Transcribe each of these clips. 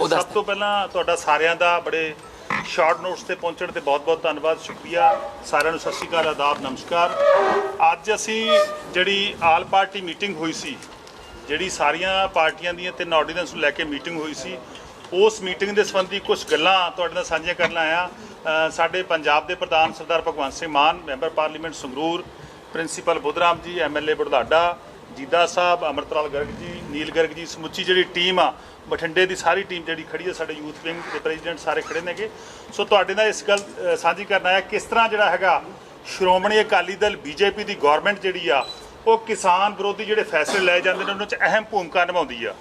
ਸਭ ਤੋਂ ਪਹਿਲਾਂ ਤੁਹਾਡਾ ਸਾਰਿਆਂ ਦਾ ਬੜੇ ਸ਼ਾਰਟ ਨੋਟਸ ਤੇ ਪਹੁੰਚਣ ਤੇ ਬਹੁਤ-ਬਹੁਤ ਧੰਨਵਾਦ, ਸ਼ੁਕਰੀਆ। ਸਾਰਿਆਂ ਨੂੰ ਸਤਿ ਸ਼੍ਰੀ ਅਕਾਲ, ਆਦਾਬ, ਨਮਸਕਾਰ। ਅੱਜ ਅਸੀਂ ਜਿਹੜੀ ਆਲ ਪਾਰਟੀ ਮੀਟਿੰਗ ਹੋਈ ਸੀ, ਜਿਹੜੀ ਸਾਰੀਆਂ ਪਾਰਟੀਆਂ ਦੀਆਂ 3 ਆਰਡੀਨੈਂਸ ਨੂੰ ਲੈ ਕੇ ਮੀਟਿੰਗ ਹੋਈ ਸੀ, ਉਸ ਮੀਟਿੰਗ ਦੇ ਸੰਬੰਧੀ ਕੁਝ ਗੱਲਾਂ ਤੁਹਾਡੇ ਨਾਲ ਸਾਂਝੀਆਂ ਕਰਨ ਆਇਆ। ਸਾਡੇ ਪੰਜਾਬ ਦੇ ਪ੍ਰਧਾਨ ਸਰਦਾਰ ਭਗਵੰਤ ਸਿੰਘ ਮਾਨ, member parliament Sangrur, principal Budh Ram ਜੀ, MLA ਬੁਢਲਾਡਾ, ਜੀਦਾ ਸਾਹਿਬ, ਅਮਰਤਪਾਲ ਗਰਗ ਜੀ, ਨੀਲ ਗਰਗ ਜੀ, ਸਮੁੱਚੀ ਜਿਹੜੀ ਟੀਮ ਆ ਬਠਿੰਡੇ ਦੀ ਸਾਰੀ ਟੀਮ ਜਿਹੜੀ ਖੜੀ ਹੈ, ਸਾਡੇ ਯੂਥ ਵਿੰਗ ਦੇ ਪ੍ਰੈਜ਼ੀਡੈਂਟ ਸਾਰੇ ਖੜੇ ਨੇਗੇ। ਸੋ ਤੁਹਾਡੇ ਨਾਲ ਇਸ ਗੱਲ ਸਾਂਝੀ ਕਰਨਾ ਹੈ ਕਿਸ ਤਰ੍ਹਾਂ ਜਿਹੜਾ ਹੈਗਾ ਸ਼੍ਰੋਮਣੀ ਅਕਾਲੀ ਦਲ BJP ਦੀ ਗੌਰਮੈਂਟ ਜਿਹੜੀ ਆ ਉਹ ਕਿਸਾਨ ਵਿਰੋਧੀ ਜਿਹੜੇ ਫੈਸਲੇ ਲਏ ਜਾਂਦੇ ਨੇ ਉਹਨਾਂ 'ਚ ਅਹਿਮ ਭੂਮਿਕਾ ਨਿਭਾਉਂਦੀ ਆ।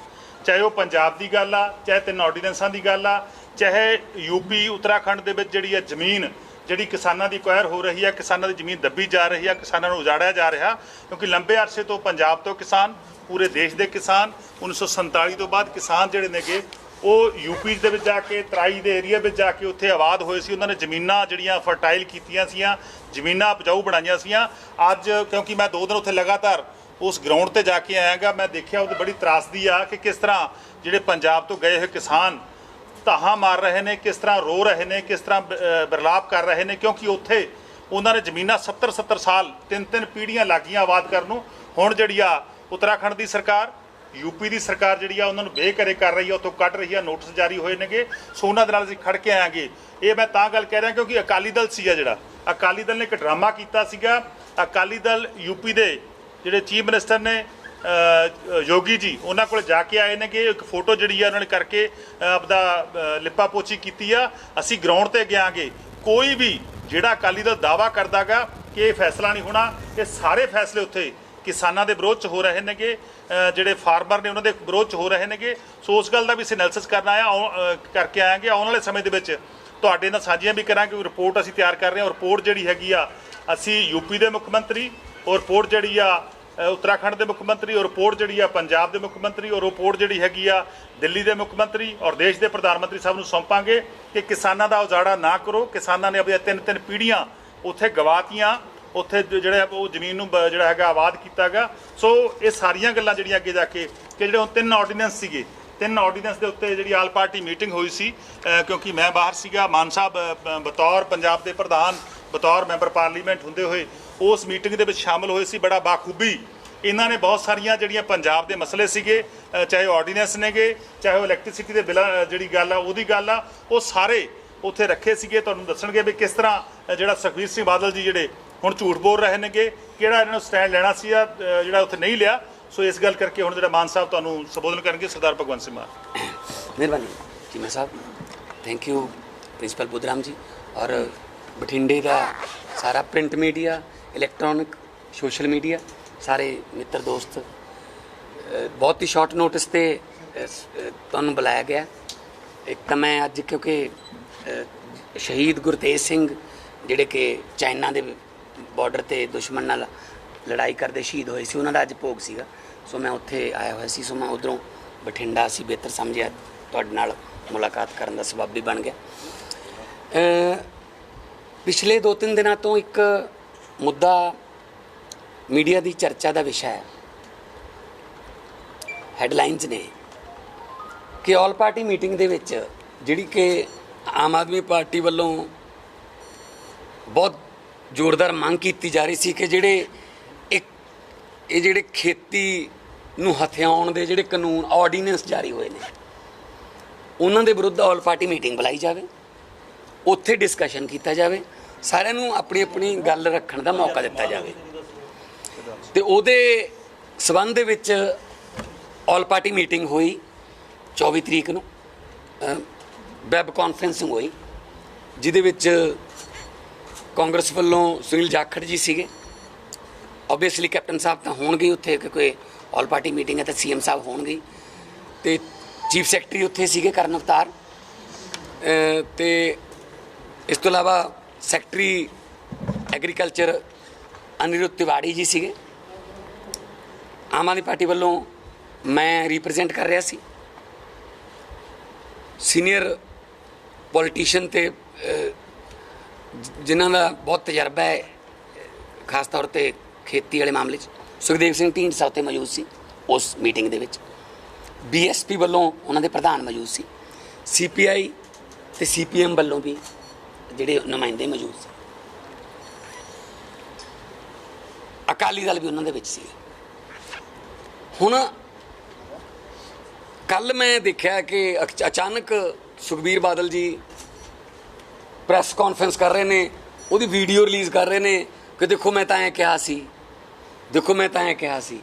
ਚਾਹੇ ਉਹ ਪੰਜਾਬ ਦੀ ਗੱਲ ਆ, ਚਾਹੇ 3 ਆਰਡੀਨੈਂਸਾਂ ਦੀ ਗੱਲ ਆ, ਚਾਹੇ UP ਉੱਤਰਾਖੰਡ ਦੇ ਵਿੱਚ ਜਿਹੜੀ ਆ ਜ਼ਮੀਨ ਜਿਹੜੀ ਕਿਸਾਨਾਂ ਦੀ ਕੁਆਇਰ ਹੋ ਰਹੀ ਹੈ, ਕਿਸਾਨਾਂ ਦੀ ਜ਼ਮੀਨ ਦੱਬੀ ਜਾ ਰਹੀ ਹੈ, ਕਿਸਾਨਾਂ ਨੂੰ ਉਜਾੜਿਆ ਜਾ ਰਿਹਾ, ਕਿਉਂਕਿ ਲੰਬੇ ਅਰਸੇ ਤੋਂ ਪੰਜਾਬ ਤੋਂ ਕਿਸਾਨ, ਪੂਰੇ ਦੇਸ਼ ਦੇ ਕਿਸਾਨ, 1947 ਤੋਂ ਬਾਅਦ ਕਿਸਾਨ ਜਿਹੜੇ ਨੇਗੇ ਉਹ UP ਦੇ ਵਿੱਚ ਜਾ ਕੇ, ਤਰਾਈ ਦੇ ਏਰੀਆ ਵਿੱਚ ਜਾ ਕੇ ਉੱਥੇ ਆਬਾਦ ਹੋਏ ਸੀ। ਉਹਨਾਂ ਨੇ ਜ਼ਮੀਨਾਂ ਜਿਹੜੀਆਂ ਫਰਟਾਈਲ ਕੀਤੀਆਂ ਸੀਆਂ, ਜ਼ਮੀਨਾਂ ਉਪਜਾਊ ਬਣਾਈਆਂ ਸੀਆਂ। ਅੱਜ ਕਿਉਂਕਿ ਮੈਂ 2 ਦਿਨ ਉੱਥੇ ਲਗਾਤਾਰ ਉਸ ਗਰਾਊਂਡ ਤੇ ਜਾ ਕੇ ਆਇਆਗਾ, ਮੈਂ ਦੇਖਿਆ ਉਹਦੀ ਬੜੀ ਤਰਾਸਦੀ ਆ ਕਿ ਕਿਸ ਤਰ੍ਹਾਂ ਜਿਹੜੇ ਪੰਜਾਬ ਤੋਂ ਗਏ ਹੋਏ ਕਿਸਾਨ ਧਾਹਾਂ ਮਾਰ ਰਹੇ ਨੇ, ਕਿਸ ਤਰ੍ਹਾਂ ਰੋ ਰਹੇ ਨੇ, ਕਿਸ ਤਰ੍ਹਾਂ ਬਿਰਲਾਪ ਕਰ ਰਹੇ ਨੇ, ਕਿਉਂਕਿ ਉੱਥੇ ਉਹਨਾਂ ਨੇ ਜ਼ਮੀਨਾਂ 70 ਸਾਲ 3 ਪੀੜ੍ਹੀਆਂ ਲੱਗੀਆਂ ਆਬਾਦ ਕਰਨ ਨੂੰ। ਹੁਣ ਜਿਹੜੀ ਆ ਉੱਤਰਾਖੰਡ ਦੀ ਸਰਕਾਰ, UP ਦੀ ਸਰਕਾਰ ਜਿਹੜੀ ਆ ਉਹਨਾਂ ਨੂੰ ਬੇਘਰੇ ਕਰ ਰਹੀ ਆ, ਉੱਥੋਂ ਕੱਢ ਰਹੀ ਆ, ਨੋਟਿਸ ਜਾਰੀ ਹੋਏ ਨੇਗੇ। ਸੋ ਉਹਨਾਂ ਦੇ ਨਾਲ ਅਸੀਂ ਖੜ ਕੇ ਆਵਾਂਗੇ। ਇਹ ਮੈਂ ਤਾਂ ਗੱਲ ਕਹਿ ਰਿਹਾ ਕਿਉਂਕਿ ਅਕਾਲੀ ਦਲ ਸੀਗਾ ਜਿਹੜਾ, ਅਕਾਲੀ ਦਲ ਨੇ ਇੱਕ ਡਰਾਮਾ ਕੀਤਾ ਸੀਗਾ। ਅਕਾਲੀ ਦਲ UP ਦੇ ਜਿਹੜੇ ਚੀਫ ਮਿਨਿਸਟਰ ਨੇ ਯੋਗੀ ਜੀ, ਉਹਨਾਂ ਕੋਲ ਜਾ ਕੇ ਆਏ ਨੇ ਕਿ ਇੱਕ ਫੋਟੋ ਜਿਹੜੀ ਆ ਉਹਨਾਂ ਨੇ ਕਰਕੇ ਆਪਦਾ ਲਿਪਾ ਪੋਚੀ ਕੀਤੀ ਆ। ਅਸੀਂ ਗਰਾਊਂਡ ਤੇ ਗਿਆਂਗੇ, ਕੋਈ ਵੀ ਜਿਹੜਾ ਅਕਾਲੀ ਦਲ ਦਾਅਵਾ ਕਰਦਾਗਾ ਕਿ ਇਹ ਫੈਸਲਾ ਨਹੀਂ ਹੋਣਾ, ਇਹ ਸਾਰੇ ਫੈਸਲੇ ਉੱਥੇ ਕਿਸਾਨਾਂ ਦੇ ਵਿਰੋਧ 'ਚ ਹੋ ਰਹੇ ਨੇਗੇ, ਜਿਹੜੇ ਫਾਰਮਰ ਨੇ ਉਹਨਾਂ ਦੇ ਵਿਰੋਧ 'ਚ ਹੋ ਰਹੇ ਨੇਗੇ। ਸੋ ਉਸ ਗੱਲ ਦਾ ਵੀ ਅਸੀਂ ਐਨਾਲਿਸਿਸ ਕਰਨਾ ਕਰਕੇ ਆਵਾਂਗੇ। ਆਉਣ ਵਾਲੇ ਸਮੇਂ ਦੇ ਵਿੱਚ ਤੁਹਾਡੇ ਨਾਲ ਸਾਂਝੀਆਂ ਵੀ ਕਰਾਂਗੇ। ਰਿਪੋਰਟ ਅਸੀਂ ਤਿਆਰ ਕਰ ਰਹੇ ਹਾਂ। ਰਿਪੋਰਟ ਜਿਹੜੀ ਹੈਗੀ ਆ ਅਸੀਂ UP ਦੇ ਮੁੱਖ ਮੰਤਰੀ, ਔਰ ਰਿਪੋਰਟ ਜਿਹੜੀ ਆ ਉੱਤਰਾਖੰਡ ਦੇ ਮੁੱਖ ਮੰਤਰੀ, ਔਰ ਰਿਪੋਰਟ ਜਿਹੜੀ ਆ ਪੰਜਾਬ ਦੇ ਮੁੱਖ ਮੰਤਰੀ, ਔਰ ਰਿਪੋਰਟ ਜਿਹੜੀ ਹੈਗੀ ਆ ਦਿੱਲੀ ਦੇ ਮੁੱਖ ਮੰਤਰੀ ਔਰ ਦੇਸ਼ ਦੇ ਪ੍ਰਧਾਨ ਮੰਤਰੀ ਸਾਹਿਬ ਨੂੰ ਸੌਂਪਾਂਗੇ ਕਿ ਕਿਸਾਨਾਂ ਦਾ ਉਜਾੜਾ ਨਾ ਕਰੋ। ਕਿਸਾਨਾਂ ਨੇ ਆਪਣੀਆਂ 3 ਪੀੜ੍ਹੀਆਂ ਉੱਥੇ ਗਵਾਤੀਆਂ, ਉੱਥੇ ਜਿਹੜਾ ਉਹ ਜ਼ਮੀਨ ਨੂੰ ਜਿਹੜਾ ਹੈਗਾ ਆਬਾਦ ਕੀਤਾ ਗਾ। ਸੋ ਇਹ ਸਾਰੀਆਂ ਗੱਲਾਂ ਜਿਹੜੀਆਂ ਅੱਗੇ ਜਾ ਕੇ ਕਿ ਜਿਹੜੇ ਹੁਣ 3 ਆਰਡੀਨੈਂਸ ਸੀਗੇ, 3 ਆਰਡੀਨੈਂਸ ਦੇ ਉੱਤੇ ਜਿਹੜੀ ਆਲ ਪਾਰਟੀ ਮੀਟਿੰਗ ਹੋਈ ਸੀ, ਕਿਉਂਕਿ ਮੈਂ ਬਾਹਰ ਸੀਗਾ, ਮਾਨ ਸਾਹਿਬ ਬਤੌਰ ਪੰਜਾਬ ਦੇ ਪ੍ਰਧਾਨ, ਬਤੌਰ ਮੈਂਬਰ ਪਾਰਲੀਮੈਂਟ ਹੁੰਦੇ ਹੋਏ ਉਸ ਮੀਟਿੰਗ ਦੇ ਵਿੱਚ ਸ਼ਾਮਲ ਹੋਏ ਸੀ। ਬੜਾ ਬਾਖੂਬੀ ਇਹਨਾਂ ਨੇ ਬਹੁਤ ਸਾਰੀਆਂ ਜਿਹੜੀਆਂ ਪੰਜਾਬ ਦੇ ਮਸਲੇ ਸੀਗੇ, ਚਾਹੇ ਉਹ ਆਰਡੀਨੈਂਸ ਨੇਗੇ, ਚਾਹੇ ਉਹ ਇਲੈਕਟ੍ਰਿਸਿਟੀ ਦੇ ਬਿੱਲਾਂ ਜਿਹੜੀ ਗੱਲ ਆ ਉਹਦੀ ਗੱਲ ਆ, ਉਹ ਸਾਰੇ ਉੱਥੇ ਰੱਖੇ ਸੀਗੇ। ਤੁਹਾਨੂੰ ਦੱਸਣਗੇ ਵੀ ਕਿਸ ਤਰ੍ਹਾਂ ਜਿਹੜਾ ਸੁਖਬੀਰ ਸਿੰਘ ਬਾਦਲ ਜੀ ਜਿਹੜੇ ਹੁਣ ਝੂਠ ਬੋਲ ਰਹੇ ਨੇਗੇ, ਕਿਹੜਾ ਇਹਨਾਂ ਨੂੰ ਸਟੈਂਡ ਲੈਣਾ ਸੀ ਜਿਹੜਾ ਉੱਥੇ ਨਹੀਂ ਲਿਆ। ਸੋ ਇਸ ਗੱਲ ਕਰਕੇ ਹੁਣ ਜਿਹੜਾ ਮਾਨ ਸਾਹਿਬ ਤੁਹਾਨੂੰ ਸੰਬੋਧਨ ਕਰਨਗੇ, ਸਰਦਾਰ ਭਗਵੰਤ ਸਿੰਘ ਮਾਨ। ਮਿਹਰਬਾਨੀ ਚੀਮਾ ਸਾਹਿਬ, ਥੈਂਕ ਯੂ ਪ੍ਰਿੰਸੀਪਲ ਬੁੱਧਰਾਮ ਜੀ, ਔਰ ਬਠਿੰਡੇ ਦਾ ਸਾਰਾ print media, electronic, social media, ਸਾਰੇ ਮਿੱਤਰ ਦੋਸਤ, ਬਹੁਤ ਹੀ ਸ਼ਾਰਟ ਨੋਟਿਸ ਤੇ ਤੁਹਾਨੂੰ ਬੁਲਾਇਆ ਗਿਆ। ਇੱਕ ਤਾਂ ਮੈਂ ਅੱਜ ਕਿਉਂਕਿ ਸ਼ਹੀਦ ਗੁਰਤੇਜ ਸਿੰਘ ਜਿਹੜੇ ਕਿ ਚਾਈਨਾ ਦੇ ਬਾਰਡਰ ਤੇ ਦੁਸ਼ਮਣ ਨਾਲ ਲੜਾਈ ਕਰਦੇ ਸ਼ਹੀਦ ਹੋਏ ਸੀ, ਉਹਨਾਂ ਦਾ ਅੱਜ ਭੋਗ ਸੀਗਾ। ਸੋ ਮੈਂ ਉੱਥੇ ਆਇਆ ਹੋਇਆ ਸੀ। ਸੋ ਮੈਂ ਉੱਧਰੋਂ ਬਠਿੰਡਾ ਸੀ ਬਿਹਤਰ ਸਮਝਿਆ, ਤੁਹਾਡੇ ਨਾਲ ਮੁਲਾਕਾਤ ਕਰਨ ਦਾ ਸਬੱਬ ਵੀ ਬਣ ਗਿਆ। ਪਿਛਲੇ 2-3 ਦਿਨਾਂ ਤੋਂ ਇੱਕ ਮੁੱਦਾ ਮੀਡੀਆ ਦੀ ਚਰਚਾ ਦਾ ਵਿਸ਼ਾ ਹੈ, ਹੈਡਲਾਈਨਸ ਨੇ ਕਿ ਆਲ ਪਾਰਟੀ ਮੀਟਿੰਗ ਦੇ ਵਿੱਚ ਜਿਹੜੀ ਕਿ ਆਮ ਆਦਮੀ ਪਾਰਟੀ ਵੱਲੋਂ ਬਹੁਤ ਜ਼ੋਰਦਾਰ ਮੰਗ ਕੀਤੀ ਜਾ ਰਹੀ ਸੀ ਕਿ ਜਿਹੜੇ ਖੇਤੀ ਨੂੰ ਹਥਿਆਉਣ ਦੇ ਜਿਹੜੇ ਕਾਨੂੰਨ ਆਰਡੀਨੈਂਸ ਜਾਰੀ ਹੋਏ ਨੇ, ਉਹਨਾਂ ਦੇ ਵਿਰੁੱਧ ਆਲ ਪਾਰਟੀ ਮੀਟਿੰਗ ਬੁਲਾਈ ਜਾਵੇ, ਉੱਥੇ ਡਿਸਕਸ਼ਨ ਕੀਤਾ ਜਾਵੇ, ਸਾਰਿਆਂ ਨੂੰ ਆਪਣੀ ਆਪਣੀ ਗੱਲ ਰੱਖਣ ਦਾ ਮੌਕਾ ਦਿੱਤਾ ਜਾਵੇ। ਤੇ ਉਹਦੇ ਸਬੰਧ ਦੇ ਵਿੱਚ ਆਲ ਪਾਰਟੀ ਮੀਟਿੰਗ ਹੋਈ 24 ਤਰੀਕ ਨੂੰ, ਵੈਬ ਕਾਨਫਰੰਸਿੰਗ ਹੋਈ, ਜਿਹਦੇ ਵਿੱਚ ਕਾਂਗਰਸ ਵੱਲੋਂ ਸੁਨੀਲ ਜਾਖੜ ਜੀ ਸੀਗੇ। ਓਬਵੀਅਸਲੀ ਕੈਪਟਨ ਸਾਹਿਬ ਤਾਂ ਹੋਣਗੇ ਉੱਥੇ, ਕਿਉਂਕਿ ਆਲ ਪਾਰਟੀ ਮੀਟਿੰਗ ਹੈ ਤਾਂ CM ਸਾਹਿਬ ਹੋਣਗੇ, ਤੇ ਚੀਫ ਸੈਕਟਰੀ ਉੱਥੇ ਸੀਗੇ ਕਰਨ ਅਵਤਾਰ, ਤੇ ਇਸ ਤੋਂ ਇਲਾਵਾ ਸੈਕਟਰੀ ਐਗਰੀਕਲਚਰ ਅਨਿਰੁੱਧ ਤਿਵਾੜੀ ਜੀ ਸੀਗੇ। ਆਮ ਆਦਮੀ ਪਾਰਟੀ ਵੱਲੋਂ ਮੈਂ ਰਿਪਰੈਜ਼ੈਂਟ ਕਰ ਰਿਹਾ ਸੀ। ਸੀਨੀਅਰ ਪੋਲੀਟੀਸ਼ੀਅਨ ਤੇ ਜਿਨ੍ਹਾਂ ਦਾ ਬਹੁਤ ਤਜਰਬਾ ਹੈ ਖਾਸ ਤੌਰ 'ਤੇ ਖੇਤੀ ਵਾਲੇ ਮਾਮਲੇ 'ਚ, ਸੁਖਦੇਵ ਸਿੰਘ ਢੀਂਡਸਾ ਉੱਥੇ ਮੌਜੂਦ ਸੀ, उस मीटिंग दे विच BSP ਵੱਲੋਂ ਉਹਨਾਂ ਦੇ ਪ੍ਰਧਾਨ ਮੌਜੂਦ ਸੀ, CPI ਤੇ CPM ਵੱਲੋਂ ਵੀ ਜਿਹੜੇ ਨੁਮਾਇੰਦੇ ਮੌਜੂਦ ਸੀ, ਅਕਾਲੀ ਦਲ ਵੀ ਉਹਨਾਂ ਦੇ ਵਿੱਚ ਸੀ। ਹੁਣ ਕੱਲ ਮੈਂ ਦੇਖਿਆ ਕਿ ਅਚਾਨਕ ਸੁਖਬੀਰ ਬਾਦਲ ਜੀ ਪ੍ਰੈਸ ਕਾਨਫਰੰਸ ਕਰ ਰਹੇ ਨੇ, ਉਹਦੀ ਵੀਡੀਓ ਰਿਲੀਜ਼ ਕਰ ਰਹੇ ਨੇ ਕਿ ਦੇਖੋ ਮੈਂ ਤਾਂ ਐਂ ਕਿਹਾ ਸੀ, ਦੇਖੋ ਮੈਂ ਤਾਂ ਐਂ ਕਿਹਾ ਸੀ।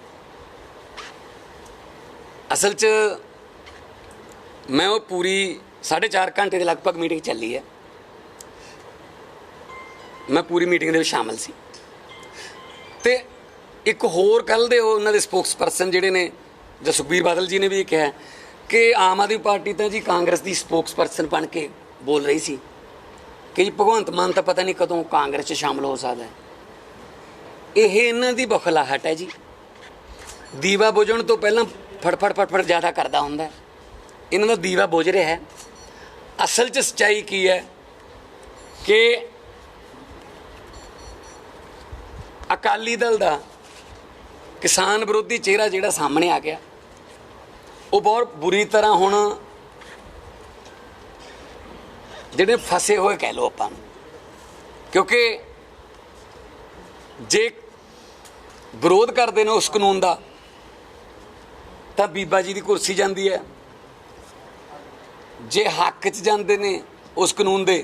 ਅਸਲ 'ਚ ਮੈਂ ਉਹ ਪੂਰੀ 4.5 ਘੰਟੇ ਦੇ ਲਗਭਗ ਮੀਟਿੰਗ ਚੱਲੀ ਹੈ, ਮੈਂ ਪੂਰੀ ਮੀਟਿੰਗ ਦੇ ਵਿੱਚ ਸ਼ਾਮਲ ਸੀ। ਤੇ ਇੱਕ ਹੋਰ ਕੱਲ੍ਹ ਦੇ ਉਹਨਾਂ ਦੇ ਸਪੋਕਸ ਪਰਸਨ ਜਿਹੜੇ ਨੇ, ਜਾਂ ਸੁਖਬੀਰ ਬਾਦਲ ਜੀ ਨੇ ਵੀ ਇਹ ਕਿਹਾ ਕਿ ਆਮ ਆਦਮੀ ਪਾਰਟੀ ਤਾਂ ਜੀ ਕਾਂਗਰਸ ਦੀ ਸਪੋਕਸ ਪਰਸਨ ਬਣ ਕੇ ਬੋਲ ਰਹੀ ਸੀ ਕਿ ਜੀ ਭਗਵੰਤ ਮਾਨ ਤਾਂ ਪਤਾ ਨਹੀਂ ਕਦੋਂ ਕਾਂਗਰਸ 'ਚ ਸ਼ਾਮਲ ਹੋ ਸਕਦਾ ਹੈ। ਇਹ ਇਹਨਾਂ ਦੀ ਬਖਲਾਹਟ ਹੈ ਜੀ। ਦੀਵਾ ਬੁਝਣ ਤੋਂ ਪਹਿਲਾਂ ਫੜਫੜ ਜ਼ਿਆਦਾ ਕਰਦਾ ਹੁੰਦਾ, ਇਹਨਾਂ ਦਾ ਦੀਵਾ ਬੁਝ ਰਿਹਾ ਹੈ। ਅਸਲ 'ਚ ਸੱਚਾਈ ਕੀ ਹੈ ਕਿ ਅਕਾਲੀ ਦਲ ਦਾ ਕਿਸਾਨ ਵਿਰੋਧੀ ਚਿਹਰਾ ਜਿਹੜਾ ਸਾਹਮਣੇ ਆ ਗਿਆ, ਉਹ ਬਹੁਤ ਬੁਰੀ ਤਰ੍ਹਾਂ ਹੁਣ ਜਿਹੜੇ ਫਸੇ ਹੋਏ ਕਹਿ ਲਓ ਆਪਾਂ ਨੂੰ, ਕਿਉਂਕਿ ਜੇ ਵਿਰੋਧ ਕਰਦੇ ਨੇ ਉਸ ਕਾਨੂੰਨ ਦਾ ਤਾਂ ਬੀਬਾ ਜੀ ਦੀ ਕੁਰਸੀ ਜਾਂਦੀ ਹੈ, ਜੇ ਹੱਕ 'ਚ ਜਾਂਦੇ ਨੇ ਉਸ ਕਾਨੂੰਨ ਦੇ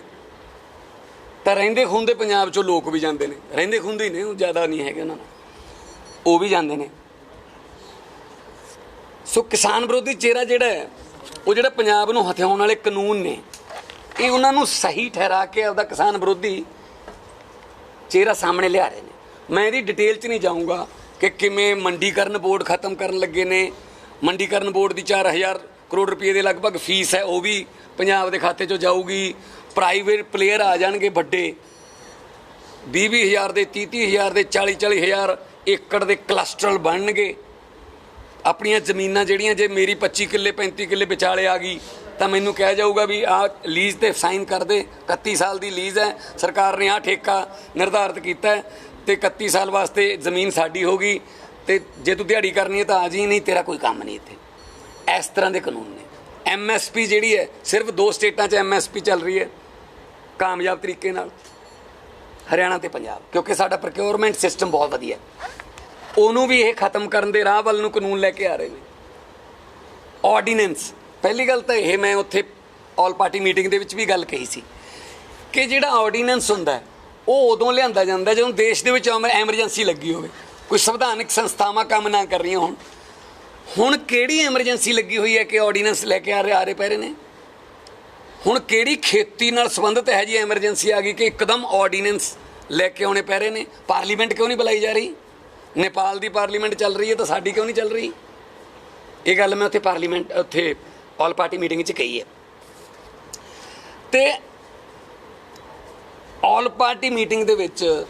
ਤਾਂ ਰਹਿੰਦੇ ਖੂੰਦੇ ਪੰਜਾਬ 'ਚੋਂ ਲੋਕ ਵੀ ਜਾਂਦੇ ਨੇ, ਰਹਿੰਦੇ ਖੂੰਦੇ ਹੀ ਨੇ, ਉਹ ਜ਼ਿਆਦਾ ਨਹੀਂ ਹੈਗੇ ਉਹਨਾਂ ਨਾਲ, ਉਹ ਵੀ ਜਾਂਦੇ ਨੇ। ਸੋ ਕਿਸਾਨ ਵਿਰੋਧੀ ਚਿਹਰਾ ਜਿਹੜਾ ਹੈ, ਉਹ ਜਿਹੜਾ ਪੰਜਾਬ ਨੂੰ ਹਥਿਆਉਣ ਵਾਲੇ ਕਾਨੂੰਨ ਨੇ, ਇਹ ਉਹਨਾਂ ਨੂੰ ਸਹੀ ਠਹਿਰਾ ਕੇ ਆਪਦਾ ਕਿਸਾਨ ਵਿਰੋਧੀ ਚਿਹਰਾ ਸਾਹਮਣੇ ਲਿਆ ਰਹੇ ਨੇ। ਮੈਂ ਇਹਦੀ ਡਿਟੇਲ 'ਚ ਨਹੀਂ ਜਾਊਂਗਾ ਕਿ ਕਿਵੇਂ ਮੰਡੀਕਰਨ ਬੋਰਡ ਖਤਮ ਕਰਨ ਲੱਗੇ ਨੇ। ਮੰਡੀਕਰਨ ਬੋਰਡ ਦੀ 4000 ਕਰੋੜ ਰੁਪਏ ਦੇ ਲਗਭਗ ਫੀਸ ਹੈ, ਉਹ ਵੀ ਪੰਜਾਬ ਦੇ ਖਾਤੇ 'ਚੋਂ ਜਾਊਗੀ। ਪ੍ਰਾਈਵੇਟ ਪਲੇਅਰ ਆ ਜਾਣਗੇ ਵੱਡੇ, 20,000 ਦੇ 30,000 ਦੇ 40,000 ਏਕੜ ਦੇ ਕਲਸਟਰ ਬਣਨਗੇ। ਆਪਣੀਆਂ ਜ਼ਮੀਨਾਂ ਜਿਹੜੀਆਂ, ਜੇ ਮੇਰੀ 25 ਕਿੱਲੇ 35 ਕਿੱਲੇ ਵਿਚਾਲੇ ਆ ਗਈ ਤਾਂ ਮੈਨੂੰ ਕਿਹਾ ਜਾਊਗਾ ਵੀ ਆਹ ਲੀਜ਼ ਤੇ ਸਾਈਨ ਕਰ ਦੇ, 31 ਸਾਲ ਦੀ ਲੀਜ਼ ਹੈ, ਸਰਕਾਰ ਨੇ ਆਹ ਠੇਕਾ ਨਿਰਧਾਰਿਤ ਕੀਤਾ ਹੈ ਤੇ 31 ਸਾਲ ਵਾਸਤੇ ਜ਼ਮੀਨ ਸਾਡੀ ਹੋ ਗਈ, ਤੇ ਜੇ ਤੂੰ ਦਿਹਾੜੀ ਕਰਨੀ ਹੈ ਤਾਂ ਆ ਜੀ, ਨਹੀਂ ਤੇਰਾ ਕੋਈ ਕੰਮ ਨਹੀਂ ਇੱਥੇ। ਇਸ ਤਰ੍ਹਾਂ ਦੇ ਕਾਨੂੰਨ ਨੇ। MSP ਜਿਹੜੀ ਹੈ, ਸਿਰਫ 2 ਸਟੇਟਾਂ 'ਚ MSP ਚੱਲ ਰਹੀ ਹੈ ਕਾਮਯਾਬ ਤਰੀਕੇ ਨਾਲ, ਹਰਿਆਣਾ ਤੇ ਪੰਜਾਬ, ਕਿਉਂਕਿ ਸਾਡਾ ਪ੍ਰੋਕਿਉਰਮੈਂਟ ਸਿਸਟਮ ਬਹੁਤ ਵਧੀਆ, ਉਹਨੂੰ ਵੀ ਇਹ ਖਤਮ ਕਰਨ ਦੇ ਰਾਹ ਵੱਲ ਨੂੰ ਕਾਨੂੰਨ ਲੈ ਕੇ ਆ ਰਹੇ ਨੇ। ਆਰਡੀਨੈਂਸ, ਪਹਿਲੀ ਗੱਲ ਤਾਂ ਇਹ, ਮੈਂ ਉੱਥੇ ਆਲ ਪਾਰਟੀ ਮੀਟਿੰਗ ਦੇ ਵਿੱਚ ਵੀ ਗੱਲ ਕਹੀ ਸੀ ਕਿ ਜਿਹੜਾ ਆਰਡੀਨੈਂਸ ਹੁੰਦਾ ਉਹ ਉਦੋਂ ਲਿਆਂਦਾ ਜਾਂਦਾ ਜਦੋਂ ਦੇਸ਼ ਦੇ ਵਿੱਚ ਐਮਰਜੈਂਸੀ ਲੱਗੀ ਹੋਵੇ, ਕੋਈ ਸੰਵਿਧਾਨਕ ਸੰਸਥਾਵਾਂ ਕੰਮ ਨਾ ਕਰ ਰਹੀਆਂ ਹੋਣ। ਹੁਣ ਕਿਹੜੀ ਐਮਰਜੈਂਸੀ ਲੱਗੀ ਹੋਈ ਹੈ ਕਿ ਆਰਡੀਨੈਂਸ ਲੈ ਕੇ ਆ ਰਹੇ ਪੈ ਰਹੇ ਨੇ? ਹੁਣ ਕਿਹੜੀ ਖੇਤੀ ਨਾਲ ਸੰਬੰਧਿਤ ਹੈ ਜੀ ਐਮਰਜੈਂਸੀ ਆ ਗਈ ਕਿ ਇੱਕਦਮ ਆਰਡੀਨੈਂਸ ਲੈ ਕੇ ਆਉਣੇ ਪੈ ਰਹੇ ਨੇ? ਪਾਰਲੀਮੈਂਟ ਕਿਉਂ ਨਹੀਂ ਬੁਲਾਈ ਜਾ ਰਹੀ? ਨੇਪਾਲ ਦੀ ਪਾਰਲੀਮੈਂਟ ਚੱਲ ਰਹੀ ਹੈ ਤਾਂ ਸਾਡੀ ਕਿਉਂ ਨਹੀਂ ਚੱਲ ਰਹੀ? ਇਹ ਗੱਲ ਮੈਂ ਉੱਥੇ ਆਲ ਪਾਰਟੀ ਮੀਟਿੰਗ 'ਚ ਕਹੀ ਹੈ। ਤੇ ਆਲ ਪਾਰਟੀ ਮੀਟਿੰਗ ਦੇ ਵਿੱਚ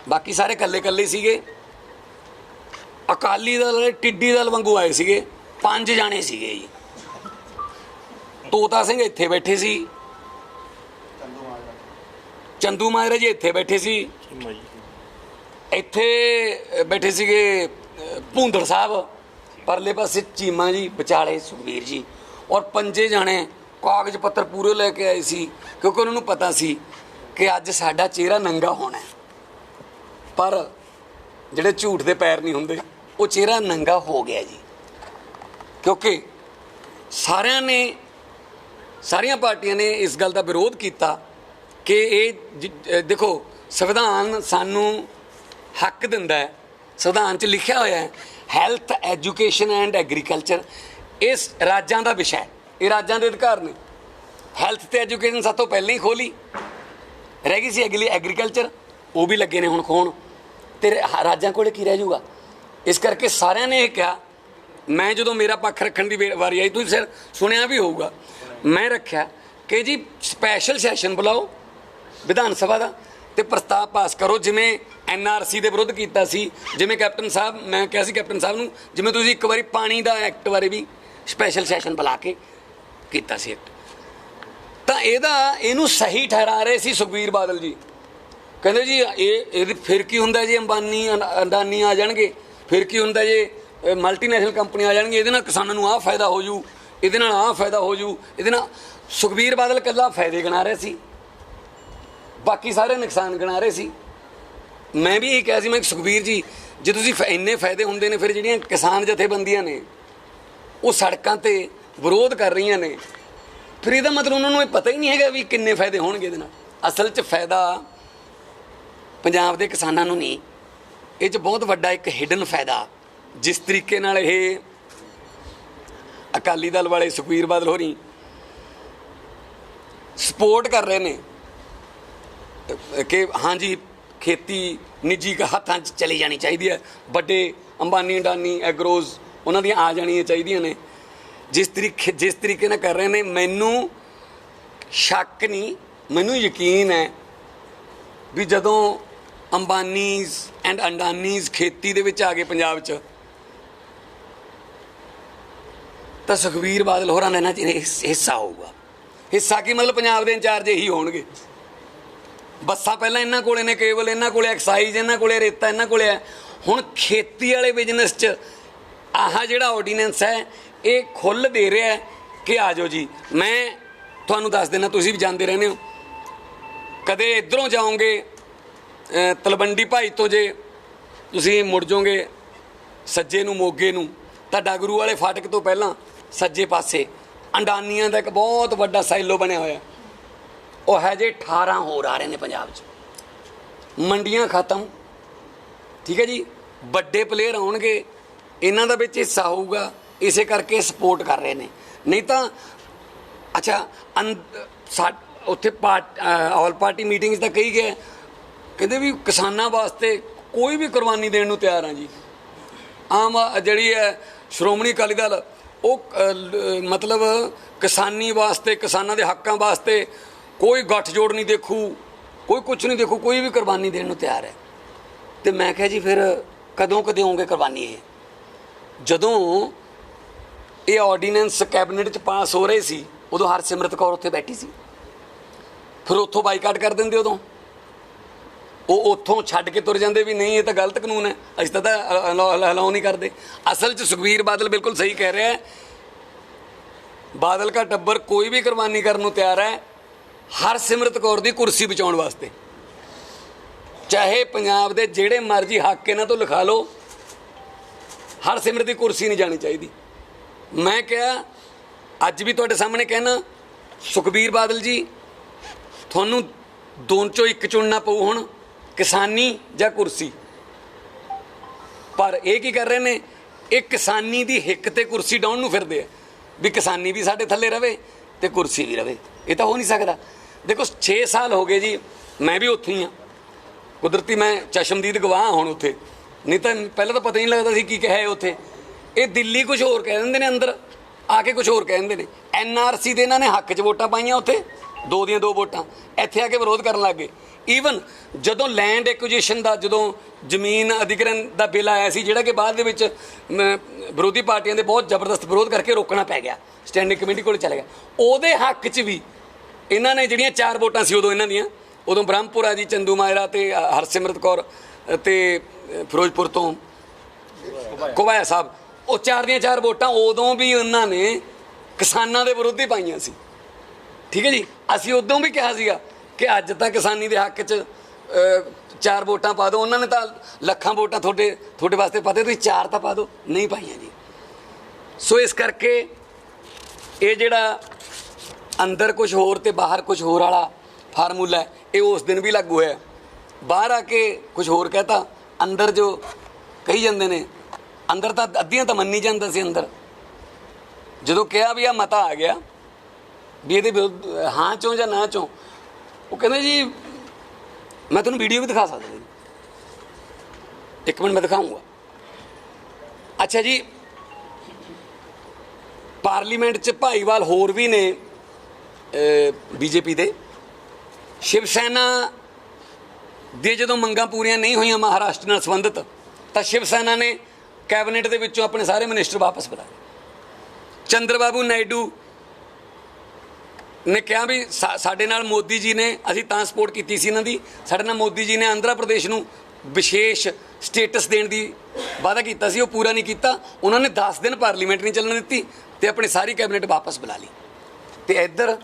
ਬਾਕੀ ਸਾਰੇ ਇਕੱਲੇ ਸੀਗੇ। ਅਕਾਲੀ ਦਲ ਟਿੱਡੀ ਦਲ ਵਾਂਗੂ ਆਏ ਸੀਗੇ, 5 ਜਾਣੇ ਸੀਗੇ ਜੀ। ਤੋਤਾ ਸਿੰਘ ਇੱਥੇ ਬੈਠੇ ਸੀ, ਚੰਦੂ ਮਾਜਰਾ ਜੀ ਇੱਥੇ ਬੈਠੇ ਸੀ, ਇੱਥੇ ਬੈਠੇ ਸੀਗੇ ਭੂੰਦੜ ਸਾਹਿਬ, ਪਰਲੇ ਪਾਸੇ ਚੀਮਾ ਜੀ, ਵਿਚਾਲੇ ਸੁਖਬੀਰ ਜੀ, ਔਰ 5 ਜਾਣੇ ਕਾਗਜ਼ ਪੱਤਰ ਪੂਰੇ ਲੈ ਕੇ ਆਏ ਸੀ, ਕਿਉਂਕਿ ਉਹਨਾਂ ਨੂੰ ਪਤਾ ਸੀ ਕਿ ਅੱਜ ਸਾਡਾ ਚਿਹਰਾ ਨੰਗਾ ਹੋਣਾ। ਪਰ ਜਿਹੜੇ ਝੂਠ ਦੇ ਪੈਰ ਨਹੀਂ ਹੁੰਦੇ, ਉਹ ਚਿਹਰਾ ਨੰਗਾ ਹੋ ਗਿਆ ਜੀ, ਕਿਉਂਕਿ ਸਾਰੀਆਂ ਪਾਰਟੀਆਂ ਨੇ ਇਸ ਗੱਲ ਦਾ ਵਿਰੋਧ ਕੀਤਾ ਕਿ ਇਹ ਦੇਖੋ, ਸੰਵਿਧਾਨ ਸਾਨੂੰ ਹੱਕ ਦਿੰਦਾ ਹੈ, ਸੰਵਿਧਾਨ 'ਚ ਲਿਖਿਆ ਹੋਇਆ ਹੈ ਹੈਲਥ, ਐਜੂਕੇਸ਼ਨ ਐਂਡ ਐਗਰੀਕਲਚਰ ਇਸ ਰਾਜਾਂ ਦਾ ਵਿਸ਼ਾ ਹੈ, ਇਹ ਰਾਜਾਂ ਦੇ ਅਧਿਕਾਰ ਨੇ। ਹੈਲਥ ਤੇ ਐਜੂਕੇਸ਼ਨ ਸਭ ਤੋਂ ਪਹਿਲਾਂ ਹੀ ਖੋਲੀ, ਰਹਿ ਗਈ ਸੀ ਅਗਲੀ ਐਗਰੀਕਲਚਰ, ਉਹ ਵੀ ਲੱਗੇ ਨੇ ਹੁਣ ਖੋਣ, ਤੇ ਰਾਜਾਂ ਕੋਲ ਕੀ ਰਹਿ ਜਾਊਗਾ? ਇਸ ਕਰਕੇ ਸਾਰਿਆਂ ਨੇ ਇਹ ਕਿਹਾ। ਮੈਂ ਜਦੋਂ ਮੇਰਾ ਪੱਖ ਰੱਖਣ ਦੀ ਵਾਰੀ ਆਈ, ਤੁਸੀਂ ਸਿਰ ਸੁਣਿਆ ਵੀ ਹੋਊਗਾ, ਮੈਂ ਰੱਖਿਆ ਕਿ ਜੀ ਸਪੈਸ਼ਲ ਸੈਸ਼ਨ ਬੁਲਾਓ ਵਿਧਾਨ ਸਭਾ ਦਾ ਤੇ ਪ੍ਰਸਤਾਵ ਪਾਸ ਕਰੋ, ਜਿਵੇਂ NRC ਦੇ ਵਿਰੁੱਧ ਕੀਤਾ ਸੀ, ਜਿਵੇਂ ਕੈਪਟਨ ਸਾਹਿਬ, ਮੈਂ ਕਿਹਾ ਸੀ ਕੈਪਟਨ ਸਾਹਿਬ ਨੂੰ, ਜਿਵੇਂ ਤੁਸੀਂ ਇੱਕ ਵਾਰੀ ਪਾਣੀ ਦਾ ਐਕਟ ਬਾਰੇ ਵੀ ਸਪੈਸ਼ਲ ਸੈਸ਼ਨ ਬੁਲਾ ਕੇ ਕੀਤਾ ਸੀ ਐਕਟ, ਤਾਂ ਇਹਨੂੰ ਸਹੀ ਠਹਿਰਾ ਰਹੇ ਸੀ ਸੁਖਬੀਰ ਬਾਦਲ ਜੀ। ਕਹਿੰਦੇ ਜੀ ਇਹ ਫਿਰ ਕੀ ਹੁੰਦਾ ਜੀ, ਅੰਬਾਨੀ ਅਡਾਨੀ ਆ ਜਾਣਗੇ, ਫਿਰ ਕੀ ਹੁੰਦਾ ਜੇ ਮਲਟੀਨੈਸ਼ਨਲ ਕੰਪਨੀਆਂ ਆ ਜਾਣਗੀਆਂ, ਇਹਦੇ ਨਾਲ ਕਿਸਾਨਾਂ ਨੂੰ ਆਹ ਫਾਇਦਾ ਹੋ ਜੂ, ਇਹਦੇ ਨਾਲ ਆਹ ਫਾਇਦਾ ਹੋ ਜੂ, ਇਹਦੇ ਨਾਲ। ਸੁਖਬੀਰ ਬਾਦਲ ਇਕੱਲਾ ਫਾਇਦੇ ਗਿਣਾ ਰਿਹਾ ਸੀ, ਬਾਕੀ ਸਾਰੇ ਨੁਕਸਾਨ ਗਿਣਾ ਰਹੇ ਸੀ। ਮੈਂ ਵੀ ਇਹ ਕਿਹਾ ਸੀ, ਮੈਂ ਸੁਖਬੀਰ ਜੀ ਜੇ ਤੁਸੀਂ ਇੰਨੇ ਫਾਇਦੇ ਹੁੰਦੇ ਨੇ, ਫਿਰ ਜਿਹੜੀਆਂ ਕਿਸਾਨ ਜਥੇਬੰਦੀਆਂ ਨੇ ਉਹ ਸੜਕਾਂ 'ਤੇ ਵਿਰੋਧ ਕਰ ਰਹੀਆਂ ਨੇ, ਫਿਰ ਇਹਦਾ ਮਤਲਬ ਉਹਨਾਂ ਨੂੰ ਇਹ ਪਤਾ ਹੀ ਨਹੀਂ ਹੈਗਾ ਵੀ ਕਿੰਨੇ ਫਾਇਦੇ ਹੋਣਗੇ ਇਹਦੇ ਨਾਲ। ਅਸਲ 'ਚ ਫਾਇਦਾ ਪੰਜਾਬ ਦੇ ਕਿਸਾਨਾਂ ਨੂੰ ਨਹੀਂ, ਇਹ 'ਚ ਬਹੁਤ ਵੱਡਾ ਇੱਕ ਹਿਡਨ ਫਾਇਦਾ। ਜਿਸ ਤਰੀਕੇ ਨਾਲ ਇਹ ਅਕਾਲੀ ਦਲ ਵਾਲੇ ਸੁਖਬੀਰ ਬਾਦਲ ਹੋਰੀ ਸਪੋਰਟ ਕਰ ਰਹੇ ਨੇ ਕਿ ਹਾਂਜੀ ਖੇਤੀ ਨਿੱਜੀ ਹੱਥਾਂ 'ਚ ਚਲੀ ਜਾਣੀ ਚਾਹੀਦੀ ਹੈ, ਵੱਡੇ ਅੰਬਾਨੀ ਅਡਾਨੀ ਐਗਰੋਜ਼ ਉਹਨਾਂ ਦੀਆਂ ਆ ਜਾਣੀਆਂ ਚਾਹੀਦੀਆਂ ਨੇ, ਜਿਸ ਤਰੀਕੇ ਨਾਲ ਕਰ ਰਹੇ ਨੇ, ਮੈਨੂੰ ਸ਼ੱਕ ਨਹੀਂ, ਮੈਨੂੰ ਯਕੀਨ ਹੈ ਵੀ ਜਦੋਂ ਅੰਬਾਨੀਜ਼ ਐਂਡ ਅਡਾਨੀਜ਼ ਖੇਤੀ ਦੇ ਵਿੱਚ ਆ ਗਏ ਪੰਜਾਬ 'ਚ, ਤਾਂ ਸੁਖਬੀਰ ਬਾਦਲ ਹੋਰਾਂ ਦਾ ਇਹਨਾਂ 'ਚ ਹਿੱਸਾ ਹੋਊਗਾ। ਹਿੱਸਾ ਕੀ ਮਤਲਬ ਪੰਜਾਬ ਦੇ ਇੰਚਾਰਜ ਇਹੀ ਹੋਣਗੇ। ਬੱਸਾਂ ਪਹਿਲਾਂ ਇਹਨਾਂ ਕੋਲੇ ਨੇ, ਕੇਵਲ ਇਹਨਾਂ ਕੋਲੇ, ਐਕਸਾਈਜ਼ ਇਹਨਾਂ ਕੋਲੇ, ਰੇਤਾ ਇਹਨਾਂ ਕੋਲੇ ਹੈ। ਹੁਣ ਖੇਤੀ ਵਾਲੇ ਬਿਜ਼ਨਸ 'ਚ ਆਹ ਜਿਹੜਾ ਆਰਡੀਨੈਂਸ ਹੈ ਇਹ ਖੁੱਲ੍ਹ ਦੇ ਰਿਹਾ ਹੈ ਕਿ ਆ ਜਾਓ ਜੀ। ਮੈਂ ਤੁਹਾਨੂੰ ਦੱਸ ਦੇਣਾ, ਤੁਸੀਂ ਵੀ ਜਾਂਦੇ ਰਹਿੰਦੇ ਹੋ, ਕਦੇ ਇੱਧਰੋਂ ਜਾਓਗੇ ਤਲਵੰਡੀ ਭਾਈ ਤੋਂ, ਜੇ ਤੁਸੀਂ ਮੁੜ ਜਾਓਗੇ ਸੱਜੇ ਨੂੰ ਮੋਗੇ ਨੂੰ, ਤਾਂ ਡਾਗਰੂ ਵਾਲੇ ਫਾਟਕ ਤੋਂ ਪਹਿਲਾਂ ਸੱਜੇ ਪਾਸੇ ਅੰਡਾਨੀਆਂ ਦਾ ਇੱਕ ਬਹੁਤ ਵੱਡਾ ਸਾਈਲੋ ਬਣਿਆ ਹੋਇਆ, ਉਹ ਹੈ ਜੇ 18 ਹੋਰ ਆ ਰਹੇ ਨੇ ਪੰਜਾਬ 'ਚ। ਮੰਡੀਆਂ ਖਤਮ, ਠੀਕ ਹੈ ਜੀ, ਵੱਡੇ ਪਲੇਅਰ ਆਉਣਗੇ, ਇਹਨਾਂ ਦਾ ਵਿੱਚ ਹਿੱਸਾ ਹੋਊਗਾ, ਇਸੇ ਕਰਕੇ ਸਪੋਰਟ ਕਰ ਰਹੇ ਨੇ। ਨਹੀਂ ਤਾਂ ਅੱਛਾ ਉੱਥੇ ਆਲ ਪਾਰਟੀ ਮੀਟਿੰਗਸ ਤਾਂ ਕਹੀ ਗਏ, ਕਹਿੰਦੇ ਵੀ ਕਿਸਾਨਾਂ ਵਾਸਤੇ ਕੋਈ ਵੀ ਕੁਰਬਾਨੀ ਦੇਣ ਨੂੰ ਤਿਆਰ ਹਾਂ ਜੀ। ਆਮ ਜਿਹੜੀ ਹੈ ਸ਼੍ਰੋਮਣੀ ਅਕਾਲੀ ਦਲ, ਉਹ ਮਤਲਬ ਕਿਸਾਨੀ ਵਾਸਤੇ, ਕਿਸਾਨਾਂ ਦੇ ਹੱਕਾਂ ਵਾਸਤੇ ਕੋਈ ਗੱਠਜੋੜ ਨਹੀਂ ਦੇਖੂ, ਕੋਈ ਕੁਛ ਨਹੀਂ ਦੇਖੂ, ਕੋਈ ਵੀ ਕੁਰਬਾਨੀ ਦੇਣ ਨੂੰ ਤਿਆਰ ਹੈ। ਅਤੇ ਮੈਂ ਕਿਹਾ ਜੀ ਫਿਰ ਕਦੋਂ ਹੋਊਗੇ ਕੁਰਬਾਨੀ? ਇਹ ਜਦੋਂ ਇਹ ਆਰਡੀਨੈਂਸ ਕੈਬਨਿਟ 'ਚ ਪਾਸ ਹੋ ਰਹੇ ਸੀ, ਉਦੋਂ ਹਰਸਿਮਰਤ ਕੌਰ ਉੱਥੇ ਬੈਠੀ ਸੀ, ਫਿਰ ਉੱਥੋਂ ਬਾਈਕਾਟ ਕਰ ਦਿੰਦੇ। ਉਦੋਂ ਉਹ ਉੱਥੋਂ ਛੱਡ ਕੇ ਤੁਰ ਜਾਂਦੇ ਵੀ ਨਹੀਂ ਇਹ ਤਾਂ ਗਲਤ ਕਾਨੂੰਨ ਹੈ, ਅਸੀਂ ਤਾਂ ਅਲਾਉ ਨਹੀਂ ਕਰਦੇ। ਅਸਲ 'ਚ ਸੁਖਬੀਰ ਬਾਦਲ ਬਿਲਕੁਲ ਸਹੀ ਕਹਿ ਰਿਹਾ ਹੈ, ਬਾਦਲ ਕਾ ਟੱਬਰ ਕੋਈ ਵੀ ਕੁਰਬਾਨੀ ਕਰਨ ਨੂੰ ਤਿਆਰ ਹੈ ਹਰਸਿਮਰਤ ਕੌਰ ਦੀ ਕੁਰਸੀ ਬਚਾਉਣ ਵਾਸਤੇ। ਚਾਹੇ ਪੰਜਾਬ ਦੇ ਜਿਹੜੇ ਮਰਜ਼ੀ ਹੱਕ ਇਹਨਾਂ ਤੋਂ ਲਿਖਾ ਲਓ, ਹਰਸਿਮਰਤ ਦੀ ਕੁਰਸੀ ਨਹੀਂ ਜਾਣੀ ਚਾਹੀਦੀ। ਮੈਂ ਕਿਹਾ, ਅੱਜ ਵੀ ਤੁਹਾਡੇ ਸਾਹਮਣੇ ਕਹਿਣਾ, ਸੁਖਬੀਰ ਬਾਦਲ ਜੀ ਤੁਹਾਨੂੰ ਦੋਨ 'ਚੋਂ ਇੱਕ ਚੁਣਨਾ ਪਊ ਹੁਣ, ਕਿਸਾਨੀ ਜਾਂ ਕੁਰਸੀ। ਪਰ ਇਹ ਕੀ ਕਰ ਰਹੇ ਨੇ, ਇਹ ਕਿਸਾਨੀ ਦੀ ਹਿੱਕ ਤੇ ਕੁਰਸੀ ਡਾਉਣ ਨੂੰ ਫਿਰਦੇ ਆ ਵੀ ਕਿਸਾਨੀ ਵੀ ਸਾਡੇ ਥੱਲੇ ਰਵੇ ਤੇ ਕੁਰਸੀ ਵੀ ਰਵੇ। ਇਹ ਤਾਂ ਹੋ ਨਹੀਂ ਸਕਦਾ। ਦੇਖੋ 6 ਸਾਲ ਹੋ ਗਏ ਜੀ, ਮੈਂ ਵੀ ਉੱਥੇ ਹੀ ਹਾਂ, ਕੁਦਰਤੀ ਮੈਂ ਚਸ਼ਮਦੀਦ ਗਵਾਹ ਹੁਣ ਉੱਥੇ, ਨਹੀਂ ਤਾਂ ਪਹਿਲਾਂ ਤਾਂ ਪਤਾ ਹੀ ਨਹੀਂ ਲੱਗਦਾ ਸੀ ਕੀ ਕਿਹਾ ਉੱਥੇ। ਇਹ ਦਿੱਲੀ ਕੁਝ ਹੋਰ ਕਹਿ ਦਿੰਦੇ ਨੇ, ਅੰਦਰ ਆ ਕੇ ਕੁਝ ਹੋਰ ਕਹਿ ਦਿੰਦੇ ਨੇ। NRC ਦੇ ਇਹਨਾਂ ਨੇ ਹੱਕ 'ਚ ਵੋਟਾਂ ਪਾਈਆਂ, ਉੱਥੇ 2 ਦੀਆਂ 2 ਵੋਟਾਂ, ਇੱਥੇ ਆ ਕੇ ਵਿਰੋਧ ਕਰਨ ਲੱਗ ਗਏ। ਈਵਨ ਜਦੋਂ ਲੈਂਡ ਐਕੁਜੀਸ਼ਨ ਦਾ, ਜਦੋਂ ਜ਼ਮੀਨ ਅਧਿਕਰਨ ਦਾ ਬਿੱਲ ਆਇਆ ਸੀ, ਜਿਹੜਾ ਕਿ ਬਾਅਦ ਦੇ ਵਿੱਚ ਵਿਰੋਧੀ ਪਾਰਟੀਆਂ ਦੇ ਬਹੁਤ ਜ਼ਬਰਦਸਤ ਵਿਰੋਧ ਕਰਕੇ ਰੋਕਣਾ ਪੈ ਗਿਆ, ਸਟੈਂਡਿੰਗ ਕਮੇਟੀ ਕੋਲ ਚਲੇ ਗਿਆ, ਉਹਦੇ ਹੱਕ 'ਚ ਵੀ ਇਹਨਾਂ ਨੇ ਜਿਹੜੀਆਂ 4 ਵੋਟਾਂ ਸੀ ਉਦੋਂ ਇਹਨਾਂ ਦੀਆਂ, ਉਦੋਂ ਬ੍ਰਹਮਪੁਰਾ ਜੀ, ਚੰਦੂ ਮਾਜਰਾ ਤੇ ਹਰਸਿਮਰਤ ਕੌਰ ਤੇ ਫਿਰੋਜ਼ਪੁਰ ਤੋਂ ਘੁਬਾਇਆ ਸਾਹਿਬ, ਉਹ 4 ਦੀਆਂ 4 ਵੋਟਾਂ ਉਦੋਂ ਵੀ ਉਹਨਾਂ ਨੇ ਕਿਸਾਨਾਂ ਦੇ ਵਿਰੋਧੀ ਪਾਈਆਂ ਸੀ। ਠੀਕ ਹੈ ਜੀ, ਅਸੀਂ ਉਦੋਂ ਵੀ ਕਿਹਾ ਸੀਗਾ ਕਿ ਅੱਜ ਤਾਂ ਕਿਸਾਨੀ ਦੇ ਹੱਕ 'ਚ 4 ਵੋਟਾਂ ਪਾ ਦਿਓ। ਉਹਨਾਂ ਨੇ ਤਾਂ ਲੱਖਾਂ ਵੋਟਾਂ ਤੁਹਾਡੇ ਵਾਸਤੇ ਪਾ ਦਿਓ, ਤੁਸੀਂ 4 ਤਾਂ ਪਾ ਦਿਓ, ਨਹੀਂ ਪਾਈਆਂ ਜੀ। ਸੋ ਇਸ ਕਰਕੇ ਇਹ ਜਿਹੜਾ ਅੰਦਰ ਕੁਝ ਹੋਰ ਤੇ ਬਾਹਰ ਕੁਝ ਹੋਰ ਵਾਲਾ ਫਾਰਮੂਲਾ ਹੈ, ਇਹ ਉਸ ਦਿਨ ਵੀ ਲਾਗੂ ਹੋਇਆ। ਬਾਹਰ ਆ ਕੇ ਕੁਝ ਹੋਰ ਕਹਿਤਾ, ਅੰਦਰ ਜੋ ਕਹੀ ਜਾਂਦੇ ਨੇ, ਅੰਦਰ ਤਾਂ ਅੱਧੀਆਂ ਤਾਂ ਮੰਨੀ ਜਾਂਦਾ ਸੀ। ਅੰਦਰ ਜਦੋਂ ਕਿਹਾ ਵੀ ਆ ਮਤਾ ਆ ਗਿਆ ਵੀ ਇਹਦੇ ਵਿਰੁੱਧ ਹਾਂ ਚੋਂ ਜਾਂ ਨਾ ਚੋਂ, ਉਹ ਕਹਿੰਦੇ ਜੀ ਮੈਂ ਤੁਹਾਨੂੰ ਵੀਡੀਓ ਵੀ ਦਿਖਾ ਸਕਦਾ ਜੀ, 1 ਮਿੰਟ ਮੈਂ ਦਿਖਾਊਂਗਾ। ਅੱਛਾ ਜੀ, ਪਾਰਲੀਮੈਂਟ 'ਚ ਭਾਈਵਾਲ ਹੋਰ ਵੀ ਨੇ BJP ਦੇ। ਸ਼ਿਵ ਸੈਨਾ ਦੀਆਂ ਜਦੋਂ ਮੰਗਾਂ ਪੂਰੀਆਂ ਨਹੀਂ ਹੋਈਆਂ ਮਹਾਰਾਸ਼ਟਰ ਨਾਲ ਸੰਬੰਧਿਤ, ਤਾਂ ਸ਼ਿਵ ਸੈਨਾ ਨੇ ਕੈਬਨਿਟ ਦੇ ਵਿੱਚੋਂ ਆਪਣੇ ਸਾਰੇ ਮਿਨਿਸਟਰ ਵਾਪਸ ਬੁਲਾਏ। ਚੰਦਰਬਾਬੂ ਨਾਇਡੂ ਨੇ ਕਿਹਾ ਵੀ ਸਾਡੇ ਨਾਲ ਮੋਦੀ ਜੀ ਨੇ, ਅਸੀਂ ਤਾਂ ਸਪੋਰਟ ਕੀਤੀ ਸੀ ਇਹਨਾਂ ਦੀ, ਸਾਡੇ ਨਾਲ ਮੋਦੀ ਜੀ ਨੇ ਆਂਧਰਾ ਪ੍ਰਦੇਸ਼ ਨੂੰ ਵਿਸ਼ੇਸ਼ ਸਟੇਟਸ ਦੇਣ ਦੀ ਵਾਅਦਾ ਕੀਤਾ ਸੀ, ਉਹ ਪੂਰਾ ਨਹੀਂ ਕੀਤਾ। ਉਹਨਾਂ ਨੇ 10 ਦਿਨ ਪਾਰਲੀਮੈਂਟ ਨਹੀਂ ਚੱਲਣ ਦਿੱਤੀ ਤੇ ਆਪਣੀ ਸਾਰੀ ਕੈਬਨਿਟ ਵਾਪਸ ਬੁਲਾ ਲਈ। ਤੇ ਇੱਧਰ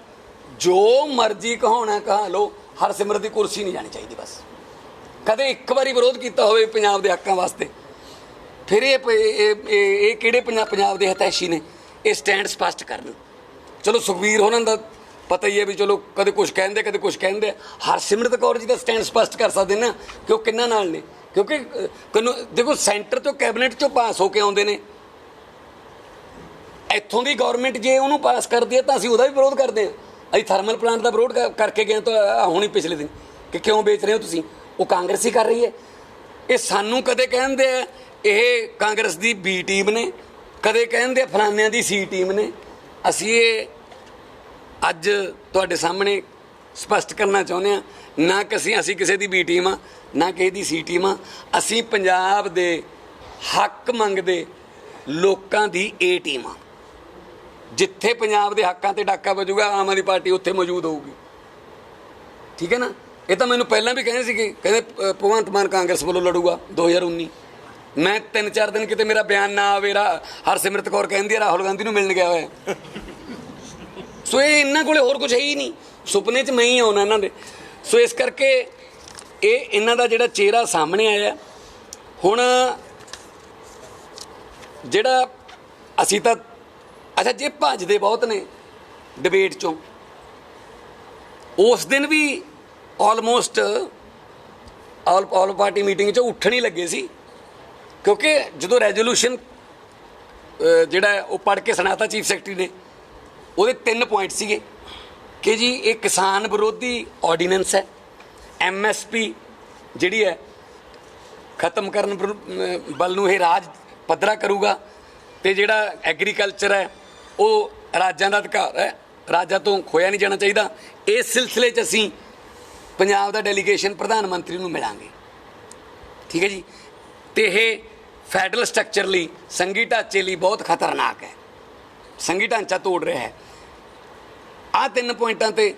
ਜੋ ਮਰਜ਼ੀ ਕਹਾਉਣਾ ਕਹਾ ਲਓ, ਹਰਸਿਮਰਤ ਦੀ ਕੁਰਸੀ ਨਹੀਂ ਜਾਣੀ ਚਾਹੀਦੀ। ਬਸ ਕਦੇ ਇੱਕ ਵਾਰੀ ਵਿਰੋਧ ਕੀਤਾ ਹੋਵੇ ਪੰਜਾਬ ਦੇ ਹੱਕਾਂ ਵਾਸਤੇ, ਫਿਰ ਇਹ ਕਿਹੜੇ ਪੰਜਾਬ ਦੇ ਹਿਤੈਸ਼ੀ ਨੇ, ਇਹ ਸਟੈਂਡ ਸਪਸ਼ਟ ਕਰਨ। ਚਲੋ ਸੁਖਬੀਰ ਹੋਰਾਂ ਦਾ ਪਤਾ ਹੀ ਹੈ ਵੀ ਚਲੋ ਕਦੇ ਕੁਛ ਕਹਿੰਦੇ ਕਦੇ ਕੁਛ ਕਹਿੰਦੇ। ਹਰਸਿਮਰਤ ਕੌਰ ਜੀ ਦਾ ਸਟੈਂਡ ਸਪਸ਼ਟ ਕਰ ਸਕਦੇ ਨਾ ਕਿ ਉਹ ਕਿਹਨਾਂ ਨਾਲ ਨੇ, ਕਿਉਂਕਿ ਦੇਖੋ ਸੈਂਟਰ ਤੋਂ ਕੈਬਨਿਟ ਚੋਂ ਪਾਸ ਹੋ ਕੇ ਆਉਂਦੇ ਨੇ। ਇੱਥੋਂ ਦੀ ਗਵਰਨਮੈਂਟ ਜੇ ਉਹਨੂੰ ਪਾਸ ਕਰਦੀ ਹੈ ਤਾਂ ਅਸੀਂ ਉਹਦਾ ਵੀ ਵਿਰੋਧ ਕਰਦੇ ਹਾਂ। ਅਸੀਂ ਥਰਮਲ ਪਲਾਂਟ ਦਾ ਵਿਰੋਧ ਕਰਕੇ ਗਏ ਤਾਂ ਹੁਣੀ ਪਿਛਲੇ ਦਿਨ ਕਿ ਕਿਉਂ ਵੇਚ ਰਹੇ ਹੋ ਤੁਸੀਂ, ਉਹ ਕਾਂਗਰਸ ਹੀ ਕਰ ਰਹੀ ਹੈ। ਇਹ ਸਾਨੂੰ ਕਦੇ ਕਹਿੰਦੇ ਆ ਇਹ ਕਾਂਗਰਸ ਦੀ ਬੀ ਟੀਮ ਨੇ, ਕਦੇ ਕਹਿੰਦੇ ਆ ਫਲਾਨਿਆਂ ਦੀ ਸੀ ਟੀਮ ਨੇ। ਅਸੀਂ ਇਹ ਅੱਜ ਤੁਹਾਡੇ ਸਾਹਮਣੇ ਸਪਸ਼ਟ ਕਰਨਾ ਚਾਹੁੰਦੇ ਹਾਂ, ਨਾ ਕਿ ਅਸੀਂ ਕਿਸੇ ਦੀ ਬੀ ਟੀਮ ਆ, ਨਾ ਕਿਸੇ ਦੀ ਸੀ ਟੀਮ ਆ। ਅਸੀਂ ਪੰਜਾਬ ਦੇ ਹੱਕ ਮੰਗਦੇ ਲੋਕਾਂ ਦੀ ਏ ਟੀਮ ਆ। ਜਿੱਥੇ ਪੰਜਾਬ ਦੇ ਹੱਕਾਂ ਤੇ ਡਾਕਾ ਵੱਜੂਗਾ ਆਮ ਆਦਮੀ ਪਾਰਟੀ ਉੱਥੇ ਮੌਜੂਦ ਹੋਊਗੀ। ਠੀਕ ਹੈ ਨਾ। ਇਹ ਤਾਂ ਮੈਨੂੰ ਪਹਿਲਾਂ ਵੀ ਕਹਿੰਦੇ ਸੀਗੇ, ਕਹਿੰਦੇ ਭਗਵੰਤ ਮਾਨ ਕਾਂਗਰਸ ਵੱਲੋਂ ਲੜੂਗਾ 2019। ਮੈਂ 3-4 ਦਿਨ ਕਿਤੇ ਮੇਰਾ ਬਿਆਨ ਨਾ ਆਵੇ, ਹਰਸਿਮਰਤ ਕੌਰ ਕਹਿੰਦੀ ਹੈ ਰਾਹੁਲ ਗਾਂਧੀ ਨੂੰ ਮਿਲਣ ਗਿਆ ਹੋਇਆ। ਸੋ ਇਹ ਇਹਨਾਂ ਕੋਲੇ ਹੋਰ ਕੁਝ ਹੈ ਹੀ ਨਹੀਂ, ਸੁਪਨੇ 'ਚ ਮੈਂ ਹੀ ਆਉਣਾ ਇਹਨਾਂ ਦੇ। ਸੋ ਇਸ ਕਰਕੇ ਇਹ ਇਹਨਾਂ ਦਾ ਜਿਹੜਾ ਚਿਹਰਾ ਸਾਹਮਣੇ ਆਇਆ। ਹੁਣ ਜਿਹੜਾ ਅਸੀਂ ਤਾਂ ਅੱਛਾ ਜੇ ਭੱਜਦੇ ਬਹੁਤ ਨੇ ਡਿਬੇਟ 'ਚੋਂ, ਉਸ ਦਿਨ ਵੀ ਆਲਮੋਸਟ ਆਲ ਪਾਰਟੀ ਮੀਟਿੰਗ 'ਚੋਂ ਉੱਠਣ ਹੀ ਲੱਗੇ ਸੀ, ਕਿਉਂਕਿ ਜਦੋਂ ਰੈਜ਼ੋਲੂਸ਼ਨ ਜਿਹੜਾ ਉਹ ਪੜ੍ਹ ਕੇ ਸੁਣਾਤਾ ਚੀਫ ਸੈਕਟਰੀ ਨੇ, ਉਹਦੇ 3 ਪੁਆਇੰਟ ਸੀਗੇ ਕਿ ਜੀ ਇਹ ਕਿਸਾਨ ਵਿਰੋਧੀ ਆਰਡੀਨੈਂਸ ਹੈ, MSP ਜਿਹੜੀ ਹੈ ਖਤਮ ਕਰਨ ਵੱਲ ਨੂੰ ਇਹ ਰਾਜ ਪੱਧਰਾ ਕਰੂਗਾ, ਤੇ ਜਿਹੜਾ ਐਗਰੀਕਲਚਰ ਹੈ ਉਹ ਰਾਜਾਂ ਦਾ ਅਧਿਕਾਰ ਹੈ, ਰਾਜਾਂ ਤੋਂ ਖੋਇਆ ਨਹੀਂ ਜਾਣਾ ਚਾਹੀਦਾ। ਇਸ ਸਿਲਸਿਲੇ 'ਚ ਅਸੀਂ ਪੰਜਾਬ ਦਾ ਡੈਲੀਗੇਸ਼ਨ ਪ੍ਰਧਾਨ ਮੰਤਰੀ ਨੂੰ ਮਿਲਾਂਗੇ। ਠੀਕ ਹੈ ਜੀ। ਤੇ ਇਹ ਫੈਡਰਲ ਸਟਰਕਚਰ ਲਈ, ਸੰਘੀ ਢਾਂਚੇ ਲਈ ਬਹੁਤ ਖਤਰਨਾਕ ਹੈ, ਸੰਘੀ ਢਾਂਚਾ ਤੋੜ ਰਿਹਾ ਹੈ। ਆਹ 3 ਪੁਆਇੰਟਾਂ ਤੇ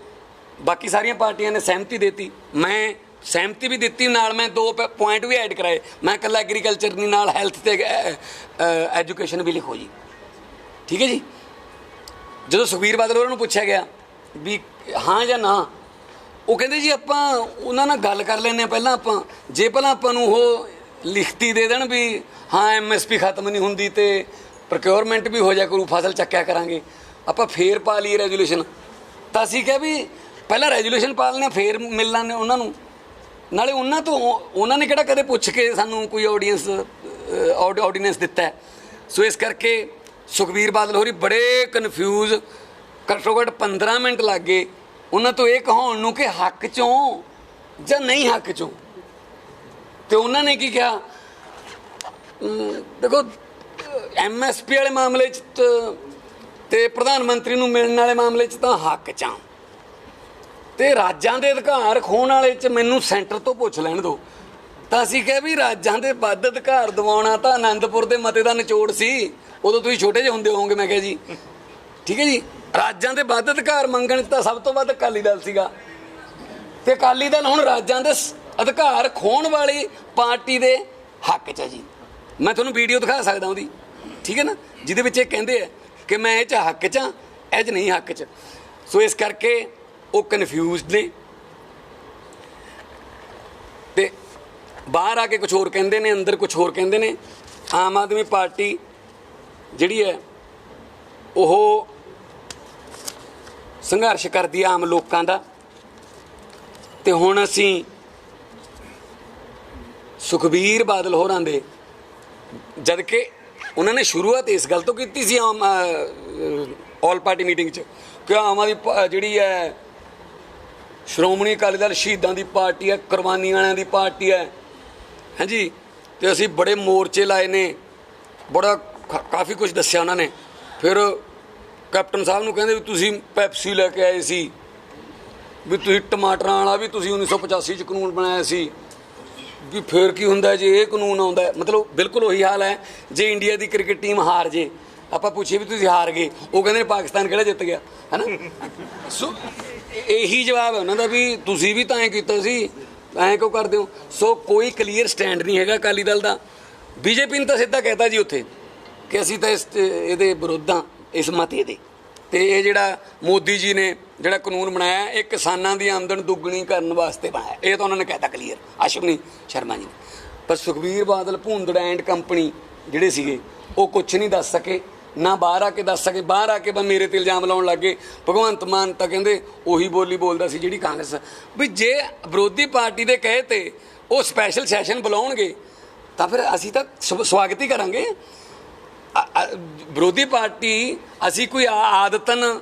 ਬਾਕੀ ਸਾਰੀਆਂ ਪਾਰਟੀਆਂ ਨੇ ਸਹਿਮਤੀ ਦਿੱਤੀ, ਮੈਂ ਸਹਿਮਤੀ ਵੀ ਦਿੱਤੀ, ਨਾਲ ਮੈਂ 2 ਪੁਆਇੰਟ ਵੀ ਐਡ ਕਰਾਏ। ਮੈਂ ਇਕੱਲਾ ਐਗਰੀਕਲਚਰ ਨਹੀਂ, ਨਾਲ ਹੈਲਥ ਤੇ ਐਜੂਕੇਸ਼ਨ ਵੀ ਲਿਖੋ ਜੀ। ਠੀਕ ਹੈ ਜੀ। ਜਦੋਂ ਸੁਖਬੀਰ ਬਾਦਲ ਹੋਰਾਂ ਨੂੰ ਪੁੱਛਿਆ ਗਿਆ ਵੀ ਹਾਂ ਜਾਂ ਨਾ, ਉਹ ਕਹਿੰਦੇ ਜੀ ਆਪਾਂ ਉਹਨਾਂ ਨਾਲ ਗੱਲ ਕਰ ਲੈਂਦੇ ਹਾਂ ਪਹਿਲਾਂ। ਜੇ ਪਹਿਲਾਂ ਆਪਾਂ ਨੂੰ ਉਹ ਲਿਖਤੀ ਦੇ ਦੇਣ ਵੀ ਹਾਂ MSP ਖਤਮ ਨਹੀਂ ਹੁੰਦੀ ਤੇ ਪ੍ਰੋਕਿਉਰਮੈਂਟ ਵੀ ਹੋ ਜਾ ਕਰੂ, ਫਸਲ ਚੱਕਿਆ ਕਰਾਂਗੇ, ਆਪਾਂ ਫੇਰ ਪਾ ਲਈਏ ਰੈਜੂਲੇਸ਼ਨ। ਤਾਂ ਅਸੀਂ ਕਿਹਾ ਵੀ ਪਹਿਲਾਂ ਰੈਜੂਲੇਸ਼ਨ ਪਾ ਲੈਂਦੇ, ਫੇਰ ਮਿਲ ਲਾਂਗੇ ਉਹਨਾਂ ਨੂੰ। ਨਾਲੇ ਉਹਨਾਂ ਤੋਂ ਉਹਨਾਂ ਨੇ ਕਿਹੜਾ ਕਦੇ ਪੁੱਛ ਕੇ ਸਾਨੂੰ ਕੋਈ ਆਰਡੀਨੈਂਸ ਦਿੱਤਾ ਹੈ। ਸੋ ਇਸ ਕਰਕੇ ਸੁਖਬੀਰ ਬਾਦਲ ਹੋਰੀ ਬੜੇ ਕਨਫਿਊਜ਼, ਘੱਟੋ ਘੱਟ 15 ਮਿੰਟ ਲੱਗ ਗਏ ਉਹਨਾਂ ਤੋਂ ਇਹ ਕਹਾਉਣ ਨੂੰ ਕਿ ਹੱਕ 'ਚੋਂ ਜਾਂ ਨਹੀਂ ਹੱਕ 'ਚੋਂ। ਤੇ ਉਹਨਾਂ ਨੇ ਕੀ ਕਿਹਾ, ਦੇਖੋ MSP ਵਾਲੇ ਮਾਮਲੇ 'ਚ ਤੇ ਪ੍ਰਧਾਨ ਮੰਤਰੀ ਨੂੰ ਮਿਲਣ ਵਾਲੇ ਮਾਮਲੇ 'ਚ ਤਾਂ ਹੱਕ 'ਚ ਆ, ਤੇ ਰਾਜਾਂ ਦੇ ਅਧਿਕਾਰ ਖੋਹਣ ਵਾਲੇ 'ਚ ਮੈਨੂੰ ਸੈਂਟਰ ਤੋਂ ਪੁੱਛ ਲੈਣ ਦਿਓ। ਤਾਂ ਅਸੀਂ ਕਿਹਾ ਵੀ ਰਾਜਾਂ ਦੇ ਵੱਧ ਅਧਿਕਾਰ ਦਿਵਾਉਣਾ ਤਾਂ ਆਨੰਦਪੁਰ ਦੇ ਮਤੇ ਦਾ ਨਿਚੋੜ ਸੀ, ਉਦੋਂ ਤੁਸੀਂ ਛੋਟੇ ਜਿਹੇ ਹੁੰਦੇ ਹੋਵੋਗੇ। ਮੈਂ ਕਿਹਾ ਜੀ ਠੀਕ ਹੈ ਜੀ, ਰਾਜਾਂ ਦੇ ਵੱਧ ਅਧਿਕਾਰ ਮੰਗਣ 'ਚ ਤਾਂ ਸਭ ਤੋਂ ਵੱਧ ਅਕਾਲੀ ਦਲ ਸੀਗਾ, ਤੇ ਅਕਾਲੀ ਦਲ ਹੁਣ ਰਾਜਾਂ ਦੇ ਅਧਿਕਾਰ ਖੋਹਣ ਵਾਲੀ ਪਾਰਟੀ ਦੇ ਹੱਕ 'ਚ ਹੈ ਜੀ। ਮੈਂ ਤੁਹਾਨੂੰ ਵੀਡੀਓ ਦਿਖਾ ਸਕਦਾ ਉਹਦੀ, ਠੀਕ ਹੈ ਨਾ, ਜਿਹਦੇ ਵਿੱਚ ਇਹ ਕਹਿੰਦੇ ਆ ਕਿ ਮੈਂ ਇਹ 'ਚ ਹੱਕ 'ਚ ਹਾਂ, ਇਹ 'ਚ ਨਹੀਂ ਹੱਕ 'ਚ। ਸੋ ਇਸ ਕਰਕੇ ਉਹ ਕਨਫਿਊਜ਼ਡ ਨੇ ਤੇ ਬਾਹਰ ਆ ਕੇ ਕੁਝ ਹੋਰ ਕਹਿੰਦੇ ਨੇ, ਅੰਦਰ ਕੁਝ ਹੋਰ ਕਹਿੰਦੇ ਨੇ। ਆਮ ਆਦਮੀ ਪਾਰਟੀ ਜਿਹੜੀ ਹੈ ਉਹ ਸੰਘਰਸ਼ ਕਰਦੀ ਆਮ ਲੋਕਾਂ ਦਾ, ਤੇ ਹੁਣ ਅਸੀਂ ਸੁਖਬੀਰ ਬਾਦਲ ਹੋਰਾਂ ਦੇ, ਜਦ ਕਿ ਉਹਨਾਂ ਨੇ ਸ਼ੁਰੂਆਤ ਇਸ ਗੱਲ ਤੋਂ ਕੀਤੀ ਸੀ ਆਲ ਪਾਰਟੀ ਮੀਟਿੰਗ 'ਚ ਕਿ ਆਮ ਆਦਮੀ ਜਿਹੜੀ ਹੈ ਸ਼੍ਰੋਮਣੀ ਅਕਾਲੀ ਦਲ ਸ਼ਹੀਦਾਂ ਦੀ ਪਾਰਟੀ ਹੈ, ਕੁਰਬਾਨੀ ਵਾਲਿਆਂ ਦੀ ਪਾਰਟੀ ਹੈ, ਹਾਂਜੀ, ਤੇ ਅਸੀਂ ਬੜੇ ਮੋਰਚੇ ਲਾਏ ਨੇ, ਬੜਾ ਕਾਫੀ ਕੁਝ ਦੱਸਿਆ ਉਹਨਾਂ ਨੇ। ਫਿਰ ਕੈਪਟਨ ਸਾਹਿਬ ਨੂੰ ਕਹਿੰਦੇ ਵੀ ਤੁਸੀਂ ਪੈਪਸੀ ਲੈ ਕੇ ਆਏ ਸੀ, ਵੀ ਤੁਸੀਂ ਟਮਾਟਰਾਂ ਵਾਲਾ ਵੀ ਤੁਸੀਂ 1985 'ਚ ਕਾਨੂੰਨ ਬਣਾਇਆ ਸੀ, ਵੀ ਫਿਰ ਕੀ ਹੁੰਦਾ ਜੇ ਇਹ ਕਾਨੂੰਨ ਆਉਂਦਾ। ਮਤਲਬ ਬਿਲਕੁਲ ਉਹੀ ਹਾਲ ਹੈ ਜੇ ਇੰਡੀਆ ਦੀ ਕ੍ਰਿਕਟ ਟੀਮ ਹਾਰ ਜੇ, ਆਪਾਂ ਪੁੱਛੀਏ ਵੀ ਤੁਸੀਂ ਹਾਰ ਗਏ, ਉਹ ਕਹਿੰਦੇ ਨੇ ਪਾਕਿਸਤਾਨ ਕਿਹੜਾ ਜਿੱਤ ਗਿਆ, ਹੈ ਨਾ। ਸੋ ਇਹੀ ਜਵਾਬ ਹੈ ਉਹਨਾਂ ਦਾ ਵੀ ਤੁਸੀਂ ਵੀ ਤਾਂ ਐਂ ਕੀਤਾ ਸੀ, ਐਂ ਕਿਉਂ ਕਰਦੇ ਹੋ? ਸੋ ਕੋਈ ਕਲੀਅਰ ਸਟੈਂਡ ਨਹੀਂ ਹੈਗਾ ਅਕਾਲੀ ਦਲ ਦਾ। ਬੀਜੇਪੀ ਨੇ ਤਾਂ ਸਿੱਧਾ ਕਹਿਤਾ ਜੀ ਉੱਥੇ ਕਿ ਅਸੀਂ ਤਾਂ ਇਹਦੇ ਵਿਰੁੱਧ ਹਾਂ, ਇਸ ਮਤੇ ਦੇ। ਤੇ ਇਹ ਜਿਹੜਾ ਮੋਦੀ ਜੀ ਨੇ ਜਿਹੜਾ ਕਾਨੂੰਨ ਬਣਾਇਆ, ਇਹ ਕਿਸਾਨਾਂ ਦੀ ਆਮਦਨ ਦੁੱਗਣੀ ਕਰਨ ਵਾਸਤੇ ਬਣਾਇਆ, ਇਹ ਤਾਂ ਉਹਨਾਂ ਨੇ ਕਹਿਤਾ ਕਲੀਅਰ, ਅਸ਼ਵਨੀ ਸ਼ਰਮਾ ਜੀ ਨੇ। ਪਰ ਸੁਖਬੀਰ ਬਾਦਲ, ਭੂੰਦੜ ਐਂਡ ਕੰਪਨੀ ਜਿਹੜੇ ਸੀਗੇ, ਉਹ ਕੁਛ ਨਹੀਂ ਦੱਸ ਸਕੇ, ਨਾ ਬਾਹਰ ਆ ਕੇ ਦੱਸ ਸਕੇ। ਬਾਹਰ ਆ ਕੇ ਬਸ ਮੇਰੇ ਤੇ ਇਲਜ਼ਾਮ ਲਾਉਣ ਲੱਗੇ। ਭਗਵੰਤ ਮਾਨ ਤਾਂ ਕਹਿੰਦੇ ਉਹੀ ਬੋਲੀ ਬੋਲਦਾ ਸੀ ਜਿਹੜੀ ਕਾਂਗਰਸ। ਵੀ ਜੇ ਵਿਰੋਧੀ ਪਾਰਟੀ ਦੇ ਕਹੇ ਤੇ ਉਹ ਸਪੈਸ਼ਲ ਸੈਸ਼ਨ ਬੁਲਾਉਣਗੇ ਤਾਂ ਫਿਰ ਅਸੀਂ ਤਾਂ ਸਵਾਗਤ ਹੀ ਕਰਾਂਗੇ। ਵਿਰੋਧੀ ਪਾਰਟੀ ਅਸੀਂ ਕੋਈ ਆਦਤਨ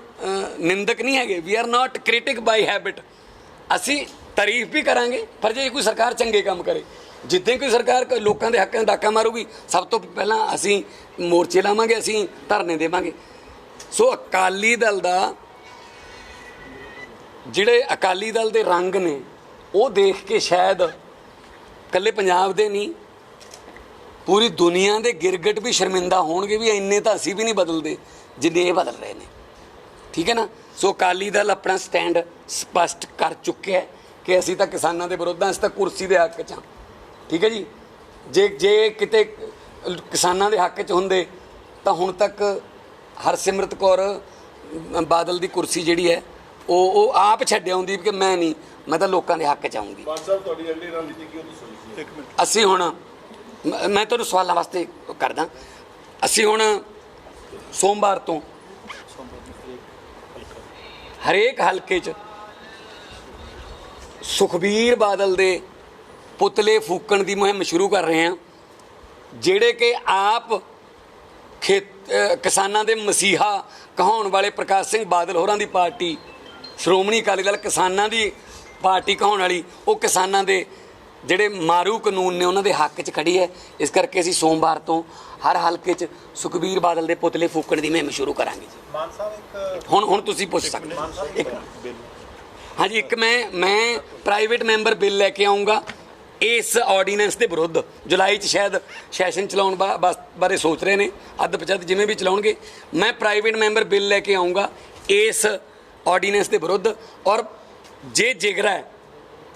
ਨਿੰਦਕ ਨਹੀਂ ਹੈਗੇ। We are not critic by habit. ਅਸੀਂ ਤਾਰੀਫ ਵੀ ਕਰਾਂਗੇ, ਪਰ ਜੇ ਕੋਈ ਸਰਕਾਰ ਚੰਗੇ ਕੰਮ ਕਰੇ, ਜਿੱਦਾਂ ਕੋਈ ਸਰਕਾਰ ਲੋਕਾਂ ਦੇ ਹੱਕਾਂ 'ਚ ਡਾਕਾ ਮਾਰੂਗੀ, ਸਭ ਤੋਂ ਪਹਿਲਾਂ ਅਸੀਂ ਮੋਰਚੇ ਲਾਵਾਂਗੇ, ਅਸੀਂ ਧਰਨੇ ਦੇਵਾਂਗੇ। ਸੋ ਅਕਾਲੀ ਦਲ ਦਾ ਜਿਹੜੇ ਅਕਾਲੀ ਦਲ ਦੇ ਰੰਗ ਨੇ, ਉਹ ਦੇਖ ਕੇ ਸ਼ਾਇਦ ਇਕੱਲੇ ਪੰਜਾਬ ਦੇ ਨਹੀਂ, ਪੂਰੀ ਦੁਨੀਆ ਦੇ ਗਿਰਗਟ ਵੀ ਸ਼ਰਮਿੰਦਾ ਹੋਣਗੇ ਵੀ ਇੰਨੇ ਤਾਂ ਅਸੀਂ ਵੀ ਨਹੀਂ ਬਦਲਦੇ ਜਿੰਨੇ ਇਹ ਬਦਲ ਰਹੇ ਨੇ। ਠੀਕ ਹੈ ਨਾ? ਸੋ ਅਕਾਲੀ ਦਲ ਆਪਣਾ ਸਟੈਂਡ ਸਪਸ਼ਟ ਕਰ ਚੁੱਕਿਆ ਕਿ ਅਸੀਂ ਤਾਂ ਕਿਸਾਨਾਂ ਦੇ ਵਿਰੁੱਧ ਹਾਂ, ਅਸੀਂ ਤਾਂ ਕੁਰਸੀ ਦੇ ਹੱਕ 'ਚ ਹਾਂ। ਠੀਕ ਹੈ ਜੀ? ਜੇ ਕਿਤੇ ਕਿਸਾਨਾਂ ਦੇ ਹੱਕ 'ਚ ਹੁੰਦੇ ਤਾਂ ਹੁਣ ਤੱਕ ਹਰਸਿਮਰਤ ਕੌਰ ਬਾਦਲ ਦੀ ਕੁਰਸੀ ਜਿਹੜੀ ਹੈ ਉਹ ਆਪ ਛੱਡਿਆ ਹੁੰਦੀ ਕਿ ਮੈਂ ਨਹੀਂ, ਮੈਂ ਤਾਂ ਲੋਕਾਂ ਦੇ ਹੱਕ 'ਚ ਆਊਂਗੀ। ਤੁਹਾਡੀ ਅਗਲੀ ਰਣਨੀਤੀ ਕੀ ਦੱਸੋ? ਅਸੀਂ ਹੁਣ ਮੈਂ ਤੁਹਾਨੂੰ ਸਵਾਲਾਂ ਵਾਸਤੇ ਕਰਦਾ। ਅਸੀਂ ਹੁਣ ਸੋਮਵਾਰ ਤੋਂ ਹਰੇਕ ਹਲਕੇ 'ਚ ਸੁਖਬੀਰ ਬਾਦਲ ਦੇ ਪੁਤਲੇ ਫੂਕਣ ਦੀ ਮੁਹਿੰਮ ਸ਼ੁਰੂ ਕਰ ਰਹੇ ਹਾਂ, ਜਿਹੜੇ ਕਿ ਆਪ ਕਿਸਾਨਾਂ ਦੇ ਮਸੀਹਾ ਕਹਾਉਣ ਵਾਲੇ ਪ੍ਰਕਾਸ਼ ਸਿੰਘ ਬਾਦਲ ਹੋਰਾਂ ਦੀ ਪਾਰਟੀ ਸ਼੍ਰੋਮਣੀ ਅਕਾਲੀ ਦਲ ਕਿਸਾਨਾਂ ਦੀ ਪਾਰਟੀ ਕਹਾਉਣ ਵਾਲੀ, ਉਹ ਕਿਸਾਨਾਂ ਦੇ ਜਿਹੜੇ ਮਾਰੂ ਕਾਨੂੰਨ ਨੇ ਉਹਨਾਂ ਦੇ ਹੱਕ 'ਚ ਖੜੀ ਹੈ। ਇਸ ਕਰਕੇ ਅਸੀਂ ਸੋਮਵਾਰ ਤੋਂ ਹਰ ਹਲਕੇ 'ਚ ਸੁਖਬੀਰ ਬਾਦਲ ਦੇ ਪੁਤਲੇ ਫੂਕਣ ਦੀ ਮੁਹਿੰਮ ਸ਼ੁਰੂ ਕਰਾਂਗੇ ਜੀ। ਮਾਨ ਸਾਹਿਬ ਇੱਕ ਹੁਣ ਤੁਸੀਂ ਪੁੱਛ ਸਕਦੇ ਹੋ। ਹਾਂਜੀ, ਇੱਕ ਮੈਂ ਪ੍ਰਾਈਵੇਟ ਮੈਂਬਰ ਬਿੱਲ ਲੈ ਕੇ ਆਊਂਗਾ ਇਸ ਆਰਡੀਨੈਂਸ ਦੇ ਵਿਰੁੱਧ। ਜੁਲਾਈ 'ਚ ਸ਼ਾਇਦ ਸੈਸ਼ਨ ਚਲਾਉਣ ਬਾਰੇ ਸੋਚ ਰਹੇ ਨੇ, ਅੱਧ ਪਚੱਧ ਜਿਵੇਂ ਵੀ ਚਲਾਉਣਗੇ। ਮੈਂ ਪ੍ਰਾਈਵੇਟ ਮੈਂਬਰ ਬਿੱਲ ਲੈ ਕੇ ਆਊਂਗਾ ਇਸ ਆਰਡੀਨੈਂਸ ਦੇ ਵਿਰੁੱਧ। ਔਰ ਜੇ ਜਿਗਰਾ ਹੈ,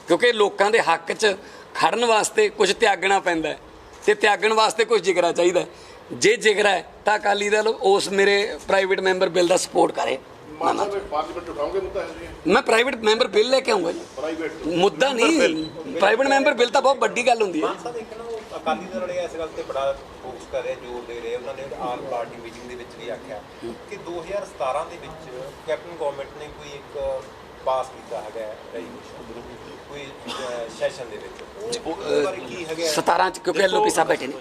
ਕਿਉਂਕਿ ਲੋਕਾਂ ਦੇ ਹੱਕ 'ਚ ਖੜਨ ਵਾਸਤੇ ਕੁਝ ਤਿਆਗਣਾ ਪੈਂਦਾ ਹੈ, ਅਤੇ ਤਿਆਗਣ ਵਾਸਤੇ ਕੁਝ ਜਿਗਰਾ ਚਾਹੀਦਾ। ਜੇ ਜਿਗਰਾ ਹੈ ਤਾਂ ਅਕਾਲੀ ਦਲ ਉਸ ਮੇਰੇ ਪ੍ਰਾਈਵੇਟ ਮੈਂਬਰ ਬਿੱਲ ਦਾ ਸਪੋਰਟ ਕਰੇ। ਮੈਂ ਪ੍ਰਾਈਵੇਟ ਮੈਂਬਰ ਬਿੱਲ ਲੈ ਕੇ ਆਊਂਗਾ ਜੀ, ਮੁੱਦਾ ਨਹੀਂ। ਪ੍ਰਾਈਵੇਟ ਮੈਂਬਰ ਬਿੱਲ ਤਾਂ ਬਹੁਤ ਵੱਡੀ ਗੱਲ ਹੁੰਦੀ ਹੈ। ਅਕਾਲੀ ਦਲ ਵਾਲੇ ਇਸ ਗੱਲ ਤੇ ਬੜਾ ਫੋਕਸ ਕਰ ਰਹੇ, ਜ਼ੋਰ ਦੇ ਰਹੇ। ਉਹਨਾਂ ਨੇ ਆਲ ਪਾਰਟੀ ਮੀਟਿੰਗ ਦੇ ਵਿੱਚ ਵੀ ਆਖਿਆ ਕਿ 2017 ਦੇ ਵਿੱਚ ਕੈਪਟਨ ਗਵਰਨਮੈਂਟ ਨੇ ਕੋਈ ਇੱਕ ਪਾਸ ਕੀਤਾ ਹੈਗਾ ਕੋਈ ਸੈਸ਼ਨ ਦੇ ਵਿੱਚ, ਉਹ ਬਾਰੇ ਕੀ ਹੈਗਾ 17 'ਚ, ਕਿਉਂਕਿ ਐਲਓਪੀ ਸਾਹਿਬ ਬੈਠੇ ਨੇ।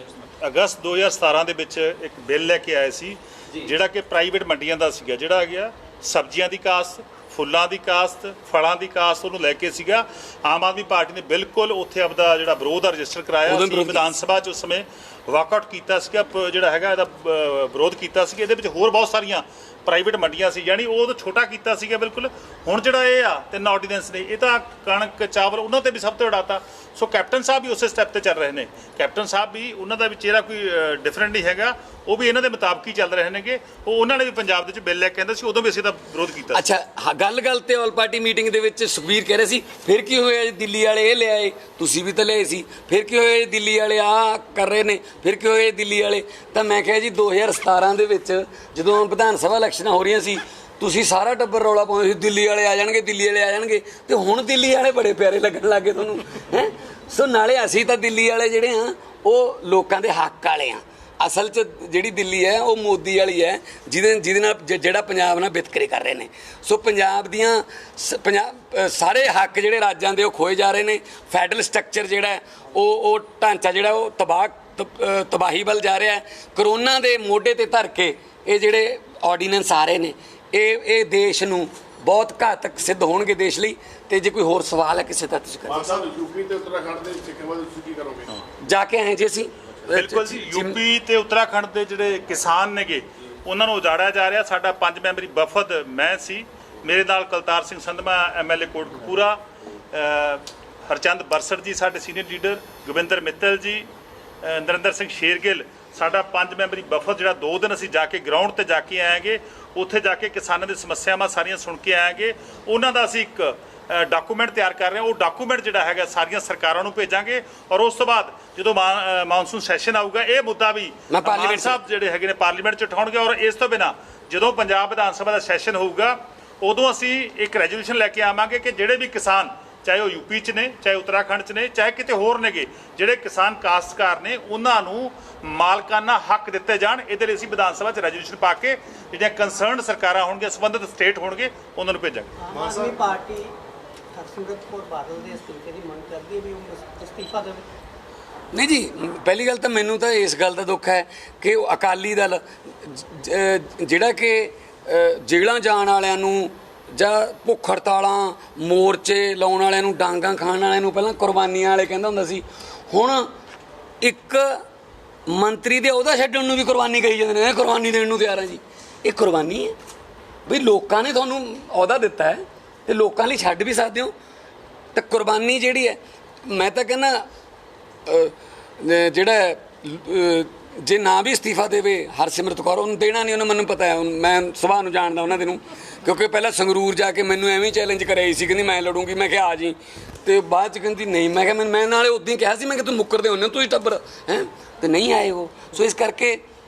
ਅਗਸਤ 2017 ਦੇ ਵਿੱਚ ਇੱਕ ਬਿੱਲ ਲੈ ਕੇ ਆਏ ਸੀ ਜਿਹੜਾ ਕਿ ਪ੍ਰਾਈਵੇਟ ਮੰਡੀਆਂ ਦਾ ਸੀਗਾ, ਜਿਹੜਾ ਆ ਗਿਆ ਸਬਜ਼ੀਆਂ ਦੀ ਕਾਸ਼ਤ, ਫੁੱਲਾਂ ਦੀ ਕਾਸ਼ਤ, ਫਲਾਂ ਦੀ ਕਾਸ਼ਤ, ਉਹਨੂੰ ਲੈ ਕੇ ਸੀਗਾ। ਆਮ ਆਦਮੀ ਪਾਰਟੀ ਨੇ ਬਿਲਕੁਲ ਉੱਥੇ ਆਪਦਾ ਜਿਹੜਾ ਵਿਰੋਧ ਰਜਿਸਟਰ ਕਰਾਇਆ ਸੀ, ਵਿਧਾਨ ਸਭਾ 'ਚ ਉਸ ਸਮੇਂ ਵਾਕਆਊਟ ਕੀਤਾ ਸੀਗਾ, ਜਿਹੜਾ ਹੈਗਾ ਇਹਦਾ ਵਿਰੋਧ ਕੀਤਾ ਸੀ। ਇਹਦੇ ਵਿੱਚ ਹੋਰ ਬਹੁਤ ਸਾਰੀਆਂ ਪ੍ਰਾਈਵੇਟ ਮੰਡੀਆਂ ਸੀ, ਯਾਨੀ ਉਹ ਤਾਂ ਛੋਟਾ ਕੀਤਾ ਸੀਗਾ ਬਿਲਕੁਲ। ਹੁਣ ਜਿਹੜਾ ਇਹ ਆ 3 ਆਰਡੀਨੈਂਸ ਨੇ, ਇਹ ਤਾਂ ਕਣਕ ਚਾਵਲ ਉਹਨਾਂ ਤੇ ਵੀ ਸਭ ਤੋਂ ਉਡਾਤਾ। ਸੋ ਕੈਪਟਨ ਸਾਹਿਬ ਵੀ ਉਸੇ ਸਟੈਪ ਤੇ ਚੱਲ ਰਹੇ ਨੇ। ਕੈਪਟਨ ਸਾਹਿਬ ਵੀ, ਉਹਨਾਂ ਦਾ ਵੀ ਚਿਹਰਾ ਕੋਈ ਡਿਫਰੈਂਟ ਨਹੀਂ ਹੈਗਾ, ਉਹ ਵੀ ਇਹਨਾਂ ਦੇ ਮੁਤਾਬਕ ਹੀ ਚੱਲ ਰਹੇ ਨੇਗੇ। ਉਹਨਾਂ ਨੇ ਵੀ ਪੰਜਾਬ ਦੇ ਵਿੱਚ ਬਿੱਲ ਲੈ ਕੇ ਆਂਦਾ ਸੀ, ਉਦੋਂ ਵੀ ਅਸੀਂ ਤਾਂ ਵਿਰੋਧ ਕੀਤਾ। ਅੱਛਾ, ਗੱਲ ਤੇ ਆਲ ਪਾਰਟੀ ਮੀਟਿੰਗ ਦੇ ਵਿੱਚ ਸੁਖਬੀਰ ਕਹਿ ਰਹੇ ਸੀ ਫਿਰ ਕੀ ਹੋਇਆ, ਦਿੱਲੀ ਵਾਲੇ ਇਹ ਲਿਆਏ, ਤੁਸੀਂ ਵੀ ਤਾਂ ਲਿਆਏ ਸੀ, ਫਿਰ ਕੀ ਹੋਇਆ ਦਿੱਲੀ ਵਾਲੇ ਆਹ ਕਰ ਰਹੇ ਨੇ, ਫਿਰ ਕੀ ਹੋਇਆ ਦਿੱਲੀ ਵਾਲੇ। ਤਾਂ ਮੈਂ ਕਿਹਾ ਜੀ 2017 ਦੇ ਵਿੱਚ ਜਦੋਂ ਵਿਧਾਨ ਸਭਾ ਇਲੈਕਸ਼ਨਾਂ ਹੋ ਰਹੀਆਂ ਸੀ, ਤੁਸੀਂ ਸਾਰਾ ਟੱਬਰ ਰੌਲਾ ਪਾਉਂਦੇ ਸੀ ਦਿੱਲੀ ਵਾਲੇ ਆ ਜਾਣਗੇ, ਦਿੱਲੀ ਵਾਲੇ ਆ ਜਾਣਗੇ, ਤੇ ਹੁਣ ਦਿੱਲੀ ਵਾਲੇ ਬੜੇ ਪਿਆਰੇ ਲੱਗਣ ਲੱਗੇ ਤੁਹਾਨੂੰ ਹੈ। ਸੋ ਨਾਲੇ ਅਸੀਂ ਤਾਂ ਦਿੱਲੀ ਵਾਲੇ ਜਿਹੜੇ ਆ ਉਹ ਲੋਕਾਂ ਦੇ ਹੱਕ ਵਾਲੇ ਆ। ਅਸਲ 'ਚ ਜਿਹੜੀ ਦਿੱਲੀ ਹੈ ਉਹ ਮੋਦੀ ਵਾਲੀ ਹੈ, ਜਿਹਦੇ ਨਾਲ ਜਿਹੜਾ ਪੰਜਾਬ ਨਾਲ ਵਿਤਕਰੇ ਕਰ ਰਹੇ ਨੇ। ਸੋ ਪੰਜਾਬ ਦੀਆਂ ਸਾਰੇ ਹੱਕ ਜਿਹੜੇ ਰਾਜਾਂ ਦੇ ਉਹ ਖੋਏ ਜਾ ਰਹੇ ਨੇ। ਫੈਡਰਲ ਸਟਰਕਚਰ ਜਿਹੜਾ ਉਹ ਢਾਂਚਾ ਜਿਹੜਾ ਉਹ ਤਬਾਹੀ ਵੱਲ ਜਾ ਰਿਹਾ ਹੈ। ਕਰੋਨਾ ਦੇ ਮੋਢੇ ਤੇ ਧਰ ਕੇ ਇਹ ਜਿਹੜੇ ਆਰਡੀਨੈਂਸ ਆ ਰਹੇ ਨੇ, ਇਹ ਦੇਸ਼ ਨੂੰ ਬਹੁਤ ਘਾਤਕ ਸਿੱਧ ਹੋਣਗੇ ਦੇਸ਼ ਲਈ। ਤੇ ਜੇ ਕੋਈ ਹੋਰ ਸਵਾਲ ਹੈ ਕਿਸੇ ਦਾ ਤੁਸੀਂ ਕਰੋ। ਯੂਪੀ ਤੇ ਉੱਤਰਾਖੰਡ ਦੇ ਸਿੱਖਾਂ ਬਾਰੇ ਤੁਸੀਂ ਕੀ ਕਰੋਗੇ? ਜਾ ਕੇ ਆਏ ਜੀ ਅਸੀਂ। ਬਿਲਕੁਲ ਜੀ, ਯੂਪੀ ਤੇ ਉੱਤਰਾਖੰਡ ਦੇ ਜਿਹੜੇ ਕਿਸਾਨ ਨੇਗੇ ਉਹਨਾਂ ਨੂੰ ਉਜਾੜਿਆ ਜਾ ਰਿਹਾ। ਸਾਡਾ 5 ਮੈਂਬਰੀ ਵਫਦ ਮੈਂ ਸੀ, ਮੇਰੇ ਨਾਲ ਕਲਤਾਰ ਸਿੰਘ ਸੰਧਮਾ MLA ਕੋਟਕਪੂਰਾ, ਹਰਚੰਦ ਬਰਸੜ ਜੀ ਸਾਡੇ ਸੀਨੀਅਰ ਲੀਡਰ, ਗੋਬਿੰਦਰ ਮਿੱਤਲ ਜੀ, ਨਰਿੰਦਰ ਸਿੰਘ ਸ਼ੇਰਗਿੱਲ। ਸਾਡਾ 5 ਮੈਂਬਰੀ ਵਫਦ ਜਿਹੜਾ 2 ਦਿਨ ਅਸੀਂ ਜਾ ਕੇ ਗਰਾਊਂਡ ਤੇ ਜਾ ਕੇ ਆਏਗੇ, ਉੱਥੇ ਜਾ ਕੇ ਕਿਸਾਨਾਂ ਦੀ ਸਮੱਸਿਆਵਾਂ ਸਾਰੀਆਂ ਸੁਣ ਕੇ ਆਏਗੇ। ਉਹਨਾਂ ਦਾ ਅਸੀਂ ਇੱਕ ਡਾਕੂਮੈਂਟ ਤਿਆਰ ਕਰ ਰਹੇ ਹਾਂ। ਉਹ ਡਾਕੂਮੈਂਟ ਜਿਹੜਾ ਹੈਗਾ ਸਾਰੀਆਂ ਸਰਕਾਰਾਂ ਨੂੰ ਭੇਜਾਂਗੇ ਔਰ ਉਸ ਤੋਂ ਬਾਅਦ ਜਦੋਂ ਮਾਨਸੂਨ ਸੈਸ਼ਨ ਆਊਗਾ ਇਹ ਮੁੱਦਾ ਵੀ ਮਾਨ ਸਾਹਿਬ ਜਿਹੜੇ ਹੈਗੇ ਨੇ ਪਾਰਲੀਮੈਂਟ 'ਚ ਉਠਾਉਣਗੇ। ਔਰ ਇਸ ਤੋਂ ਬਿਨਾਂ ਜਦੋਂ ਪੰਜਾਬ ਵਿਧਾਨ ਸਭਾ ਦਾ ਸੈਸ਼ਨ ਹੋਊਗਾ ਉਦੋਂ ਅਸੀਂ ਇੱਕ ਰੈਜ਼ੋਲੂਸ਼ਨ ਲੈ ਕੇ ਆਵਾਂਗੇ ਕਿ ਜਿਹੜੇ ਵੀ ਕਿਸਾਨ, ਚਾਹੇ ਉਹ ਯੂਪੀ 'ਚ ਨੇ, ਚਾਹੇ ਉੱਤਰਾਖੰਡ 'ਚ ਨੇ, ਚਾਹੇ ਕਿਤੇ ਹੋਰ ਨੇਗੇ, ਜਿਹੜੇ ਕਿਸਾਨ ਕਾਸ਼ਤਕਾਰ ਨੇ ਉਹਨਾਂ ਨੂੰ ਮਾਲਕਾਨਾ ਹੱਕ ਦਿੱਤੇ ਜਾਣ। ਇਹਦੇ ਲਈ ਅਸੀਂ ਵਿਧਾਨ ਸਭਾ 'ਚ ਰੈਜ਼ੋਲੂਸ਼ਨ ਪਾ ਕੇ ਜਿਹੜੀਆਂ ਕੰਸਰਨਡ ਸਰਕਾਰਾਂ ਹੋਣਗੀਆਂ, ਸੰਬੰਧਿਤ ਸਟੇਟ ਹੋਣਗੇ, ਉਹਨਾਂ ਨੂੰ ਭੇਜਾਂਗੇ। ਆਮ ਆਦਮੀ ਪਾਰਟੀ ਹਰਸਿਮਰਤ ਕੌਰ ਬਾਦਲ ਦੇ ਅਸਤੀਫੇ ਦੀ ਮੰਗ ਕਰਦੀ ਹੈ ਵੀ ਉਹ ਅਸਤੀਫਾ ਦੇਵੇ। ਨਹੀਂ ਜੀ, ਪਹਿਲੀ ਗੱਲ ਤਾਂ ਮੈਨੂੰ ਤਾਂ ਇਸ ਗੱਲ ਦਾ ਦੁੱਖ ਹੈ ਕਿ ਉਹ ਅਕਾਲੀ ਦਲ ਜਿਹੜਾ ਕਿ ਜੇਲ੍ਹਾਂ ਜਾਣ ਵਾਲਿਆਂ ਨੂੰ ਜਾਂ ਭੁੱਖ ਹੜਤਾਲਾਂ, ਮੋਰਚੇ ਲਾਉਣ ਵਾਲਿਆਂ ਨੂੰ, ਡਾਂਗਾਂ ਖਾਣ ਵਾਲਿਆਂ ਨੂੰ ਪਹਿਲਾਂ ਕੁਰਬਾਨੀਆਂ ਵਾਲੇ ਕਹਿੰਦਾ ਹੁੰਦਾ ਸੀ, ਹੁਣ ਇੱਕ ਮੰਤਰੀ ਦੇ ਅਹੁਦਾ ਛੱਡਣ ਨੂੰ ਵੀ ਕੁਰਬਾਨੀ ਕਹੀ ਜਾਂਦੇ ਨੇ। ਕੁਰਬਾਨੀ ਦੇਣ ਨੂੰ ਤਿਆਰ ਹਾਂ ਜੀ। ਇਹ ਕੁਰਬਾਨੀ ਹੈ ਬਈ, ਲੋਕਾਂ ਨੇ ਤੁਹਾਨੂੰ ਅਹੁਦਾ ਦਿੱਤਾ ਹੈ ਤੇ ਲੋਕਾਂ ਲਈ ਛੱਡ ਵੀ ਸਕਦੇ ਹੋ। ਤੇ ਕੁਰਬਾਨੀ ਜਿਹੜੀ ਹੈ, ਮੈਂ ਤਾਂ ਕਹਿੰਦਾ ਜਿਹੜਾ ਜੇ ਨਾ ਵੀ ਅਸਤੀਫਾ ਦੇਵੇ ਹਰਸਿਮਰਤ ਕੌਰ, ਉਹਨੂੰ ਦੇਣਾ ਨਹੀਂ, ਉਹਨੂੰ ਮੈਨੂੰ ਪਤਾ ਹੈ, ਮੈਂ ਸੁਭਾਅ ਨੂੰ ਜਾਣਦਾ ਉਹਨਾਂ ਦੇ ਨੂੰ, ਕਿਉਂਕਿ ਪਹਿਲਾਂ ਸੰਗਰੂਰ ਜਾ ਕੇ ਮੈਨੂੰ ਐਵੇਂ ਚੈਲੰਜ ਕਰਿਆ ਸੀ, ਕਹਿੰਦੀ ਮੈਂ ਲੜੂੰਗੀ। ਮੈਂ ਕਿਹਾ ਆ ਜੀ, ਤੇ ਬਾਅਦ 'ਚ ਕਹਿੰਦੀ ਨਹੀਂ। ਮੈਂ ਕਿਹਾ ਮੈਂ ਨਾਲੇ ਉਦੋਂ ਹੀ ਕਿਹਾ ਸੀ, ਮੈਂ ਕਿ ਤੂੰ ਮੁੱਕਰਦੇ ਹੁੰਦੇ ਹੋ ਤੁਸੀਂ ਟੱਬਰ ਹੈ, ਤੇ ਨਹੀਂ ਆਏ ਉਹ। ਸੋ ਇਸ ਕਰਕੇ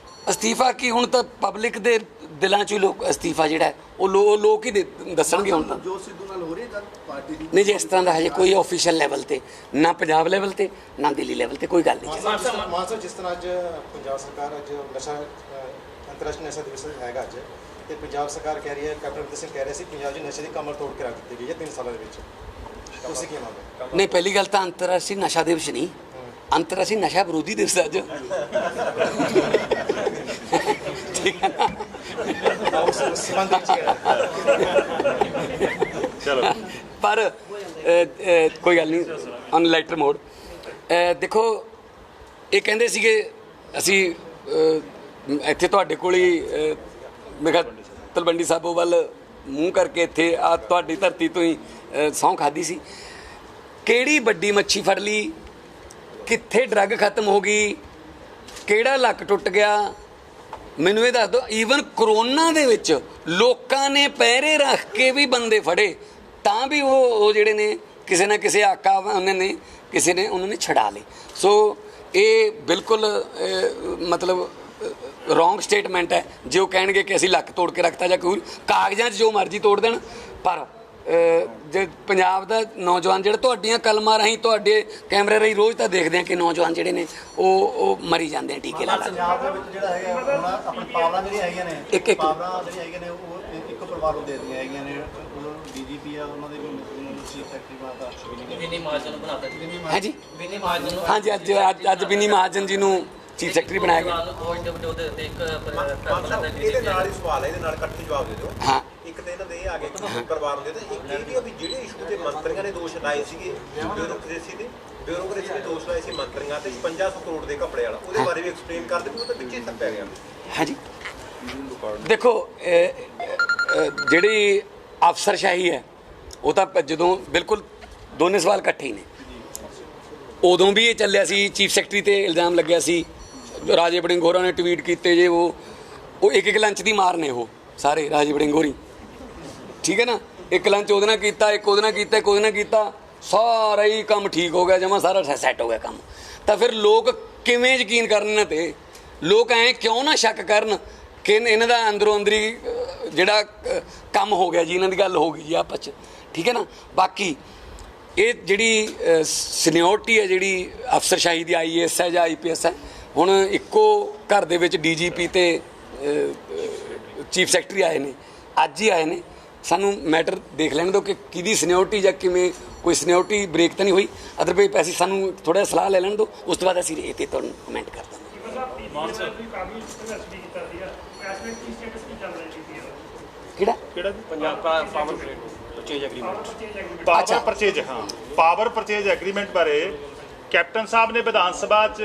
ਅਸਤੀਫਾ ਕੀ, ਹੁਣ ਤਾਂ ਪਬਲਿਕ ਦੇ ਦਿਲਾਂ 'ਚ ਹੀ ਲੋਕ ਅਸਤੀਫਾ ਜਿਹੜਾ ਉਹ ਲੋਕ ਹੀ ਦੱਸਣਗੇ। ਹੁਣ ਤਾਂ ਜੋ ਸਿੱਧੂ ਨਾਲ ਹੋ ਰਹੀ ਗੱਲ ਪਾਰਟੀ ਦੀ ਨਹੀਂ ਜੀ, ਇਸ ਤਰ੍ਹਾਂ ਦਾ ਹਜੇ ਕੋਈ ਆਫੀਸ਼ੀਅਲ ਲੈਵਲ ਤੇ ਨਾ ਪੰਜਾਬ ਲੈਵਲ ਤੇ ਨਾ ਦਿੱਲੀ ਲੈਵਲ ਤੇ ਕੋਈ ਗੱਲ ਨਹੀਂ। ਮਾਨਸਾ ਜਿਸ ਤਰ੍ਹਾਂ ਅੱਜ ਪੰਜਾਬ ਸਰਕਾਰ ਅੱਜ ਨਸ਼ਾ ਅੰਤਰਰਾਸ਼ਟਰੀ ਨਸ਼ਾ ਦਿਵਸ ਹੈਗਾ ਅੱਜ, ਤੇ ਪੰਜਾਬ ਸਰਕਾਰ ਕਹਿ ਰਹੀ ਹੈ, ਕੈਪਟਨ ਅਮਰਿੰਦਰ ਸਿੰਘ ਕਹਿ ਰਹੇ ਸੀ ਪੰਜਾਬ 'ਚ ਨਸ਼ੇ ਦੀ ਕਮਰ ਤੋੜ ਕੇ ਰੱਖ ਦਿੱਤੀ ਗਈ ਹੈ 3 ਸਾਲਾਂ ਦੇ ਵਿੱਚ। ਤੁਸੀਂ ਕੀ ਮੰਨਦੇ? ਨਹੀਂ, ਪਹਿਲੀ ਗੱਲ ਤਾਂ ਅੰਤਰਰਾਸ਼ਟਰੀ ਨਸ਼ਾ ਦਿਵਸ ਨਹੀਂ, ਅੰਤਰਰਾਸ਼ਟਰੀ ਨਸ਼ਾ ਵਿਰੋਧੀ ਦਿਵਸ ਅੱਜ। ਠੀਕ ਹੈ ਨਾ? ਚਲੋ, ਪਰ ਕੋਈ ਗੱਲ ਨਹੀਂ, ਔਨ ਲਾਈਟਰ ਮੋਡ ਦੇਖੋ, ਇਹ ਕਹਿੰਦੇ ਸੀਗੇ ਅਸੀਂ ਇੱਥੇ ਤੁਹਾਡੇ ਕੋਲ ਹੀ ਮੈਂ ਕਿਹਾ ਤਲਵੰਡੀ ਸਾਬੋ ਵੱਲ ਮੂੰਹ ਕਰਕੇ ਇੱਥੇ ਆ ਤੁਹਾਡੀ ਧਰਤੀ ਤੋਂ ਹੀ ਸਹੁੰ ਖਾਧੀ ਸੀ। ਕਿਹੜੀ ਵੱਡੀ ਮੱਛੀ ਫੜ ਲਈ, ਕਿੱਥੇ ਡਰੱਗ ਖਤਮ ਹੋ ਗਈ, ਕਿਹੜਾ ਲੱਕ ਟੁੱਟ ਗਿਆ, ਮੈਨੂੰ ਇਹ ਦੱਸ ਦਿਓ। ਈਵਨ ਕਰੋਨਾ ਦੇ ਵਿੱਚ ਲੋਕਾਂ ਨੇ ਪਹਿਰੇ ਰੱਖ ਕੇ ਵੀ ਬੰਦੇ ਫੜੇ, ਤਾਂ ਵੀ ਉਹ ਜਿਹੜੇ ਨੇ ਕਿਸੇ ਨਾ ਕਿਸੇ ਆਕਾ ਉਹਨਾਂ ਨੇ ਛਡਾ ਲਏ। ਸੋ ਇਹ ਬਿਲਕੁਲ ਮਤਲਬ ਰੋਂਗ ਸਟੇਟਮੈਂਟ ਹੈ ਜੇ ਉਹ ਕਹਿਣਗੇ ਕਿ ਅਸੀਂ ਲੱਕ ਤੋੜ ਕੇ ਰੱਖਤਾ ਜਾਂ ਕੋਈ ਕਾਗਜ਼ਾਂ 'ਚ ਜੋ ਮਰਜ਼ੀ ਤੋੜ ਦੇਣ। ਪਰ ਜੇ ਪੰਜਾਬ ਦਾ ਨੌਜਵਾਨ ਜਿਹੜਾ ਤੁਹਾਡੀਆਂ ਕਲਮਾਂ ਰਾਹੀਂ, ਤੁਹਾਡੇ ਕੈਮਰੇ ਰਾਹੀਂ ਰੋਜ਼ ਤਾਂ ਦੇਖਦੇ ਆ ਕਿ ਨੌਜਵਾਨ ਜਿਹੜੇ ਨੇ ਉਹ ਮਰੀ ਜਾਂਦੇ ਆ ਟੀਕੇ ਲਾ ਲਾ। ਪੰਜਾਬ ਦੇ ਵਿੱਚ ਜਿਹੜਾ ਹੈਗਾ ਹੁਣ ਆਪਣੇ ਪਾਵਰਾਂ ਜਿਹੜੀਆਂ ਹੈਗੀਆਂ ਨੇ, ਪਾਵਰਾਂ ਜਿਹੜੀਆਂ ਹੈਗੀਆਂ ਨੇ ਉਹ ਇੱਕ ਪਰਿਵਾਰ ਨੂੰ ਦੇ ਦਿੱਤੀਆਂ ਹੈਗੀਆਂ ਨੇ। ਡੀਜੀਪੀ ਆ, ਉਹਨਾਂ ਦੇ ਚੀਫ ਸੈਕਟਰੀ ਬਣਾਤਾ ਵਿਨੀ ਮਹਾਜਨ ਨੂੰ ਬਣਾਤਾ ਜੀ। ਹੈ ਜੀ, ਵਿਨੀ ਮਹਾਜਨ ਨੂੰ, ਹਾਂਜੀ ਅੱਜ ਵਿਨੀ ਮਹਾਜਨ ਜੀ ਨੂੰ ਚੀਫ ਸੈਕਟਰੀ ਬਣਾਇਆ ਗਿਆ। ਇਹਦੇ ਨਾਲ ਹੀ ਸਵਾਲ ਹੈ, ਇਹਦੇ ਨਾਲ ਇਕੱਠੇ ਜਵਾਬ ਦੇ ਦਿਓ। ਹਾਂ, ਇੱਕ ਤਾਂ ਇਹਨਾਂ ਦੇ ਇਹ ਆ ਗਿਆ ਕਿ ਪਰਿਵਾਰ ਹੁੰਦੇ ਤੇ ਇੱਕ ਇਹ ਵੀ ਆ ਵੀ ਜਿਹੜੇ ਇਸ਼ੂ ਤੇ ਮੰਤਰੀਆਂ ਨੇ ਦੋਸ਼ ਲਾਏ ਸੀਗੇ, ਬਿਊਰੋਕ੍ਰੇਸੀ ਦੇ ਦੋਸ਼ ਲਾਏ ਸੀ ਮੰਤਰੀਆਂ ਤੇ 5500 ਕਰੋੜ ਦੇ ਕੱਪੜੇ ਵਾਲਾ, ਉਹਦੇ ਬਾਰੇ ਵੀ ਐਕਸਪਲੇਨ ਕਰ ਦਿਓ। ਉਹ ਤਾਂ ਵਿੱਚੇ ਥੱਪਿਆ ਗਿਆ। ਹਾਂਜੀ, ਦੇਖੋ ਜਿਹੜੀ ਅਫਸਰਸ਼ਾਹੀ ਹੈ ਉਹ ਤਾਂ ਜਦੋਂ ਬਿਲਕੁਲ ਦੋਨੇ ਸਵਾਲ ਇਕੱਠੇ ਹੀ ਨੇ। ਉਦੋਂ ਵੀ ਇਹ ਚੱਲਿਆ ਸੀ, ਚੀਫ ਸੈਕਟਰੀ ਤੇ ਇਲਜ਼ਾਮ ਲੱਗਿਆ ਸੀ, ਰਾਜੇ ਵੜਿੰਗ ਹੋਰਾਂ ਨੇ ਟਵੀਟ ਕੀਤੇ ਜੇ ਉਹ ਇੱਕ ਲੰਚ ਦੀ ਮਾਰ ਨੇ ਉਹ ਸਾਰੇ ਰਾਜੇ ਵੜਿੰਗ ਹੋਰੀ, ਠੀਕ ਹੈ ਨਾ। ਇੱਕ ਲੰਚ ਉਹਦੇ ਨਾਲ ਕੀਤਾ, ਇੱਕ ਉਹਦੇ ਨਾਲ ਕੀਤਾ, ਇੱਕ ਉਹਦੇ ਨਾਲ ਕੀਤਾ, ਸਾਰਾ ਹੀ ਕੰਮ ਠੀਕ ਹੋ ਗਿਆ, ਜਮਾਂ ਸਾਰਾ ਸੈੱਟ ਹੋ ਗਿਆ ਕੰਮ। ਤਾਂ ਫਿਰ ਲੋਕ ਕਿਵੇਂ ਯਕੀਨ ਕਰਨ ਇਹਨਾਂ ਤੇ? ਲੋਕ ਐਂ ਕਿਉਂ ਨਾ ਸ਼ੱਕ ਕਰਨ ਕਿ ਇਹਨਾਂ ਦਾ ਅੰਦਰੋਂ ਅੰਦਰੀ ਜਿਹੜਾ ਕੰਮ ਹੋ ਗਿਆ ਜੀ, ਇਹਨਾਂ ਦੀ ਗੱਲ ਹੋ ਗਈ ਜੀ ਆਪਸ 'ਚ, ਠੀਕ ਹੈ ਨਾ। ਬਾਕੀ ਇਹ ਜਿਹੜੀ ਸੀਨੀਅਰਟੀ ਹੈ, ਜਿਹੜੀ ਅਫਸਰਸ਼ਾਹੀ ਦੀ, IAS ਹੈ ਜਾਂ IPS ਹੈ, ਹੁਣ ਇੱਕੋ ਘਰ ਦੇ ਵਿੱਚ DGP ਤੇ ਚੀਫ ਸੈਕਟਰੀ ਆਏ ਨੇ, ਅੱਜ ਹੀ ਆਏ ਨੇ। ਸਾਨੂੰ ਮੈਟਰ ਦੇਖ ਲੈਣ ਦਿਓ ਕਿ ਕਿਹਦੀ ਸੀਨੀਅਰਟੀ ਜਾਂ ਕਿਵੇਂ ਕੋਈ ਸੀਨੀਅਰਟੀ ਬ੍ਰੇਕ ਤਾਂ ਨਹੀਂ ਹੋਈ। ਅਦਰਵਾਈਜ਼ ਪੈਸੇ ਸਾਨੂੰ ਥੋੜ੍ਹਾ ਸਲਾਹ ਲੈ ਲੈਣ ਦਿਓ, ਉਸ ਤੋਂ ਬਾਅਦ ਅਸੀਂ ਇਹ 'ਤੇ ਤੁਹਾਨੂੰ ਕਮੈਂਟ ਕਰ ਦਾਂਗੇ। ਕਿਹੜਾ Punjab power purchase agreement, power purchase, ਹਾਂ, ਪਾਵਰ ਪਰਚੇਜ ਐਗਰੀਮੈਂਟ ਬਾਰੇ ਕੈਪਟਨ ਸਾਹਿਬ ਨੇ ਵਿਧਾਨ ਸਭਾ 'ਚ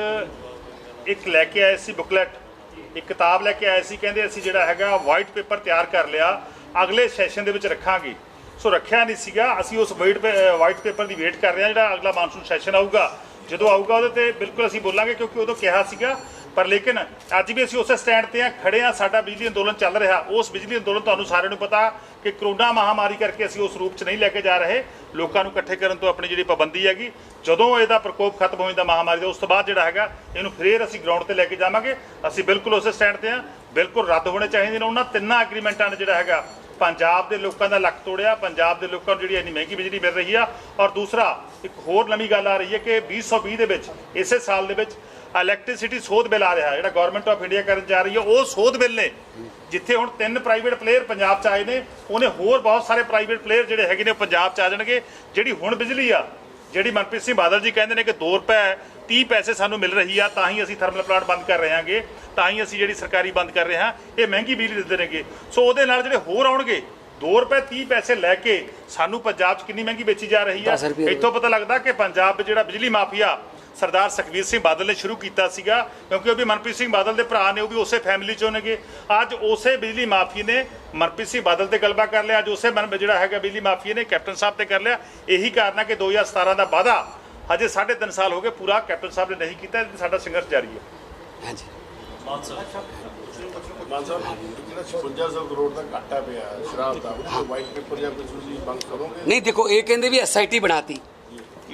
ਇੱਕ ਲੈ ਕੇ ਆਏ ਸੀ ਬੁਕਲੈਟ, ਇੱਕ ਕਿਤਾਬ ਲੈ ਕੇ ਆਏ ਸੀ। ਕਹਿੰਦੇ ਅਸੀਂ ਜਿਹੜਾ ਹੈਗਾ ਵਾਈਟ ਪੇਪਰ ਤਿਆਰ ਕਰ ਲਿਆ, ਅਗਲੇ ਸੈਸ਼ਨ ਦੇ ਵਿੱਚ ਰੱਖਾਂਗੇ। ਸੋ ਰੱਖਿਆ ਨਹੀਂ ਸੀਗਾ। ਅਸੀਂ ਉਸ ਵਾਈਟ ਪੇਪਰ ਦੀ ਵੇਟ ਕਰ ਰਹੇ ਹਾਂ, ਜਿਹੜਾ ਅਗਲਾ ਮਾਨਸੂਨ ਸੈਸ਼ਨ ਆਊਗਾ, ਜਦੋਂ ਆਊਗਾ ਉਹਦੇ ਤੇ ਬਿਲਕੁਲ ਅਸੀਂ ਬੋਲਾਂਗੇ, ਕਿਉਂਕਿ ਉਦੋਂ ਕਿਹਾ ਸੀਗਾ ਪਰ ਲੇਕਿਨ ਅੱਜ ਵੀ ਅਸੀਂ ਉਸੇ ਸਟੈਂਡ ਤੇ ਆ ਖੜੇ ਆ। ਸਾਡਾ ਬਿਜਲੀ ਅੰਦੋਲਨ ਚੱਲ ਰਿਹਾ। ਉਸ ਬਿਜਲੀ ਅੰਦੋਲਨ ਤੁਹਾਨੂੰ ਸਾਰਿਆਂ ਨੂੰ ਪਤਾ ਕਿ ਕਰੋਨਾ ਮਹਾਮਾਰੀ ਕਰਕੇ ਅਸੀਂ ਉਸ ਰੂਪ 'ਚ ਨਹੀਂ ਲੈ ਕੇ ਜਾ ਰਹੇ। ਲੋਕਾਂ ਨੂੰ ਇਕੱਠੇ ਕਰਨ ਤੋਂ ਆਪਣੀ ਜਿਹੜੀ ਪਾਬੰਦੀ ਹੈਗੀ, ਜਦੋਂ ਇਹਦਾ ਪ੍ਰਕੋਪ ਖਤਮ ਹੋ ਜਾਂਦਾ ਮਹਾਮਾਰੀ ਦਾ, ਉਸ ਤੋਂ ਬਾਅਦ ਜਿਹੜਾ ਹੈਗਾ ਇਹਨੂੰ ਫੇਰ ਅਸੀਂ ਗਰਾਊਂਡ ਤੇ ਲੈ ਕੇ ਜਾਵਾਂਗੇ। ਅਸੀਂ ਬਿਲਕੁਲ ਉਸੇ ਸਟੈਂਡ ਤੇ ਆ। ਬਿਲਕੁਲ ਰੱਦ ਹੋਣੇ ਚਾਹੀਦੇ ਨੇ ਉਹਨਾਂ ਤਿੰਨਾਂ ਐਗਰੀਮੈਂਟਾਂ ਨੇ ਜਿਹੜਾ ਹੈਗਾ ਪੰਜਾਬ ਦੇ ਲੋਕਾਂ ਦਾ ਲੱਕ ਤੋੜਿਆ। ਪੰਜਾਬ ਦੇ ਲੋਕਾਂ ਨੂੰ ਜਿਹੜੀ ਇੰਨੀ ਮਹਿੰਗੀ ਬਿਜਲੀ ਮਿਲ ਰਹੀ ਆ। ਔਰ ਦੂਸਰਾ ਇੱਕ ਹੋਰ ਨਵੀਂ ਗੱਲ ਆ ਰਹੀ ਹੈ ਕਿ 2020 ਦੇ ਵਿੱਚ, ਇਸੇ ਸਾਲ ਦੇ ਵਿੱਚ ਇਲੈਕਟ੍ਰਿਸਿਟੀ ਸੋਧ ਬਿੱਲ ਆ ਰਿਹਾ, ਜਿਹੜਾ ਗਵਰਨਮੈਂਟ ਆਫ ਇੰਡੀਆ ਕਰਨ ਜਾ ਰਹੀ ਹੈ। ਉਹ ਸੋਧ ਬਿੱਲ ਨੇ ਜਿੱਥੇ ਹੁਣ 3 ਪ੍ਰਾਈਵੇਟ ਪਲੇਅਰ ਪੰਜਾਬ 'ਚ ਆਏ ਨੇ, ਉਹਨੇ ਹੋਰ ਬਹੁਤ ਸਾਰੇ ਪ੍ਰਾਈਵੇਟ ਪਲੇਅਰ ਜਿਹੜੇ ਹੈਗੇ ਨੇ ਉਹ ਪੰਜਾਬ 'ਚ ਆ ਜਾਣਗੇ। ਜਿਹੜੀ ਹੁਣ ਬਿਜਲੀ ਆ, ਜਿਹੜੀ ਮਨਪ੍ਰੀਤ ਸਿੰਘ ਬਾਦਲ ਜੀ ਕਹਿੰਦੇ ਨੇ ਕਿ 2 ਰੁਪਏ 30 ਪੈਸੇ ਸਾਨੂੰ ਮਿਲ ਰਹੀ ਆ, ਤਾਂ ਹੀ ਅਸੀਂ ਥਰਮਲ ਪਲਾਂਟ ਬੰਦ ਕਰ ਰਹੇ ਹਾਂਗੇ, ਤਾਂ ਹੀ ਅਸੀਂ ਜਿਹੜੀ ਸਰਕਾਰੀ ਬੰਦ ਕਰ ਰਹੇ ਹਾਂ, ਇਹ ਮਹਿੰਗੀ ਬਿਜਲੀ ਦਿੰਦੇ ਨੇਗੇ। ਸੋ ਉਹਦੇ ਨਾਲ ਜਿਹੜੇ ਹੋਰ ਆਉਣਗੇ 2 ਰੁਪਏ 30 ਪੈਸੇ ਲੈ ਕੇ ਸਾਨੂੰ ਪੰਜਾਬ 'ਚ ਕਿੰਨੀ ਮਹਿੰਗੀ ਵੇਚੀ ਜਾ ਰਹੀ ਆ। ਇੱਥੋਂ ਪਤਾ ਲੱਗਦਾ ਕਿ ਪੰਜਾਬ ਵਿੱਚ ਜਿਹੜਾ ਬਿਜਲੀ ਮਾਫੀਆ ਸਰਦਾਰ ਸੁਖਬੀਰ ਸਿੰਘ ਬਾਦਲ ਨੇ ਸ਼ੁਰੂ ਕੀਤਾ ਸੀਗਾ, ਕਿਉਂਕਿ ਉਹ ਵੀ ਮਨਪ੍ਰੀਤ ਸਿੰਘ ਬਾਦਲ ਦੇ ਭਰਾ ਨੇ, ਉਹ ਵੀ ਉਸੇ ਫੈਮਿਲੀ 'ਚੋਂ ਨੇਗੇ। ਅੱਜ ਉਸੇ ਬਿਜਲੀ ਮਾਫੀ ਨੇ ਮਨਪ੍ਰੀਤ ਸਿੰਘ ਬਾਦਲ ਤੇ ਗਲਬਾ ਕਰ ਲਿਆ। ਅੱਜ ਉਸੇ ਜਿਹੜਾ ਹੈਗਾ ਬਿਜਲੀ ਮਾਫੀ ਨੇ ਕੈਪਟਨ ਸਾਹਿਬ ਤੇ ਕਰ ਲਿਆ। ਇਹੀ ਕਾਰਨ ਹੈ ਕਿ 2017 ਦਾ ਵਾਅਦਾ ਅਜੇ 3.5 ਸਾਲ ਹੋ ਗਏ ਪੂਰਾ ਕੈਪਟਨ ਸਾਹਿਬ ਨੇ ਨਹੀਂ ਕੀਤਾ। ਸਾਡਾ ਸੰਘਰਸ਼ ਜਾਰੀ ਹੈ। ਹਾਂਜੀ ਮਾਨ ਸਾਹਿਬ ਜਿਹੜਾ 5600 ਕਰੋੜ ਦਾ ਘਾਟਾ ਪਿਆ ਸ਼ਰਾਬ ਦਾ, ਉਹ ਵਾਈਟ ਪੇਪਰ ਜਾਂ ਕੁਝ ਤੁਸੀਂ ਮੰਗ ਕਰੋਗੇ? ਨਹੀਂ, ਦੇਖੋ ਇਹ ਕਹਿੰਦੇ ਵੀ SIT ਬਣਾਤੀ,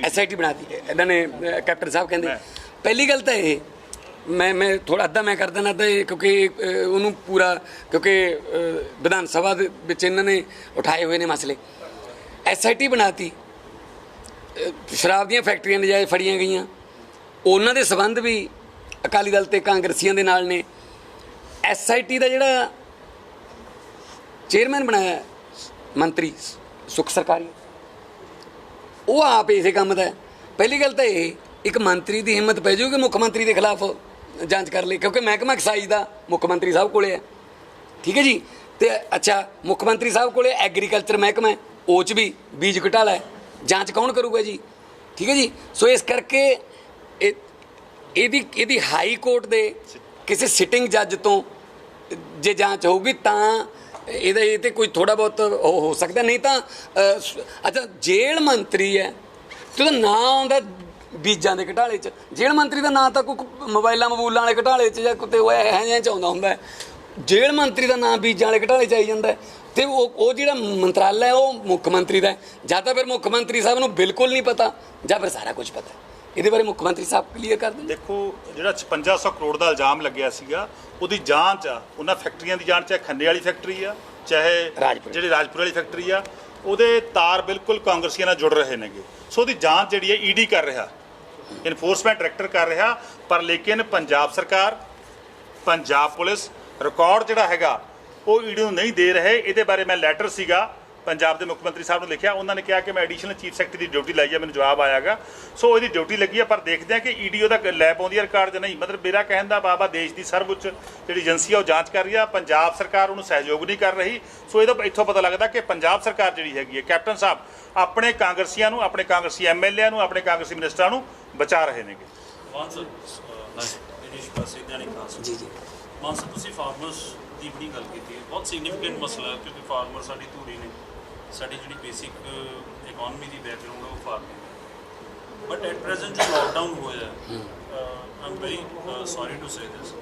SIT ਬਣਾਤੀ ਇਹਨਾਂ ਨੇ, ਕੈਪਟਨ ਸਾਹਿਬ ਕਹਿੰਦੇ। ਪਹਿਲੀ ਗੱਲ ਤਾਂ ਇਹ ਮੈਂ ਥੋੜਾ ਅੱਧਾ ਮੈਂ ਕਰ ਦੇਣਾ ਤਾਂ, ਕਿਉਂਕਿ ਉਹਨੂੰ ਪੂਰਾ, ਕਿਉਂਕਿ ਵਿਧਾਨ ਸਭਾ ਦੇ ਵਿੱਚ ਇਹਨਾਂ ਨੇ ਉਠਾਏ ਹੋਏ ਨੇ ਮਸਲੇ। SIT ਬਣਾਤੀ, ਸ਼ਰਾਬ ਦੀਆਂ ਫੈਕਟਰੀਆਂ ਨਜਾਇਜ਼ ਫੜੀਆਂ ਗਈਆਂ, ਉਹਨਾਂ ਦੇ ਸੰਬੰਧ ਵੀ ਅਕਾਲੀ ਦਲ ਤੇ ਕਾਂਗਰਸੀਆਂ ਦੇ ਨਾਲ ਨੇ। SIT ਦਾ ਜਿਹੜਾ ਚੇਅਰਮੈਨ ਬਣਾਇਆ ਮੰਤਰੀ ਸੁਖ ਸਰਕਾਰੀ, ਉਹ ਆਪ ਇਸੇ ਕੰਮ ਦਾ। ਪਹਿਲੀ ਗੱਲ ਤਾਂ ਇਹ, ਇੱਕ ਮੰਤਰੀ ਦੀ ਹਿੰਮਤ ਪੈ ਜਾਊਗੀ ਮੁੱਖ ਮੰਤਰੀ ਦੇ ਖਿਲਾਫ ਜਾਂਚ ਕਰ ਲਈ, ਕਿਉਂਕਿ ਮਹਿਕਮਾ ਐਕਸਾਈਜ਼ ਦਾ ਮੁੱਖ ਮੰਤਰੀ ਸਾਹਿਬ ਕੋਲੇ ਹੈ, ਠੀਕ ਹੈ ਜੀ। ਤੇ ਅੱਛਾ, ਮੁੱਖ ਮੰਤਰੀ ਸਾਹਿਬ ਕੋਲੇ ਐਗਰੀਕਲਚਰ ਮਹਿਕਮਾ, ਉਹ 'ਚ ਵੀ ਬੀਜ ਘੁਟਾਲਾ ਹੈ, ਜਾਂਚ ਕੌਣ ਕਰੂਗਾ ਜੀ, ਠੀਕ ਹੈ ਜੀ। ਸੋ ਇਸ ਕਰਕੇ ਇਹਦੀ ਹਾਈ ਕੋਰਟ ਦੇ ਕਿਸੇ ਸਿਟਿੰਗ ਜੱਜ ਤੋਂ ਜੇ ਜਾਂਚ ਹੋਊਗੀ ਤਾਂ ਇਹ ਤੇ ਕੋਈ ਥੋੜਾ ਬਹੁਤ ਹੋ ਸਕਦਾ। ਨਹੀਂ ਤਾਂ ਅੱਛਾ, ਜੇਲ੍ਹ ਮੰਤਰੀ ਹੈ ਤੇ ਉਹਦਾ ਨਾਂ ਆਉਂਦਾ ਬੀਜਾਂ ਦੇ ਘਟਾਲੇ 'ਚ। ਜੇਲ੍ਹ ਮੰਤਰੀ ਦਾ ਨਾਂ ਤਾਂ ਕੋਈ ਮੋਬਾਈਲਾਂ ਮਬੂਲਾਂ ਵਾਲੇ ਘਟਾਲੇ 'ਚ ਜਾਂ ਕਿਤੇ ਉਹ ਇਹੋ ਜਿਹਾ 'ਚ ਆਉਂਦਾ ਹੁੰਦਾ। ਜੇਲ੍ਹ ਮੰਤਰੀ ਦਾ ਨਾਂ ਬੀਜਾਂ ਵਾਲੇ ਘਟਾਲੇ 'ਚ ਆਈ ਜਾਂਦਾ। ਤੇ ਉਹ ਜਿਹੜਾ ਮੰਤਰਾਲਾ ਹੈ ਉਹ ਮੁੱਖ ਮੰਤਰੀ ਦਾ। ਜਾਂ ਤਾਂ ਫਿਰ ਮੁੱਖ ਮੰਤਰੀ ਸਾਹਿਬ ਨੂੰ ਬਿਲਕੁਲ ਨਹੀਂ ਪਤਾ, ਜਾਂ ਫਿਰ ਸਾਰਾ ਕੁਝ ਪਤਾ। ਇਹਦੇ ਬਾਰੇ ਮੁੱਖ ਮੰਤਰੀ ਸਾਹਿਬ ਕਲੀਅਰ ਕਰ ਦੇਣ। ਦੇਖੋ, ਜਿਹੜਾ 5600 ਕਰੋੜ ਦਾ ਇਲਜ਼ਾਮ ਲੱਗਿਆ ਸੀਗਾ, ਉਹਦੀ ਜਾਂਚ ਆ, ਉਹਨਾਂ ਫੈਕਟਰੀਆਂ ਦੀ ਜਾਂਚ, ਚਾਹੇ ਖੰਨੇ ਵਾਲੀ ਫੈਕਟਰੀ ਆ, ਚਾਹੇ ਜਿਹੜੀ ਰਾਜਪੁਰ ਵਾਲੀ ਫੈਕਟਰੀ ਆ, ਉਹਦੇ ਤਾਰ ਬਿਲਕੁਲ ਕਾਂਗਰਸੀਆਂ ਨਾਲ ਜੁੜ ਰਹੇ ਨੇਗੇ। ਸੋ ਉਹਦੀ ਜਾਂਚ ਜਿਹੜੀ ਹੈ ED ਕਰ ਰਿਹਾ, ਇਨਫੋਰਸਮੈਂਟ ਡਾਇਰੈਕਟਰ ਕਰ ਰਿਹਾ। ਪਰ ਲੇਕਿਨ ਪੰਜਾਬ ਸਰਕਾਰ, ਪੰਜਾਬ ਪੁਲਿਸ ਰਿਕਾਰਡ ਜਿਹੜਾ ਹੈਗਾ ਉਹ ED ਨੂੰ ਨਹੀਂ ਦੇ ਰਹੇ। ਇਹਦੇ ਬਾਰੇ ਮੈਂ ਲੈਟਰ ਸੀਗਾ ਪੰਜਾਬ ਦੇ ਮੁੱਖ ਮੰਤਰੀ ਸਾਹਿਬ ਨੂੰ ਲਿਖਿਆ। ਉਹਨਾਂ ਨੇ ਕਿਹਾ ਕਿ ਮੈਂ ਐਡੀਸ਼ਨਲ ਚੀਫ ਸੈਕਟਰੀ ਦੀ ਡਿਊਟੀ ਲਾਈ ਹੈ, ਮੈਨੂੰ ਜਵਾਬ ਆਇਆਗਾ। ਸੋ ਇਹਦੀ ਡਿਊਟੀ ਲੱਗੀ ਹੈ, ਪਰ ਦੇਖਦੇ ਹਾਂ ਕਿ ED ਉਹਦਾ ਲੈ ਪਾਉਂਦੀ ਹੈ ਰਿਕਾਰਡ ਜਾਂ ਨਹੀਂ। ਮਤਲਬ ਮੇਰਾ ਕਹਿਣ ਦਾ ਬਾਬਾ, ਦੇਸ਼ ਦੀ ਸਰਵਉੱਚ ਜਿਹੜੀ ਏਜੰਸੀ ਆ ਉਹ ਜਾਂਚ ਕਰ ਰਹੀ ਆ, ਪੰਜਾਬ ਸਰਕਾਰ ਉਹਨੂੰ ਸਹਿਯੋਗ ਨਹੀਂ ਕਰ ਰਹੀ। ਸੋ ਇਹਦਾ ਇੱਥੋਂ ਪਤਾ ਲੱਗਦਾ ਕਿ ਪੰਜਾਬ ਸਰਕਾਰ ਜਿਹੜੀ ਹੈਗੀ ਹੈ, ਕੈਪਟਨ ਸਾਹਿਬ ਆਪਣੇ ਕਾਂਗਰਸੀਆਂ ਨੂੰ, ਆਪਣੇ ਕਾਂਗਰਸੀ MLA ਨੂੰ, ਆਪਣੇ ਕਾਂਗਰਸੀ ਮਿਨਿਸਟਰਾਂ ਨੂੰ ਬਚਾ ਰਹੇ ਨੇਗੇ। ਮਾਨ ਸਾਹਿਬ, ਤੁਸੀਂ ਫਾਰਮਰਸ ਦੀ ਬੜੀ ਗੱਲ ਕੀਤੀ ਹੈ, ਬਹੁਤ ਸਿਗਨੀਫਿਕੈਂਟ ਮਸਲਾ ਹੈ, ਕਿਉਂਕਿ ਫਾਰਮਰ ਸਾਡੀ ਧੂਰੀ ਨੇ, ਸਾਡੀ ਜਿਹੜੀ ਬੇਸਿਕ ਇਕਨੋਮੀ ਦੀ ਬੈਕਗਰਾਊਂਡ ਹੈ ਉਹ ਫਾਰਮਿੰਗ। ਬਟ ਐਟ ਪ੍ਰੈਜ਼ੈਂਟ ਜੋ ਲਾਕਡਾਊਨ ਹੋਇਆ, I am very sorry to say this,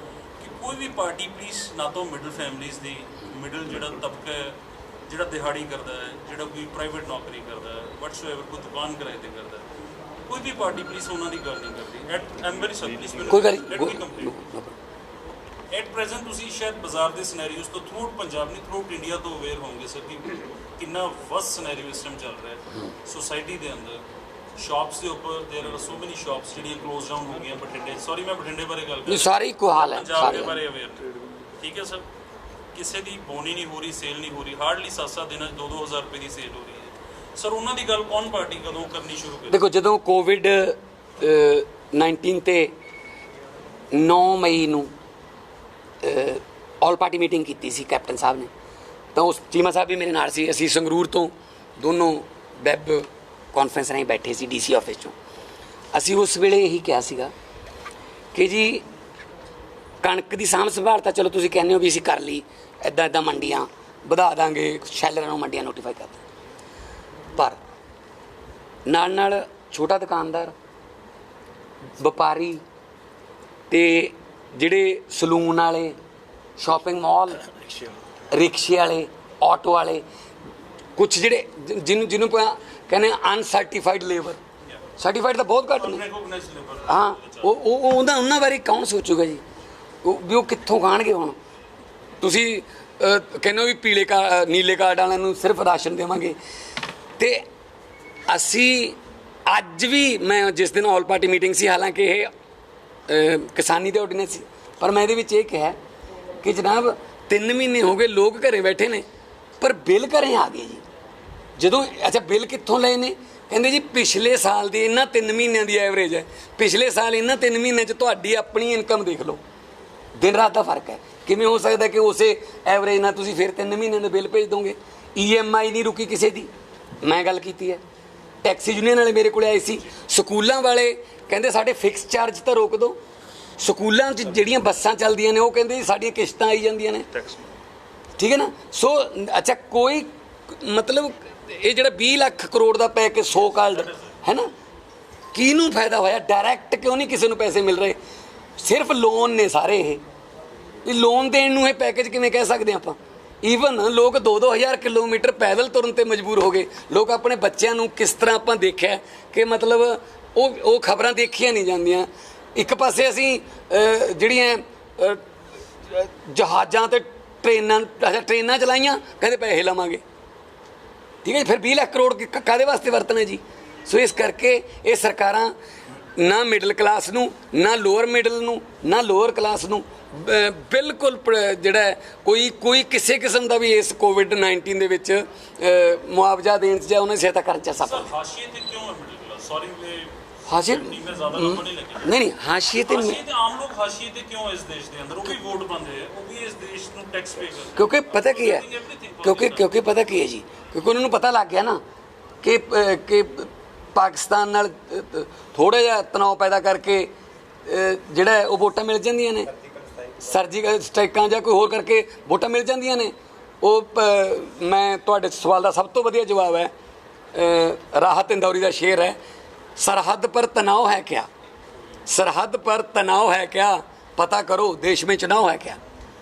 ਕਿ ਕੋਈ ਵੀ ਪਾਰਟੀ ਪਲੀਜ਼ ਨਾ ਤਾਂ ਮਿਡਲ ਫੈਮਲੀਜ਼ ਦੀ, ਮਿਡਲ ਜਿਹੜਾ ਤਬਕਾ ਹੈ, ਜਿਹੜਾ ਦਿਹਾੜੀ ਕਰਦਾ ਹੈ, ਜਿਹੜਾ ਕੋਈ ਪ੍ਰਾਈਵੇਟ ਨੌਕਰੀ ਕਰਦਾ ਹੈ, ਵਟਸੋਐਵਰ ਕੋਈ ਦੁਕਾਨ ਕਿਰਾਏ ਤੇ ਕਰਦਾ ਹੈ, ਕੋਈ ਵੀ ਪਾਰਟੀ ਪਲੀਜ਼ ਉਹਨਾਂ ਦੀ ਗੱਲ ਨਹੀਂ ਕਰਦੀ। ਆਈ am very sorry, please at present ਤੁਸੀਂ ਸ਼ਾਇਦ ਬਾਜ਼ਾਰ ਦੇ ਸਿਨੈਰੀਓਜ਼ ਤੋਂ ਥਰੂਆਊਟ ਪੰਜਾਬ ਨਹੀਂ, ਥਰੂਆਊਟ ਇੰਡੀਆ ਤੋਂ ਅਵੇਅਰ ਹੋਵੋਗੇ ਸਰ ਕਿ ਕਿੰਨਾ ਵਰਸਟ ਸਿਨੈਰੀਓ ਇਸ ਟਾਈਮ ਚੱਲ ਰਿਹਾ ਹੈ ਸੋਸਾਇਟੀ ਦੇ ਅੰਦਰ। ਸ਼ਾਪਸ ਦੇ ਉੱਪਰ ਦੇਰ ਆਰ ਸੋ ਮੈਨੀ ਸ਼ਾਪਸ ਜਿਹੜੀਆਂ ਕਲੋਜ਼ ਡਾਊਨ ਹੋ ਗਈਆਂ। ਬਠਿੰਡੇ, ਸੌਰੀ ਮੈਂ ਬਠਿੰਡੇ ਬਾਰੇ ਗੱਲ ਕਰ ਰਿਹਾ, ਸਾਰੇ ਇੱਕੋ ਹਾਲ ਹੈ, ਪੰਜਾਬ ਦੇ ਬਾਰੇ ਅਵੇਅਰ, ਠੀਕ ਹੈ ਸਰ। ਕਿਸੇ ਦੀ ਬੋਨੀ ਨਹੀਂ ਹੋ ਰਹੀ, ਸੇਲ ਨਹੀਂ ਹੋ ਰਹੀ, ਹਾਰਡਲੀ 7-7 ਦਿਨਾਂ 'ਚ 2-2 ਹਜ਼ਾਰ ਰੁਪਏ ਦੀ ਸੇਲ ਹੋ ਰਹੀ ਹੈ ਸਰ। ਉਹਨਾਂ ਦੀ ਗੱਲ ਕੌਣ ਪਾਰਟੀ ਕਦੋਂ ਕਰਨੀ ਸ਼ੁਰੂ ਕਰੇ? ਦੇਖੋ, ਜਦੋਂ COVID-19 ਤੇ 9 ਮਈ ਨੂੰ ਆਲ ਪਾਰਟੀ ਮੀਟਿੰਗ ਕੀਤੀ ਸੀ ਕੈਪਟਨ ਸਾਹਿਬ ਨੇ, ਤਾਂ ਉਸ ਚੀਮਾ ਸਾਹਿਬ ਵੀ ਮੇਰੇ ਨਾਲ ਸੀ। ਅਸੀਂ ਸੰਗਰੂਰ ਤੋਂ ਦੋਨੋਂ ਵੈਬ ਕਾਨਫਰੰਸ ਰਾਹੀਂ ਬੈਠੇ ਸੀ DC ਆਫਿਸ 'ਚੋਂ। ਅਸੀਂ ਉਸ ਵੇਲੇ ਇਹੀ ਕਿਹਾ ਸੀਗਾ ਕਿ ਜੀ ਕਣਕ ਦੀ ਸਾਂਭ ਸੰਭਾਲ ਤਾਂ ਚਲੋ ਤੁਸੀਂ ਕਹਿੰਦੇ ਹੋ ਵੀ ਅਸੀਂ ਕਰ ਲਈ, ਇੱਦਾਂ ਮੰਡੀਆਂ ਵਧਾ ਦਾਂਗੇ, ਸ਼ੈਲਰਾਂ ਨੂੰ ਮੰਡੀਆਂ ਨੋਟੀਫਾਈ ਕਰ ਦਾਂਗੇ, ਪਰ ਨਾਲ ਛੋਟਾ ਦੁਕਾਨਦਾਰ, ਵਪਾਰੀ ਤੇ ਜਿਹੜੇ ਸਲੂਨ ਵਾਲੇ, ਸ਼ਾਪਿੰਗ ਮਾਲ, ਰਿਕਸ਼ੇ ਵਾਲੇ, ਆਟੋ ਵਾਲੇ, ਕੁਛ ਜਿਹੜੇ ਜਿਹਨੂੰ ਕਹਿੰਦੇ ਅਨਸਰਟੀਫਾਈਡ ਲੇਬਰ, ਸਰਟੀਫਾਈਡ ਤਾਂ ਬਹੁਤ ਘੱਟ ਨੇ। ਹਾਂ, ਉਹਨਾਂ ਬਾਰੇ ਕੌਣ ਸੋਚੂਗਾ ਜੀ? ਵੀ ਉਹ ਕਿੱਥੋਂ ਖਾਣਗੇ? ਹੁਣ ਤੁਸੀਂ ਕਹਿੰਦੇ ਹੋ ਵੀ ਨੀਲੇ ਕਾਰਡ ਵਾਲਿਆਂ ਨੂੰ ਸਿਰਫ ਰਾਸ਼ਨ ਦੇਵਾਂਗੇ, ਤੇ ਅਸੀਂ ਅੱਜ ਵੀ, ਮੈਂ ਜਿਸ ਦਿਨ ਆਲ ਪਾਰਟੀ ਮੀਟਿੰਗ ਸੀ, ਹਾਲਾਂਕਿ ਇਹ ਕਿਸਾਨੀ ਦੇ ਆਰਡੀਨੈਂਸ ਸੀ, ਪਰ ਮੈਂ ਇਹਦੇ ਵਿੱਚ ਇਹ ਕਿਹਾ ਕਿ ਜਨਾਬ 3 ਮਹੀਨੇ ਹੋ ਗਏ ਲੋਕ ਘਰੇ ਬੈਠੇ ਨੇ, ਪਰ ਬਿੱਲ ਘਰੇ ਆ ਗਏ ਜੀ। ਜਦੋਂ ਅੱਛਾ ਬਿੱਲ ਕਿੱਥੋਂ ਲਏ ਨੇ? ਕਹਿੰਦੇ ਜੀ ਪਿਛਲੇ ਸਾਲ ਦੀ ਇਹਨਾਂ 3 ਮਹੀਨਿਆਂ ਦੀ ਐਵਰੇਜ ਹੈ, ਪਿਛਲੇ ਸਾਲ ਇਹਨਾਂ 3 ਮਹੀਨਿਆਂ 'ਚ ਤੁਹਾਡੀ ਆਪਣੀ ਇਨਕਮ ਦੇਖ ਲਓ, ਦਿਨ ਰਾਤ ਦਾ ਫਰਕ ਹੈ। ਕਿਵੇਂ ਹੋ ਸਕਦਾ ਕਿ ਉਸੇ ਐਵਰੇਜ ਨਾਲ ਤੁਸੀਂ ਫਿਰ 3 ਮਹੀਨਿਆਂ ਦੇ ਬਿੱਲ ਭੇਜ ਦੋਗੇ? EMI ਨਹੀਂ ਰੁਕੀ ਕਿਸੇ ਦੀ, ਮੈਂ ਗੱਲ ਕੀਤੀ ਹੈ। ਟੈਕਸੀ ਯੂਨੀਅਨ ਵਾਲੇ ਮੇਰੇ ਕੋਲ ਆਏ ਸੀ, ਸਕੂਲਾਂ ਵਾਲੇ ਕਹਿੰਦੇ ਸਾਡੇ ਫਿਕਸ ਚਾਰਜ ਤਾਂ ਰੋਕ ਦਿਓ। ਸਕੂਲਾਂ 'ਚ ਜਿਹੜੀਆਂ ਬੱਸਾਂ ਚੱਲਦੀਆਂ ਨੇ ਉਹ ਕਹਿੰਦੇ ਸਾਡੀਆਂ ਕਿਸ਼ਤਾਂ ਆਈ ਜਾਂਦੀਆਂ ਨੇ, ਠੀਕ ਹੈ ਨਾ। ਸੋ ਅੱਛਾ, ਕੋਈ ਮਤਲਬ ਇਹ ਜਿਹੜਾ 20 ਲੱਖ ਕਰੋੜ ਦਾ ਪੈਕੇਜ ਸੋ ਕਾਲਡ ਹੈ ਨਾ, ਕਿਹਨੂੰ ਫਾਇਦਾ ਹੋਇਆ? ਡਾਇਰੈਕਟ ਕਿਉਂ ਨਹੀਂ ਕਿਸੇ ਨੂੰ ਪੈਸੇ ਮਿਲ ਰਹੇ? ਸਿਰਫ ਲੋਨ ਨੇ ਸਾਰੇ। ਇਹ ਲੋਨ ਦੇਣ ਨੂੰ ਇਹ ਪੈਕੇਜ ਕਿਵੇਂ ਕਹਿ ਸਕਦੇ ਆਪਾਂ? ਈਵਨ ਲੋਕ 2-2000 ਕਿਲੋਮੀਟਰ ਪੈਦਲ ਤੁਰਨ ਤੇ ਮਜਬੂਰ ਹੋ ਗਏ। ਲੋਕ ਆਪਣੇ ਬੱਚਿਆਂ ਨੂੰ ਕਿਸ ਤਰ੍ਹਾਂ ਆਪਾਂ ਦੇਖਿਆ ਕਿ ਮਤਲਬ ਉਹ ਖਬਰਾਂ ਦੇਖੀਆਂ ਨਹੀਂ ਜਾਂਦੀਆਂ। ਇੱਕ ਪਾਸੇ ਅਸੀਂ ਜਿਹੜੀਆਂ ਜਹਾਜ਼ਾਂ ਤੇ ਟ੍ਰੇਨਾਂ ਚਲਾਈਆਂ, ਕਹਿੰਦੇ ਪੈਸੇ ਲਵਾਂਗੇ, ਠੀਕ ਹੈ ਜੀ। ਫਿਰ 20 ਲੱਖ ਕਰੋੜ ਕਾਹਦੇ ਵਾਸਤੇ ਵਰਤਣੇ ਜੀ? ਸੋ ਇਸ ਕਰਕੇ ਇਹ ਸਰਕਾਰਾਂ ਨਾ ਮਿਡਲ ਕਲਾਸ ਨੂੰ, ਨਾ ਲੋਅਰ ਮਿਡਲ ਨੂੰ, ਨਾ ਲੋਅਰ ਕਲਾਸ ਨੂੰ ਬਿਲਕੁਲ ਜਿਹੜਾ ਕੋਈ ਕਿਸੇ ਕਿਸਮ ਦਾ ਵੀ ਇਸ ਕੋਵਿਡ-19 ਦੇ ਵਿੱਚ ਮੁਆਵਜ਼ਾ ਦੇਣ 'ਚ ਜਾਂ ਉਹਨਾਂ ਦੀ ਸਹਾਇਤਾ ਕਰਨ 'ਚ ਸਫਲ ਹਾਸ਼ੀਏ ਤੇ ਕਿਉਂ ਹੈ ਮਿਡਲ ਕਲਾਸ? ਸੌਰੀ ਹਾਸ਼ੀਏ ਨਹੀਂ ਹਾਸ਼ੀਏ ਤੇ ਆਮ ਲੋਕ ਹਾਸ਼ੀਏ ਤੇ ਕਿਉਂ ਇਸ ਦੇਸ਼ ਦੇ ਅੰਦਰ? ਉਹ ਵੀ ਵੋਟ ਪਾਉਂਦੇ ਆ, ਉਹ ਵੀ ਇਸ ਦੇਸ਼ ਨੂੰ ਟੈਕਸ ਪੇ ਕਰਦੇ। ਕਿਉਂਕਿ ਪਤਾ ਕੀ ਹੈ, ਕਿਉਂਕਿ ਪਤਾ ਕੀ ਹੈ ਜੀ, ਕਿਉਂਕਿ ਉਹਨਾਂ ਨੂੰ ਪਤਾ ਲੱਗ ਗਿਆ ਨਾ ਕਿ ਪਾਕਿਸਤਾਨ ਨਾਲ ਥੋੜ੍ਹਾ ਜਿਹਾ ਤਣਾਅ ਪੈਦਾ ਕਰਕੇ ਜਿਹੜਾ ਉਹ ਵੋਟਾਂ ਮਿਲ ਜਾਂਦੀਆਂ ਨੇ, ਸਰਜੀਕਲ ਸਟ੍ਰਾਈਕਾਂ ਜਾਂ ਕੋਈ ਹੋਰ ਕਰਕੇ ਵੋਟਾਂ ਮਿਲ ਜਾਂਦੀਆਂ ਨੇ। ਉਹ ਮੈਂ ਤੁਹਾਡੇ ਸਵਾਲ ਦਾ ਸਭ ਤੋਂ ਵਧੀਆ ਜਵਾਬ ਹੈ, ਰਾਹਤ ਇੰਦੌਰੀ ਦਾ ਸ਼ੇਰ ਹੈ, सरहद पर तनाव है क्या, सरहद पर तनाव है क्या, पता करो देश में चुनाव है क्या।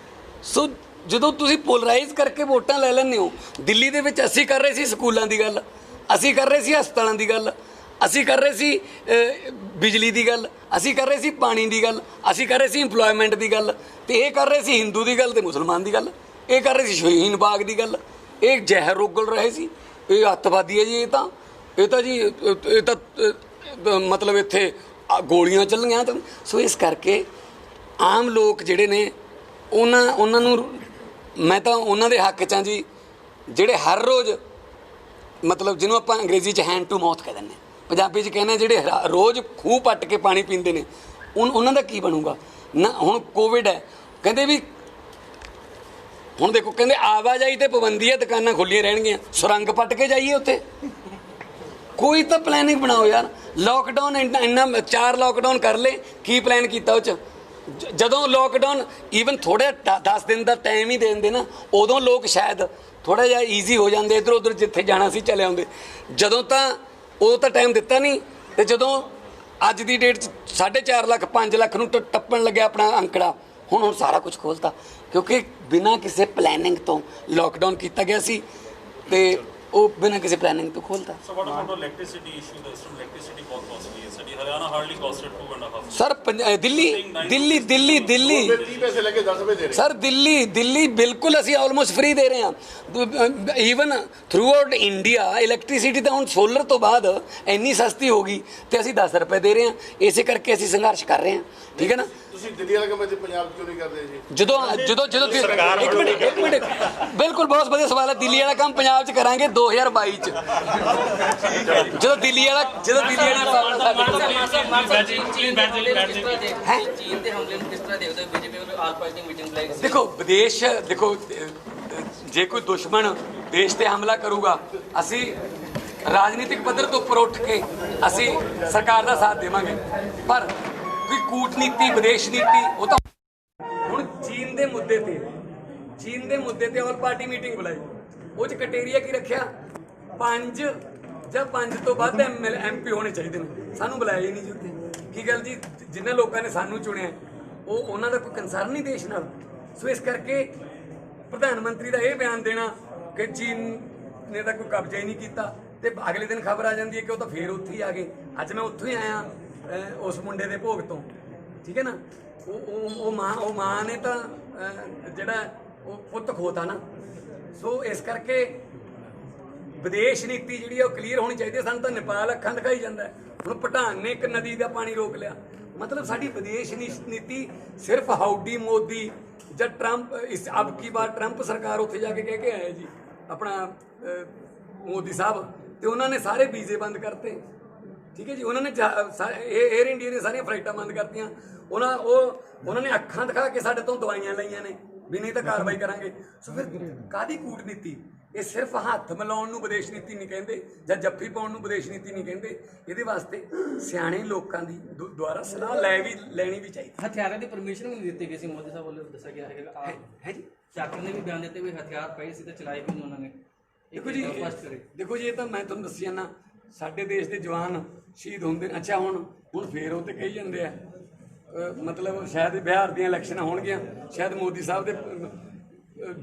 सो ਜਦੋਂ ਤੁਸੀਂ ਪੋਲਰਾਈਜ਼ ਕਰਕੇ ਵੋਟਾਂ ਲੈ ਲੈਂਦੇ ਹੋ, ਦਿੱਲੀ ਦੇ ਵਿੱਚ ਅਸੀਂ ਕਰ ਰਹੇ ਸੀ ਸਕੂਲਾਂ ਦੀ ਗੱਲ, ਅਸੀਂ ਕਰ ਰਹੇ ਸੀ ਹਸਪਤਾਲਾਂ ਦੀ ਗੱਲ, ਅਸੀਂ ਕਰ ਰਹੇ ਸੀ ਬਿਜਲੀ ਦੀ ਗੱਲ, ਅਸੀਂ ਕਰ ਰਹੇ ਸੀ ਪਾਣੀ ਦੀ ਗੱਲ, ਅਸੀਂ ਕਰ ਰਹੇ ਸੀ ਇੰਪਲੋਇਮੈਂਟ ਦੀ ਗੱਲ, ਤੇ ਇਹ ਕਰ ਰਹੇ ਸੀ ਹਿੰਦੂ ਦੀ ਗੱਲ ਤੇ ਮੁਸਲਮਾਨ ਦੀ ਗੱਲ, ਇਹ ਕਰ ਰਹੇ ਸੀ ਸ਼ਹੀਨ ਬਾਗ ਦੀ ਗੱਲ, ਇਹ ਜ਼ਹਿਰ ਉਗਲ ਰਹੇ ਸੀ, ਇਹ ਅੱਤਵਾਦੀ ਹੈ ਜੀ, ਇਹ ਤਾਂ ਜੀ ਇਹ ਤਾਂ ਮਤਲਬ ਇੱਥੇ ਗੋਲੀਆਂ ਚੱਲੀਆਂ। ਤਾਂ ਸੋ ਇਸ ਕਰਕੇ ਆਮ ਲੋਕ ਜਿਹੜੇ ਨੇ ਉਹਨਾਂ ਨੂੰ ਮੈਂ ਤਾਂ ਉਹਨਾਂ ਦੇ ਹੱਕ 'ਚ ਹਾਂ ਜੀ, ਜਿਹੜੇ ਹਰ ਰੋਜ਼ ਮਤਲਬ ਜਿਹਨੂੰ ਆਪਾਂ ਅੰਗਰੇਜ਼ੀ 'ਚ ਹੈਂਡ ਟੂ ਮਾਊਥ ਕਹਿ ਦਿੰਦੇ, ਪੰਜਾਬੀ 'ਚ ਕਹਿੰਦੇ ਜਿਹੜੇ ਰੋਜ਼ ਖੂਹ ਪੱਟ ਕੇ ਪਾਣੀ ਪੀਂਦੇ ਨੇ, ਉਹਨਾਂ ਦਾ ਕੀ ਬਣੂਗਾ ਨਾ? ਹੁਣ ਕੋਵਿਡ ਹੈ, ਕਹਿੰਦੇ ਵੀ ਹੁਣ ਦੇਖੋ, ਕਹਿੰਦੇ ਆਵਾਜਾਈ ਤੇ ਪਾਬੰਦੀ ਹੈ, ਦੁਕਾਨਾਂ ਖੁੱਲੀਆਂ ਰਹਿਣਗੀਆਂ, ਸੁਰੰਗ ਪੱਟ ਕੇ ਜਾਈਏ ਉੱਥੇ? ਕੋਈ ਤਾਂ ਪਲੈਨਿੰਗ ਬਣਾਓ ਯਾਰ। ਲੋਕਡਾਊਨ ਇੰਨਾ 4 ਲੋਕਡਾਊਨ ਕਰ ਲਏ, ਕੀ ਪਲਾਨ ਕੀਤਾ ਉਹ 'ਚ? ਜਦੋਂ ਲੋਕਡਾਊਨ ਈਵਨ ਥੋੜ੍ਹਾ 10 ਦਿਨ ਦਾ ਟਾਈਮ ਹੀ ਦੇ ਦਿੰਦੇ ਨਾ, ਉਦੋਂ ਲੋਕ ਸ਼ਾਇਦ ਥੋੜ੍ਹਾ ਜਿਹਾ ਈਜ਼ੀ ਹੋ ਜਾਂਦੇ, ਇੱਧਰ ਉੱਧਰ ਜਿੱਥੇ ਜਾਣਾ ਸੀ ਚਲੇ ਆਉਂਦੇ। ਜਦੋਂ ਤਾਂ ਉਦੋਂ ਤਾਂ ਟਾਈਮ ਦਿੱਤਾ ਨਹੀਂ, ਤੇ ਜਦੋਂ ਅੱਜ ਦੀ ਡੇਟ 'ਚ 4.5 ਲੱਖ 5 ਲੱਖ ਨੂੰ ਟੱਪਣ ਲੱਗਿਆ ਆਪਣਾ ਅੰਕੜਾ, ਹੁਣ ਸਾਰਾ ਕੁਝ ਖੋਲ੍ਹਤਾ, ਕਿਉਂਕਿ ਬਿਨਾਂ ਕਿਸੇ ਪਲੈਨਿੰਗ ਤੋਂ ਲੋਕਡਾਊਨ ਕੀਤਾ ਗਿਆ ਸੀ, ਤੇ ਉਹ ਬਿਨਾਂ ਕਿਸੇ ਪਲੈਨਿੰਗ ਤੋਂ ਖੋਲ੍ਹਤਾ। So what about electricity issue? ਦਾ ਇਲੈਕਟ੍ਰਿਸਿਟੀ ਬਹੁਤ ਕਾਸਟਲੀ ਹੈ ਸਾਡੀ। Haryana hardly costed 2.5 sir. Delhi 30 ਪੈਸੇ ਲੱਗੇ 10 ਰੁਪਏ ਦੇ ਰਹੇ ਸਰ। ਦਿੱਲੀ ਬਿਲਕੁਲ ਅਸੀਂ ਆਲਮੋਸਟ ਫ੍ਰੀ ਦੇ ਰਹੇ ਹਾਂ। Even through out India electricity ਤਾਂ ਹੁਣ ਸੋਲਰ ਤੋਂ ਬਾਅਦ ਇੰਨੀ ਸਸਤੀ ਹੋ ਗਈ, ਤੇ ਅਸੀਂ 10 ਰੁਪਏ ਦੇ ਰਹੇ ਹਾਂ। ਇਸੇ ਕਰਕੇ ਅਸੀਂ ਸੰਘਰਸ਼ ਕਰ ਰਹੇ ਹਾਂ, ਠੀਕ ਹੈ ਨਾ। ਤੁਸੀਂ ਦਿੱਲੀ ਵਾਲਾ ਕੰਮ ਇੱਥੇ ਪੰਜਾਬ ਕਿਉਂ ਨਹੀਂ ਕਰਦੇ ਜੀ? ਜਦੋਂ ਇੱਕ ਮਿੰਟ ਬਿਲਕੁਲ ਬਹੁਤ ਵਧੀਆ ਸਵਾਲ ਹੈ। ਦਿੱਲੀ ਵਾਲਾ ਕੰਮ ਪੰਜਾਬ 'ਚ ਕਰਾਂਗੇ 2022 'ਚ, ਜਦੋਂ ਦਿੱਲੀ ਵਾਲਾ ਦੇਖੋ ਵਿਦੇਸ਼, ਦੇਖੋ ਜੇ ਕੋਈ ਦੁਸ਼ਮਣ ਦੇਸ਼ ਤੇ ਹਮਲਾ ਕਰੂਗਾ, ਅਸੀਂ ਰਾਜਨੀਤਿਕ ਪੱਧਰ ਤੋਂ ਉੱਪਰ ਉੱਠ ਕੇ ਅਸੀਂ ਸਰਕਾਰ ਦਾ ਸਾਥ ਦੇਵਾਂਗੇ, ਪਰ ਕੋਈ ਕੂਟਨੀਤੀ, ਵਿਦੇਸ਼ ਨੀਤੀ, ਉਹ ਤਾਂ ਹੁਣ ਚੀਨ ਦੇ ਮੁੱਦੇ ਤੇ ਆਲ ਪਾਰਟੀ ਮੀਟਿੰਗ ਬੁਲਾਈ, ਉਹ 'ਚ ਕਟੇਰੀਆ ਕੀ ਰੱਖਿਆ? 5 ਜਾਂ 5 ਤੋਂ ਵੱਧ MP ਹੋਣੇ ਚਾਹੀਦੇ ਨੇ। ਸਾਨੂੰ ਬੁਲਾਇਆ ਹੀ ਨਹੀਂ ਜੀ ਉੱਥੇ। ਕੀ ਗੱਲ ਜੀ, ਜਿਨ੍ਹਾਂ ਲੋਕਾਂ ਨੇ ਸਾਨੂੰ ਚੁਣਿਆ ਉਹ ਉਹਨਾਂ ਦਾ ਕੋਈ ਕੰਸਰਨ ਨਹੀਂ ਦੇਸ਼ ਨਾਲ। ਸੋ ਇਸ ਕਰਕੇ ਪ੍ਰਧਾਨ ਮੰਤਰੀ ਦਾ ਇਹ ਬਿਆਨ ਦੇਣਾ ਕਿ ਚੀਨ ਨੇ ਤਾਂ ਕੋਈ ਕਬਜ਼ਾ ਹੀ ਨਹੀਂ ਕੀਤਾ, ਤੇ ਅਗਲੇ ਦਿਨ ਖਬਰ ਆ ਜਾਂਦੀ ਹੈ ਕਿ ਉਹ ਤਾਂ ਫੇਰ ਉੱਥੇ ਹੀ ਆ ਗਏ। ਅੱਜ ਮੈਂ ਉੱਥੋਂ ਹੀ ਆਇਆ ਉਸ ਮੁੰਡੇ ਦੇ ਭੋਗ ਤੋਂ, ਠੀਕ ਹੈ ਨਾ। ਉਹ ਮਾਂ ਨੇ ਤਾਂ ਜਿਹੜਾ ਉਹ ਪੁੱਤ ਖੋਤਾ ਨਾ। ਸੋ ਇਸ ਕਰਕੇ ਵਿਦੇਸ਼ ਨੀਤੀ ਜਿਹੜੀ ਆ ਉਹ ਕਲੀਅਰ ਹੋਣੀ ਚਾਹੀਦੀ ਹੈ। ਸਾਨੂੰ ਤਾਂ ਨੇਪਾਲ ਅੱਖਾਂ ਦਿਖਾਈ ਜਾਂਦਾ ਹੈ, ਹੁਣ ਭੂਟਾਨ ਨੇ ਇੱਕ ਨਦੀ ਦਾ ਪਾਣੀ ਰੋਕ ਲਿਆ। ਮਤਲਬ ਸਾਡੀ ਵਿਦੇਸ਼ ਨੀਤੀ ਸਿਰਫ ਹਾਊਡੀ ਮੋਦੀ ਜਾਂ ਟਰੰਪ, ਇਸ ਅਬ ਕੀ ਵਾਰ ਟਰੰਪ ਸਰਕਾਰ ਉੱਥੇ ਜਾ ਕੇ ਕਹਿ ਕੇ ਆਇਆ ਜੀ ਆਪਣਾ ਮੋਦੀ ਸਾਹਿਬ, ਤੇ ਉਹਨਾਂ ਨੇ ਸਾਰੇ ਵੀਜ਼ੇ ਬੰਦ ਕਰਤੇ, ਠੀਕ ਹੈ ਜੀ। ਉਹਨਾਂ ਨੇ 에ਅਰ ਇੰਡੀਆ ਦੀਆਂ ਸਾਰੀਆਂ ਫਲਾਈਟਾਂ ਬੰਦ ਕਰਤੀਆਂ। ਉਹਨਾਂ ਨੇ ਅੱਖਾਂ ਦਿਖਾ ਕੇ ਸਾਡੇ ਤੋਂ ਦਵਾਈਆਂ ਲਈਆਂ ਨੇ ਵੀ ਨਹੀਂ ਤਾਂ ਕਾਰਵਾਈ ਕਰਾਂਗੇ। ਸੋ ਫਿਰ ਕਾਹਦੀ ਕੂਟਨੀਤੀ? ਇਹ ਸਿਰਫ ਹੱਥ ਮਿਲਾਉਣ ਨੂੰ ਵਿਦੇਸ਼ ਨੀਤੀ ਨਹੀਂ ਕਹਿੰਦੇ, ਜਾਂ ਜੱਫੀ ਪਾਉਣ ਨੂੰ ਵਿਦੇਸ਼ ਨੀਤੀ ਨਹੀਂ ਕਹਿੰਦੇ। ਇਹਦੇ ਵਾਸਤੇ ਸਿਆਣੇ ਲੋਕਾਂ ਦੀ ਦੁਆਰਾ ਸਲਾਹ ਲੈਣੀ ਵੀ ਚਾਹੀਦੀ। ਹਥਿਆਰਾਂ ਦੀ ਪਰਮਿਸ਼ਨ ਵੀ ਨਹੀਂ ਦਿੱਤੀ ਗਈ ਸੀ, ਮੋਦੀ ਸਾਹਿਬ ਵੱਲੋਂ ਦੱਸਿਆ ਗਿਆ ਹੈਗਾ। ਹੈ ਜੀ। ਚਾਕਰ ਨੇ ਵੀ ਬਿਆਨ ਦਿੱਤੇ ਵੀ ਹਥਿਆਰ ਪਏ ਸੀ ਤੇ ਚਲਾਏ ਵੀ ਉਹਨਾਂ ਨੇ। ਦੇਖੋ ਜੀ ਇਹ ਤਾਂ ਮੈਂ ਤੁਹਾਨੂੰ ਦੱਸੀ ਜਾਂਦਾ, ਸਾਡੇ ਦੇਸ਼ ਦੇ ਜਵਾਨ ਸ਼ਹੀਦ ਹੁੰਦੇ ਨੇ। ਅੱਛਾ ਹੁਣ ਫੇਰ ਉਹ ਤੇ ਕਹੀ ਜਾਂਦੇ ਆ ਮਤਲਬ ਸ਼ਾਇਦ ਬਿਹਾਰ ਦੀਆਂ ਇਲੈਕਸ਼ਨਾਂ ਹੋਣਗੀਆਂ, ਸ਼ਾਇਦ ਮੋਦੀ ਸਾਹਿਬ ਦੇ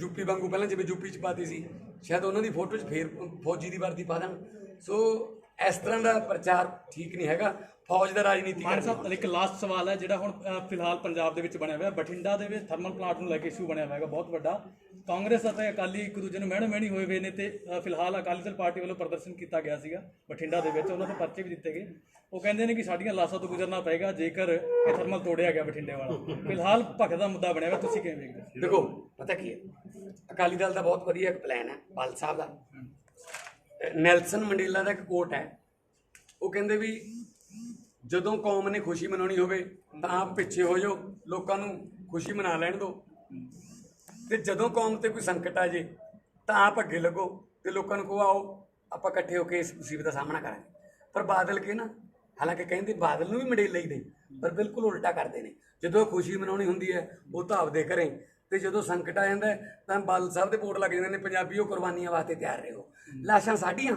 ਯੂਪੀ ਵਾਂਗੂ ਪਹਿਲਾਂ ਜਿਵੇਂ ਯੂਪੀ 'ਚ ਪਾਤੀ ਸੀ, ਸ਼ਾਇਦ ਉਹਨਾਂ ਦੀ ਫੋਟੋ 'ਚ ਫੇਰ ਫੌਜੀ ਦੀ ਵਰਦੀ ਪਾ ਦੇਣ। ਸੋ ਇਸ ਤਰ੍ਹਾਂ ਦਾ ਪ੍ਰਚਾਰ ਠੀਕ ਨਹੀਂ ਹੈਗਾ। ਫੌਜ ਦਾ ਰਾਜਨੀਤੀ ਮਾਨ ਸਾਹਿਬ ਇੱਕ ਲਾਸਟ ਸਵਾਲ ਹੈ ਜਿਹੜਾ ਹੁਣ ਫਿਲਹਾਲ ਪੰਜਾਬ ਦੇ ਵਿੱਚ ਬਣਿਆ ਹੋਇਆ ਬਠਿੰਡਾ ਦੇ ਵਿੱਚ ਥਰਮਲ ਪਲਾਂਟ ਨੂੰ ਲੈ ਕੇ ਇਸ਼ੂ ਬਣਿਆ ਹੋਇਆ ਹੈਗਾ ਬਹੁਤ ਵੱਡਾ। ਕਾਂਗਰਸ ਅਤੇ ਅਕਾਲੀ ਇੱਕ ਦੂਜੇ ਨੂੰ ਮਹਿਣੀ ਹੋਏ ਹੋਏ ਨੇ, ਤੇ ਫਿਲਹਾਲ ਅਕਾਲੀ ਦਲ ਪਾਰਟੀ ਵੱਲੋਂ ਪ੍ਰਦਰਸ਼ਨ ਕੀਤਾ ਗਿਆ ਸੀਗਾ ਬਠਿੰਡਾ ਦੇ ਵਿੱਚ, ਉਹਨਾਂ ਦੇ ਪਰਚੇ ਵੀ ਦਿੱਤੇ ਗਏ। ਉਹ ਕਹਿੰਦੇ ਨੇ ਕਿ ਸਾਡੀਆਂ ਲਾਸ਼ਾਂ ਤੋਂ ਗੁਜ਼ਰਨਾ ਪਏਗਾ ਜੇਕਰ ਇਹ ਥਰਮਲ ਤੋੜਿਆ ਗਿਆ ਬਠਿੰਡੇ ਵਾਲਾ। ਫਿਲਹਾਲ ਭਖਦਾ ਦਾ ਮੁੱਦਾ ਬਣਿਆ ਹੋਇਆ, ਤੁਸੀਂ ਕਿਵੇਂ ਵੇਖਦੇ ਹੋ? ਦੇਖੋ ਪਤਾ ਕੀ ਹੈ, ਅਕਾਲੀ ਦਲ ਦਾ ਬਹੁਤ ਵਧੀਆ ਇੱਕ ਪਲਾਨ ਹੈ ਬਾਲ ਸਾਹਿਬ ਦਾ। ਨੈਲਸਨ ਮੰਡੇਲਾ ਦਾ ਇੱਕ ਕੋਟ ਹੈ, ਉਹ ਕਹਿੰਦੇ ਵੀ ਜਦੋਂ ਕੌਮ ਨੇ ਖੁਸ਼ੀ ਮਨਾਉਣੀ ਹੋਵੇ ਤਾਂ ਆਪ ਪਿੱਛੇ ਹੋ ਜਾਓ, ਲੋਕਾਂ ਨੂੰ ਖੁਸ਼ੀ ਮਨਾ ਲੈਣ ਦਿਓ, ਤੇ ਜਦੋਂ ਕੌਮ ਤੇ ਕੋਈ ਸੰਕਟ ਆ ਜੇ ਤਾਂ ਆਪ ਅੱਗੇ ਲੱਗੋ ਤੇ ਲੋਕਾਂ ਨੂੰ ਕਹੋ ਆਓ ਆਪਾਂ ਇਕੱਠੇ ਹੋ ਕੇ ਇਸ ਮੁਸੀਬਤ ਦਾ ਸਾਹਮਣਾ ਕਰਾਂਗੇ। ਪਰ ਬਾਦਲ ਕੇ ਨਾ, ਹਾਲਾਂਕਿ ਕਹਿੰਦੇ ਬਾਦਲ ਨੂੰ ਵੀ ਮੰਡੇਲਾ ਹੀ ਨੇ, ਪਰ ਬਿਲਕੁਲ ਉਲਟਾ ਕਰਦੇ ਨੇ। ਜਦੋਂ ਖੁਸ਼ੀ ਮਨਾਉਣੀ ਹੁੰਦੀ ਹੈ ਉਹ ਤਾਂ ਆਪਦੇ ਘਰੇ, ਤੇ ਜਦੋਂ ਸੰਕਟ ਆ ਜਾਂਦਾ ਤਾਂ ਬਾਦਲ ਸਾਹਿਬ ਦੇ ਬੋਰਡ ਲੱਗ ਜਾਂਦੇ ਨੇ ਪੰਜਾਬੀਓ ਕੁਰਬਾਨੀਆਂ ਵਾਸਤੇ ਤਿਆਰ ਰਹੋ, ਲਾਸ਼ਾਂ ਸਾਡੀਆਂ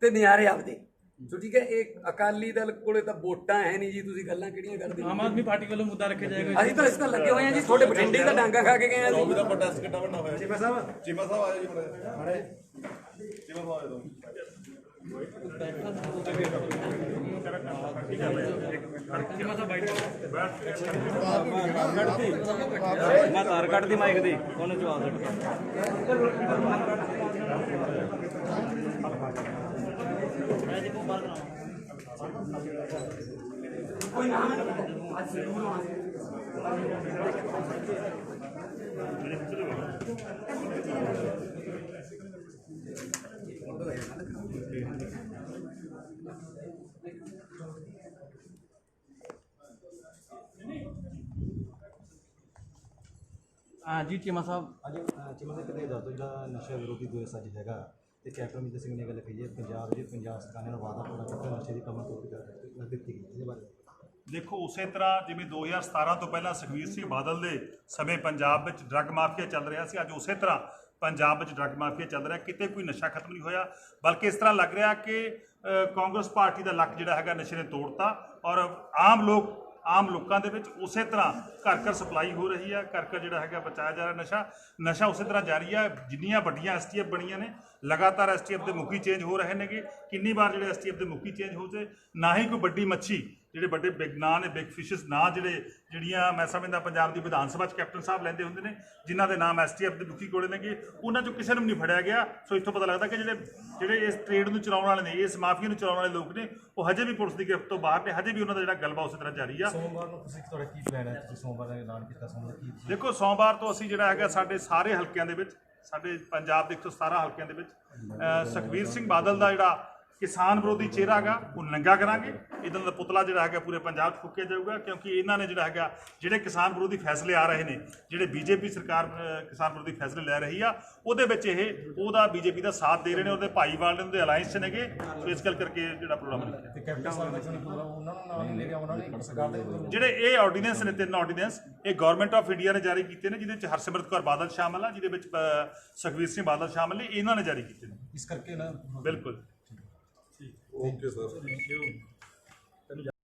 ਤੇ ਨਿਆਰੇ ਆਪਦੇ। ਸੋ ਠੀਕ ਹੈ, ਇਹ ਅਕਾਲੀ ਦਲ ਕੋਲੇ ਤਾਂ ਵੋਟਾਂ ਹੈ ਨਹੀਂ ਜੀ, ਤੁਸੀਂ ਗੱਲਾਂ ਕਿਹੜੀਆਂ ਕਰਦੇ ਹੋ? ਆਮ ਆਦਮੀ ਪਾਰਟੀ ਵੱਲੋਂ ਮੁੱਦਾ ਰੱਖਿਆ ਜਾਏਗਾ। ਅਸੀਂ ਤਾਂ ਲੱਗੇ ਹੋਏ ਹਾਂ ਜੀ, ਤੁਹਾਡੇ ਬਠਿੰਡੇ ਦਾ ਡਾਂਗਾ ਖਾ ਕੇ ਗਏ ਆ ਜੀ। ਪ੍ਰੋਟੈਸਟ ਕਿੱਡਾ ਵੱਡਾ ਹੋਇਆ ਚੀਮਾ ਸਾਹਿਬ ਆਇਆ ਜੀ ਬੜੇ ਚੀਮਾ ਸਾਹਿਬ ਆਇਆ ਮੈਂ ਤਾਰ ਕੱਢਦੀ ਮਾਈਕ ਦੀ, ਉਹਨੂੰ ਜਵਾਬ ਦੇ। ਕੋਈ ਨਾਮ ਅੱਜ ਜ਼ਰੂਰ ਆਉਣਾ। ਜੀ ਚੀਮਾ ਸਾਹਿਬ, ਚੀਮਾ ਸਾਹਿਬ ਕਿਤੇ ਦੱਸ ਦਿਓ ਜਿਹੜਾ ਨਸ਼ਾ ਵਿਰੋਧੀ ਦਿਵਸ ਅੱਜ ਹੈਗਾ ਤੇ ਕੈਪਟਨ ਅਮਰਿੰਦਰ ਸਿੰਘ ਨੇ ਗੱਲ ਕਹੀ ਹੈ ਪੰਜਾਬ ਸਰਕਾਰ ਨੇ ਵਾਅਦਾ ਪੂਰਾ ਕੀਤਾ, ਨਸ਼ੇ ਦੀ ਕਮਰ ਤੋੜ ਦਿੱਤੀ ਗਈ, ਇਹਦੇ ਬਾਰੇ? ਦੇਖੋ ਉਸੇ ਤਰ੍ਹਾਂ ਜਿਵੇਂ 2017 ਤੋਂ ਪਹਿਲਾਂ ਸੁਖਬੀਰ ਸਿੰਘ ਬਾਦਲ ਦੇ ਸਮੇਂ ਪੰਜਾਬ ਵਿੱਚ ਡਰੱਗ ਮਾਫੀਆ ਚੱਲ ਰਿਹਾ ਸੀ, ਅੱਜ ਉਸੇ ਤਰ੍ਹਾਂ ਪੰਜਾਬ ਵਿੱਚ ਡਰੱਗ ਮਾਫੀਆ ਚੱਲ ਰਿਹਾ। ਕਿਤੇ ਕੋਈ ਨਸ਼ਾ ਖਤਮ ਨਹੀਂ ਹੋਇਆ, ਬਲਕਿ ਇਸ ਤਰ੍ਹਾਂ ਲੱਗ ਰਿਹਾ ਕਿ ਕਾਂਗਰਸ ਪਾਰਟੀ ਦਾ ਲੱਕ ਜਿਹੜਾ ਹੈਗਾ ਨਸ਼ੇ ਨੇ ਤੋੜਤਾ, ਔਰ ਆਮ ਲੋਕਾਂ ਦੇ ਵਿੱਚ ਉਸੇ ਤਰ੍ਹਾਂ ਘਰ ਘਰ ਸਪਲਾਈ ਹੋ ਰਹੀ ਹੈ, ਘਰ ਘਰ ਜਿਹੜਾ ਹੈਗਾ ਬਚਾਇਆ ਜਾ ਰਿਹਾ ਨਸ਼ਾ ਉਸੇ ਤਰ੍ਹਾਂ ਜਾਰੀ ਹੈ। ਜਿੰਨੀਆਂ ਵੱਡੀਆਂ ਐਸਟੀਐਫ ਬਣੀਆਂ ਨੇ, ਲਗਾਤਾਰ ਐਸਟੀਐਫ ਦੇ ਮੁਖੀ ਚੇਂਜ ਹੋ ਰਹੇ ਨੇਗੇ। ਕਿੰਨੀ ਵਾਰ ਜਿਹੜੇ ਐਸਟੀਐਫ ਦੇ ਮੁਖੀ ਚੇਂਜ ਹੋ ਜੇ, ਨਾ ਹੀ ਕੋਈ ਵੱਡੀ ਮੱਛੀ, ਜਿਹੜੇ ਵੱਡੇ ਬਿਗ ਨਾਂ ਨੇ, ਬਿਗ ਫਿਸ਼ਸ ਨਾਂ ਜਿਹੜੀਆਂ ਮੈਂ ਸਮਝਦਾ ਪੰਜਾਬ ਦੀ ਵਿਧਾਨ ਸਭਾ 'ਚ ਕੈਪਟਨ ਸਾਹਿਬ ਲੈਂਦੇ ਹੁੰਦੇ ਨੇ, ਜਿਨ੍ਹਾਂ ਦੇ ਨਾਮ ਐਸਟੀਐਫ ਦੇ ਮੁਖੀ ਕੋਲੇ ਨੇਗੇ, ਉਹਨਾਂ 'ਚੋਂ ਕਿਸੇ ਨੂੰ ਨਹੀਂ ਫੜਿਆ ਗਿਆ। ਸੋ ਇੱਥੋਂ ਪਤਾ ਲੱਗਦਾ ਕਿ ਜਿਹੜੇ ਇਸ ਟ੍ਰੇਡ ਨੂੰ ਚਲਾਉਣ ਵਾਲੇ ਨੇ, ਇਸ ਮਾਫੀਆ ਨੂੰ ਚਲਾਉਣ ਵਾਲੇ ਲੋਕ ਨੇ, ਉਹ ਹਜੇ ਵੀ ਪੁਲਿਸ ਦੀ ਗਿਰਫਤ ਤੋਂ ਬਾਹਰ ਨੇ, ਹਜੇ ਵੀ ਉਹਨਾਂ ਦਾ ਜਿਹੜਾ ਗਲਬਾ ਉਸੇ ਤਰ੍ਹਾਂ ਜਾਰੀ ਆ। ਸੋਮਵਾਰ ਨੂੰ ਤੁਹਾਡਾ ਕੀ ਪਲਾਨ ਹੈ? ਤੁਸੀਂ ਸੋਮਵਾਰ ਦਾ ਐਲਾਨ ਕੀਤਾ, ਸੋਮਵਾਰ ਕੀ? ਦੇਖੋ ਸੋਮਵਾਰ ਤੋਂ ਅਸੀਂ ਜਿਹੜਾ ਹੈਗਾ ਸਾਡੇ ਸਾਰੇ ਹਲਕਿਆਂ ਦੇ ਵਿੱਚ, ਸਾਡੇ ਪੰਜਾਬ ਦੇ 117 ਹਲਕਿਆਂ ਦੇ ਵਿੱਚ ਸੁਖਬੀਰ ਸਿੰਘ ਬਾਦਲ ਦਾ ਜਿਹੜਾ ਕਿਸਾਨ ਵਿਰੋਧੀ ਚਿਹਰਾ ਹੈਗਾ ਉਹ ਨੰਗਾ ਕਰਾਂਗੇ। ਇਹਨਾਂ ਦਾ ਪੁਤਲਾ ਜਿਹੜਾ ਹੈਗਾ ਪੂਰੇ ਪੰਜਾਬ 'ਚ ਫੂਕਿਆ ਜਾਊਗਾ, ਕਿਉਂਕਿ ਇਹਨਾਂ ਨੇ ਜਿਹੜਾ ਹੈਗਾ ਜਿਹੜੇ ਕਿਸਾਨ ਵਿਰੋਧੀ ਫੈਸਲੇ ਆ ਰਹੇ ਨੇ, ਜਿਹੜੇ ਬੀਜੇਪੀ ਸਰਕਾਰ ਕਿਸਾਨ ਵਿਰੋਧੀ ਫੈਸਲੇ ਲੈ ਰਹੀ ਆ, ਉਹਦੇ ਵਿੱਚ ਉਹਦਾ ਬੀਜੇਪੀ ਦਾ ਸਾਥ ਦੇ ਰਹੇ ਨੇ, ਉਹਦੇ ਭਾਈਵਾਲ ਨੇ, ਉਹਦੇ ਅਲਾਇੰਸ 'ਚ ਨੇਗੇ। ਸੋ ਇਸ ਕਰਕੇ ਜਿਹੜਾ ਪ੍ਰੋਗਰਾਮ ਰੱਖਿਆ ਤੇ ਕੈਪਟਨ ਸਾਹਿਬ ਨੇ ਉਹਨਾਂ ਨੂੰ ਨਾਲ ਲੈ ਕੇ ਉਹਨਾਂ ਨੇ ਸਰਕਾਰ ਦੇ ਜਿਹੜੇ ਇਹ ਆਰਡੀਨੈਂਸ ਨੇ, 3 ਆਰਡੀਨੈਂਸ ਇਹ ਗਵਰਨਮੈਂਟ ਆਫ ਇੰਡੀਆ ਨੇ ਜਾਰੀ ਕੀਤੇ ਨੇ, ਜਿਹਦੇ ਵਿੱਚ ਹਰਸਿਮਰਤ ਕੌਰ ਬਾਦਲ ਸ਼ਾਮਲ ਆ, ਜਿਹਦੇ ਵਿੱਚ ਸੁਖਬੀਰ ਸਿੰਘ ਬਾਦਲ ਸ਼ਾਮਲ ਨੇ, ਇਹਨਾਂ ਨੇ ਜਾਰੀ ਕੀਤੇ ਨੇ। ਇਸ ਕਰਕੇ ਨਾ ਬਿਲਕੁਲ ਓਕੇ ਸਰ।